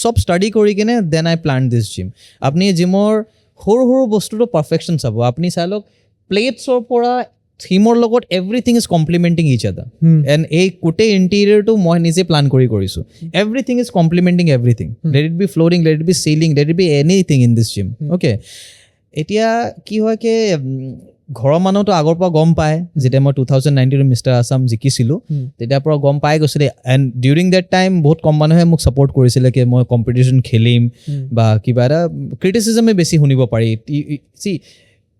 চব ষ্টাডি কৰি কিনে then I plan this gym. আপুনি জিমৰ সৰু সৰু বস্তুটো পাৰফেকশ্যন চাব. আপুনি চাই লওক, প্লেটছৰ পৰা থিমৰ লগত এভৰিথিং ইজ কমপ্লিমেণ্টিং ইচ আদাৰ. এণ্ড এই গোটেই ইণ্টেৰিয়ৰটো মই নিজে প্লান কৰিছোঁ. Everything is complimenting everything. Let it be flowering, let it be chilling, let it be anything in this gym. Okay, এতিয়া কি হয় কি ঘৰৰ মানুহতো আগৰ পৰা গম পায় যেতিয়া মই 2019 মিষ্টাৰ আছাম জিকিছিলোঁ তেতিয়াৰ পৰা গম পাই গৈছিলে এণ্ড ডিউৰিং দেট টাইম বহুত কম মানুহে মোক ছাপৰ্ট কৰিছিলে কি মই কম্পিটিশ্যন খেলিম বা কিবা এটা ক্ৰিটিচিজমে বেছি শুনিব পাৰি C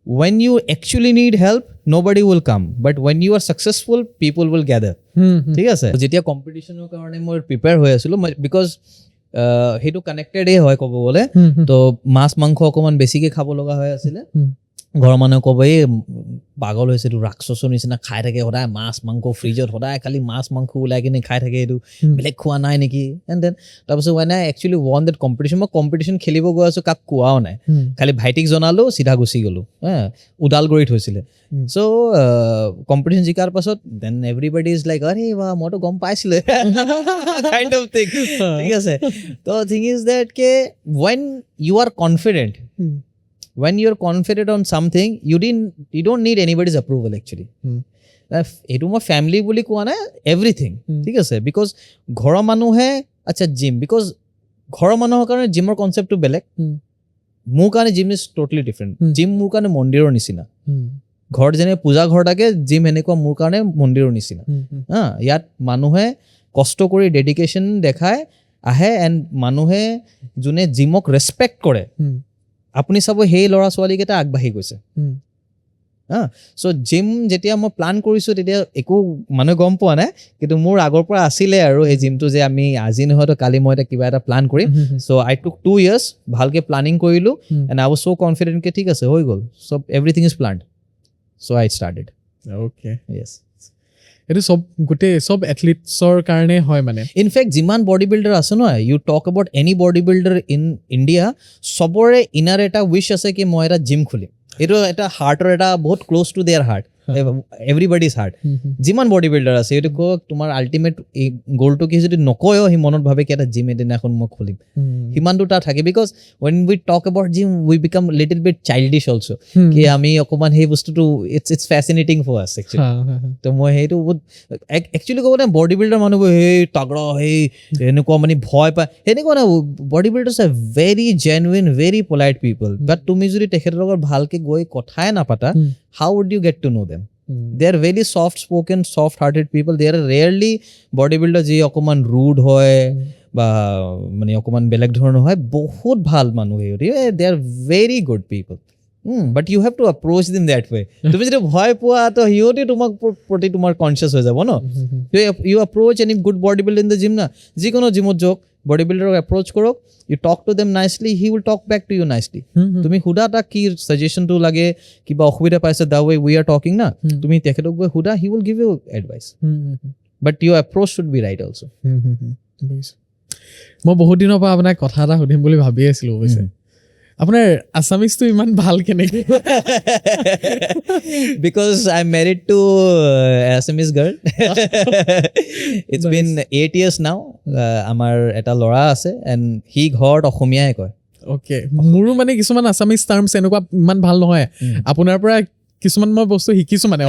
when you actually need help nobody will come but when you are successful people will gather ঠিক আছে যেতিয়া কম্পিটিশ্যনৰ কাৰণে মই প্ৰিপেয়াৰ হৈ আছিলোঁ বিকজ সেইটো কানেক্টেডেই হয় ক'ব গ'লে তো মাছ মাংস অকণমান বেছিকৈ খাব লগা হৈ আছিলে ঘৰৰ মানুহে ক'ব এই পাগল হৈছে এইটো ৰাক্ষসৰ নিচিনা খাই থাকে সদায় মাছ মাংস ফ্ৰিজত সদায় খালি মাছ মাংস ওলাই কিনে খাই থাকে এইটো বেলেগ খোৱা নাই নেকি এণ্ড দেন তাৰপিছত when I actually one that competition মই কম্পিটিশ্যন খেলিব গৈ আছোঁ কাক কোৱাও নাই খালি ভাইটিক জনালোঁ চিধা গুচি গ'লোঁ ওদালগুৰিত হৈছিলে চ' কম্পিটিশ্যন জিকাৰ পাছত দেন এভৰিবডি ইজ লাইক আৰে বা মইতো গম পাইছিলোঁ কাইণ্ড অফ থিং ঠিক আছে তো থিং ইজ দেট কে when you are confident when you're confident on something you don't need anybody's approval actually etu mo family boli koa na everything thik ase because ghora manuhe acha gym because ghora manuhor karone gym or concept to belek মোৰ কাৰণে gym is totally different gym মোৰ কাৰণে মন্দিৰৰ নিচিনা ঘৰ যেনে পূজা ঘৰ থাকে জিম এনেকুৱা মোৰ কাৰণে মন্দিৰৰ নিচিনা ইয়াত মানুহে কষ্ট কৰি ডেডিকেশ্যন দেখায় আহে এণ্ড মানুহে যোনে জিমক ৰেচপেক্ট কৰে আপুনি চাব সেই ল'ৰা ছোৱালীকেইটা আগবাঢ়ি গৈছে চ' জিম যেতিয়া মই প্লান কৰিছোঁ তেতিয়া একো মানুহে গম পোৱা নাই কিন্তু মোৰ আগৰ পৰা আছিলে আৰু এই জিমটো যে আমি আজি নহয়তো কালি মই এটা কিবা এটা প্লান কৰিম চ' আই টুক 2 years ভালকৈ প্লানিং কৰিলোঁ এণ্ড আই ৱাজ চ' কনফিডেণ্টকে ঠিক আছে হৈ গ'ল চব everything is planned so' I started okay yes এইটো গোটেই চব এথলিটছৰ কাৰণে হয় মানে ইনফেক্ট যিমান বডি বিল্ডাৰ আছে নহয় you talk about any body builder in India চবৰে ইনাৰ এটা উইচ আছে কি মই এটা জিম খুলিম এইটো এটা হাৰ্টৰ এটা বহুত close to their heart everybody's heart যিমান বডি বিল্ডাৰ আছে এইটো কওক তোমাৰ আল্টিমেট গ'লটো কি যদি নকয়ো সি মনত ভাবে কি এটা জিম এদিনাখন মই খুলিম সিমানটো তাৰ থাকে because when we talk about gym we become little bit childish also' কি আমি অকণমান সেই বস্তুটো it's fascinating for us actually তো মই সেইটো বহুত একচুৱেলি ক'ব নাই বডি বিল্ডাৰ মানুহবোৰ সেই তাগৰা সেই এনেকুৱা মানে ভয় পায় সেনেকুৱা নাই body builders are very genuine very polite people but তুমি যদি তেখেতৰ লগত ভালকৈ গৈ কথাই নাপাতা how would you get to know them? They are very soft spoken, soft hearted people. They are rarely bodybuilder ji অকমান rude hoy বা মানে অকমান বেলেগ ধৰণৰ হয় বহুত ভাল মানুহ they are very good people but you have to approach them that way তুমি যদি ভয় পোৱা তো হিয়তে তোমাক প্ৰতি তোমাৰ কনসিয়াস হৈ যাব ন you approach any good bodybuilder in the gym না যিকোনো জিমত যোগ বডি বিল্ডাৰক এপ্ৰ'চ কৰক you talk to them nicely he will talk back to you nicely তুমি সুধা তাক কি ছাজেশ্যনটো লাগে কিবা অসুবিধা পাইছে the way we are talking না তুমি তেখেতক গৈ সুধা he will give you advice but your approach should be right also' মই বহুত দিনৰ পৰা আপোনাক কথা এটা সুধিম বুলি ভাবি আছিলোঁ অৱশ্যে আপোনাৰ আছামিজটো ইমান ভাল কেনেকৈ because I'm married to Assamese girl. It's been 8 years now. আমাৰ এটা ল'ৰা আছে and সি ঘৰত অসমীয়াই কয় অ'কে মোৰো মানে কিছুমান আছামিজ টাৰ্মছ এনেকুৱা ইমান ভাল নহয় আপোনাৰ পৰা কিছুমান মই বস্তু শিকিছোঁ মানে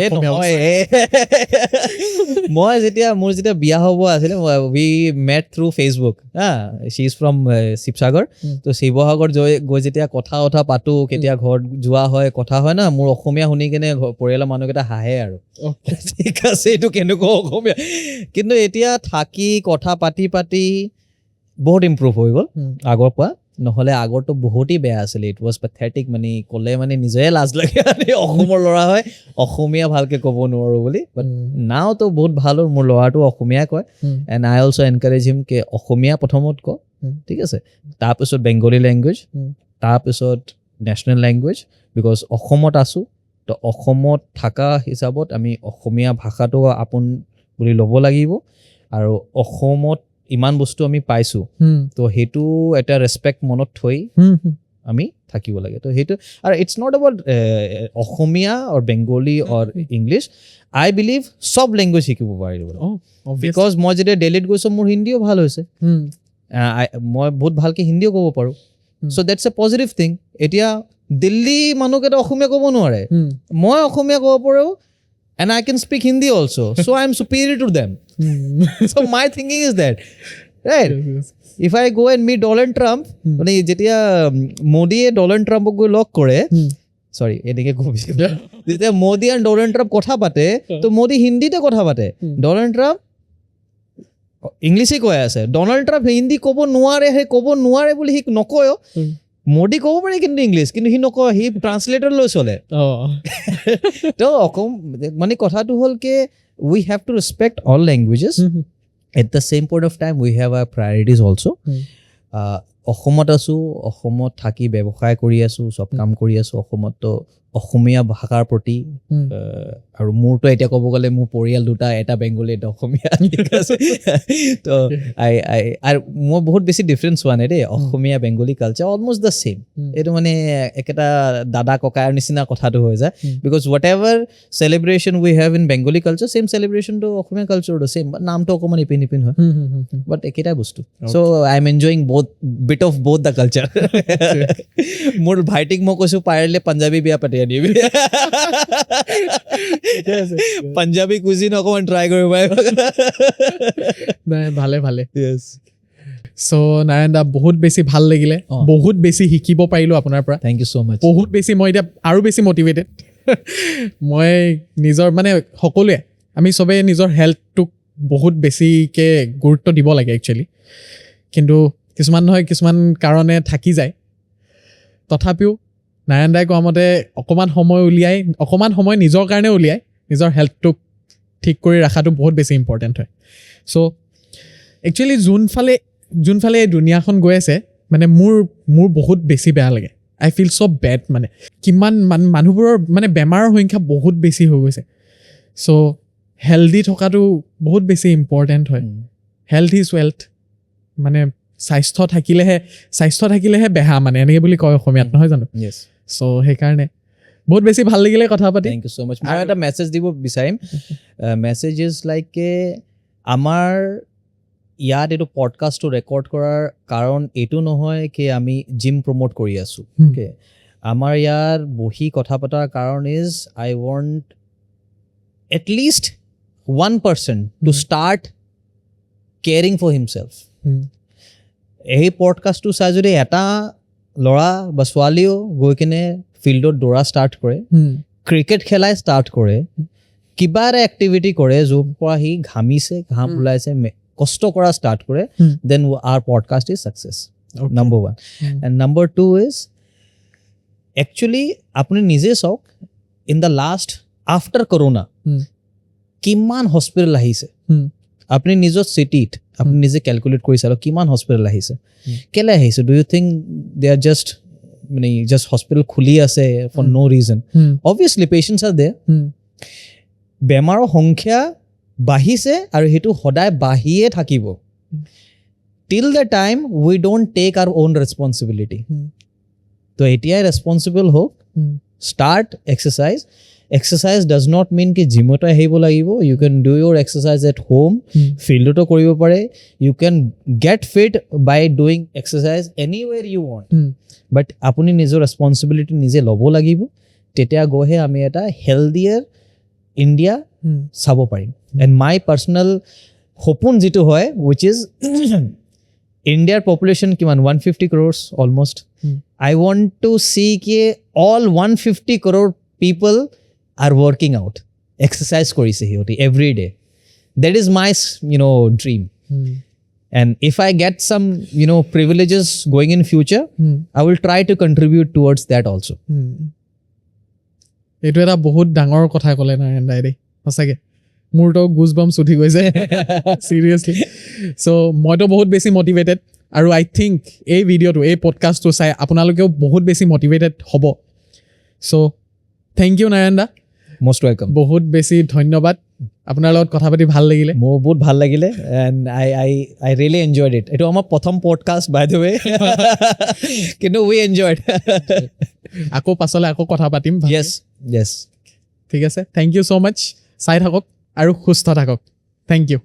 মই মোৰ যেতিয়া বিয়া হ'ব আছিলে we met through Facebook she is from Sivasagar তো শিৱসাগৰ গৈ যেতিয়া কথা পাতোঁ কেতিয়া ঘৰত যোৱা হয় কথা হয় না মোৰ অসমীয়া শুনি কিনে পৰিয়ালৰ মানুহকেইটা হাঁহে আৰু ঠিক আছে এইটো কেনেকুৱা অসমীয়া কিন্তু এতিয়া থাকি কথা পাতি বহুত ইম্প্ৰুভ হৈ গ'ল আগৰ পৰা নহ'লে আগৰটো বহুতেই বেয়া আছিলে ইট ৱাজ পেথেটিক মানে ক'লে মানে নিজে লাজ লাগে অসমৰ ল'ৰা হয় অসমীয়া ভালকৈ ক'ব নোৱাৰোঁ বুলি বাট নাওতো বহুত ভাল হ'ল মোৰ ল'ৰাটো অসমীয়া কয় এণ্ড আই অলছ' এনকাৰেজ হিম কে অসমীয়া প্ৰথমত ক ঠিক আছে তাৰপিছত বেংগলী লেংগুৱেজ তাৰপিছত নেশ্যনেল লেংগুৱেজ বিকজ অসমত আছোঁ তো অসমত থকা হিচাপত আমি অসমীয়া ভাষাটো আপোন বুলি ল'ব লাগিব আৰু অসমত ইমান বস্তু আমি পাইছোঁ তো সেইটো এটা ৰেচপেক্ট মনত থৈ আমি থাকিব লাগে তো সেইটো আৰু it's not about Assamese or Bengali or English I believe চব লেংগুৱেজ শিকিব পাৰিব বিকজ মই যেতিয়া দিল্লীত গৈছোঁ মোৰ হিন্দীও ভাল হৈছে মই বহুত ভালকৈ হিন্দীও ক'ব পাৰোঁ চ' দেটছ এ পজিটিভ থিং এতিয়া দিল্লী মানুহকেইটা অসমীয়া ক'ব নোৱাৰে মই অসমীয়া ক'ব পাৰোঁ and I can speak Hindi also. So I am superior to them. So my thinking is that, right? If I go and meet Donald Trump, মানে যেতিয়া মোদীয়ে ডনাল্ড ট্ৰাম্পক গৈ লগ কৰে সৰি এনেকৈ কবি যেতিয়া মোদী আৰু ডোনাল্ড ট্ৰাম্প কথা পাতে তো মোদী হিন্দীতে কথা পাতে ডোনাল্ড ট্ৰাম্প ইংলিছে কৈ আছে ডোনাল্ড ট্ৰাম্প হিন্দী ক'ব নোৱাৰে সেই ক'ব নোৱাৰে বুলি সি নকয় মোদী ক'ব পাৰে কিন্তু ইংলিছ কিন্তু সি নকয় সি ট্ৰান্সলেটৰ লৈ চলে তো মানে কথাটো হ'ল কি we have to respect all languages at the same point of time we have our priorities also অসমত আছো অসমত থাকি ব্যৱসায় কৰি আছো সব কাম কৰি আছো অসমত তো অসমীয়া ভাষাৰ প্ৰতি আৰু মোৰতো এতিয়া ক'ব গ'লে মোৰ পৰিয়াল দুটা এটা বেংগলী এটা অসমীয়া ঠিক আছে তো আৰু মোৰ বহুত বেছি ডিফাৰেঞ্চ হোৱা নাই দেই Asomiya Bengali culture almost the same এইটো মানে একেটা দাদা ককাৰ নিচিনা কথাটো হৈ যায় because whatever celebration we have in Bengali culture same চেলিব্ৰেশ্যনটো অসমীয়া কালচাৰটো ছেম বাট নামটো অকণমান ইপিন ইপিন হয় বাট একেটাই বস্তু so' I am enjoying bit of both the culture মোৰ ভাইটিক মই কৈছোঁ পাৰিলে পাঞ্জাবী বিয়া পাতি আনিবি পাঞ্জাবী কুজিন অকণমান ট্ৰাই কৰিব ভালে ভালে চ' নাৰায়ণ দা বহুত বেছি ভাল লাগিলে বহুত বেছি শিকিব পাৰিলোঁ আপোনাৰ পৰা থেংক ইউ ছ' মাছ বহুত বেছি মই এতিয়া আৰু বেছি মটিভেটেড মই নিজৰ মানে সকলোৱে আমি চবেই নিজৰ হেল্থটোক বহুত বেছিকৈ গুৰুত্ব দিব লাগে একচুৱেলি কিন্তু কিছুমান নহয় কিছুমান কাৰণে থাকি যায় তথাপিও নাৰায়ণ দাই কোৱা মতে অকণমান সময় নিজৰ কাৰণে উলিয়াই নিজৰ হেল্থটোক ঠিক কৰি ৰখাটো বহুত বেছি ইম্পৰ্টেণ্ট হয় চ' একচুৱেলি যোনফালে এই দুনিয়াখন গৈ আছে মানে মোৰ বহুত বেছি বেয়া লাগে আই ফিল চ' বেড মানে কিমান মানুহবোৰৰ মানে বেমাৰৰ সংখ্যা বহুত বেছি হৈ গৈছে চ' হেল্ডি থকাটো বহুত বেছি ইম্পৰ্টেণ্ট হয় হেল্থ ইজ ৱেল্থ মানে স্বাস্থ্য থাকিলেহে বেহা মানে এনেকৈ বুলি কয় অসমীয়াত নহয় জানো চ' সেইকাৰণে বহুত বেছি ভাল লাগিলে কথা পাতি থেংক ইউ ছ' মাছ মই এটা মেছেজ দিব বিচাৰিম মেছেজ ইজ লাইক আমাৰ ইয়াত এইটো পডকাষ্টটো ৰেকৰ্ড কৰাৰ কাৰণ এইটো নহয় কি আমি জিম প্ৰমোট কৰি আছোঁ অ'কে আমাৰ ইয়াৰ বহি কথা পতাৰ কাৰণ is I want at least 1% to start caring for himself এই পডকাষ্টটো চাই যদি এটা ল'ৰা বা ছোৱালীও গৈ কিনে ফিল্ডত দৌৰা ষ্টাৰ্ট কৰে ক্ৰিকেট খেলাই ষ্টাৰ্ট কৰে কিবা এটা এক্টিভিটি কৰে য'ৰ পৰা সি ঘামিছে ঘাম ওলাইছে কষ্ট কৰা ষ্টাৰ্ট কৰে then our podcast is success number 1 and number 2 is actually আপুনি নিজে চাওক in the last after corona কিমান হস্পিটেল আহিছে আপুনি নিজৰ চিটিত আপুনি নিজে কেলকুলেট কৰি চালক কিমান হস্পিটেল আহিছে কেলে আহিছে do you think they are just মানে জাষ্ট হস্পিটেল খুলি আছে for no' reason obviously patients are their বেমাৰৰ সংখ্যা বাঢ়িছে আৰু সেইটো সদায় বাঢ়িয়ে থাকিব till the time we don't take our own responsibility তো এতিয়াই ৰেচপনচিবল হওক start exercise does not mean কি জিমতে আহিব লাগিব you can do your exercise at home ফিল্ডতো কৰিব পাৰে you can get fit by doing exercise anywhere U want বাট আপুনি নিজৰ ৰেচপনচিবিলিটি নিজে ল'ব লাগিব তেতিয়া গৈহে আমি এটা হেল্ডিয়াৰ ইণ্ডিয়া চাব পাৰিম এণ্ড মাই পাৰ্চনেল সপোন যিটো হয় উইচ ইজ ইণ্ডিয়াৰ পপুলেশ্যন কিমান 150 crores almost I want to see ki all 150 crore people are working out, exercise korise hioti every day. That is my dream. And if I get some privileges going in future, I will try to contribute towards that also. Etu eta bahut dangor kotha kole na endai de hosaage মোৰ তো গুজবাম্পছ উঠি গৈছে চিৰিয়াছলি চ' মইতো বহুত বেছি মটিভেটেড আৰু আই থিংক এই ভিডিঅ'টো এই পডকাষ্টটো চাই আপোনালোকেও বহুত বেছি মটিভেটেড হ'ব চ' থেংক ইউ নাৰায়ণ দা মষ্ট ৱেলকাম বহুত বেছি ধন্যবাদ আপোনাৰ লগত কথা পাতি ভাল লাগিলে মোৰ বহুত ভাল লাগিলে and I really enjoyed it এইটো আমাৰ প্ৰথম পডকাষ্ট বাই দ্য ৱে কিন্তু উই এনজয়ড আকৌ পাছলৈ আকৌ কথা পাতিম য়েছ ঠিক আছে থেংক ইউ ছ' মাছ চাই থাকক আৰু সুস্থ থাকক থেংক ইউ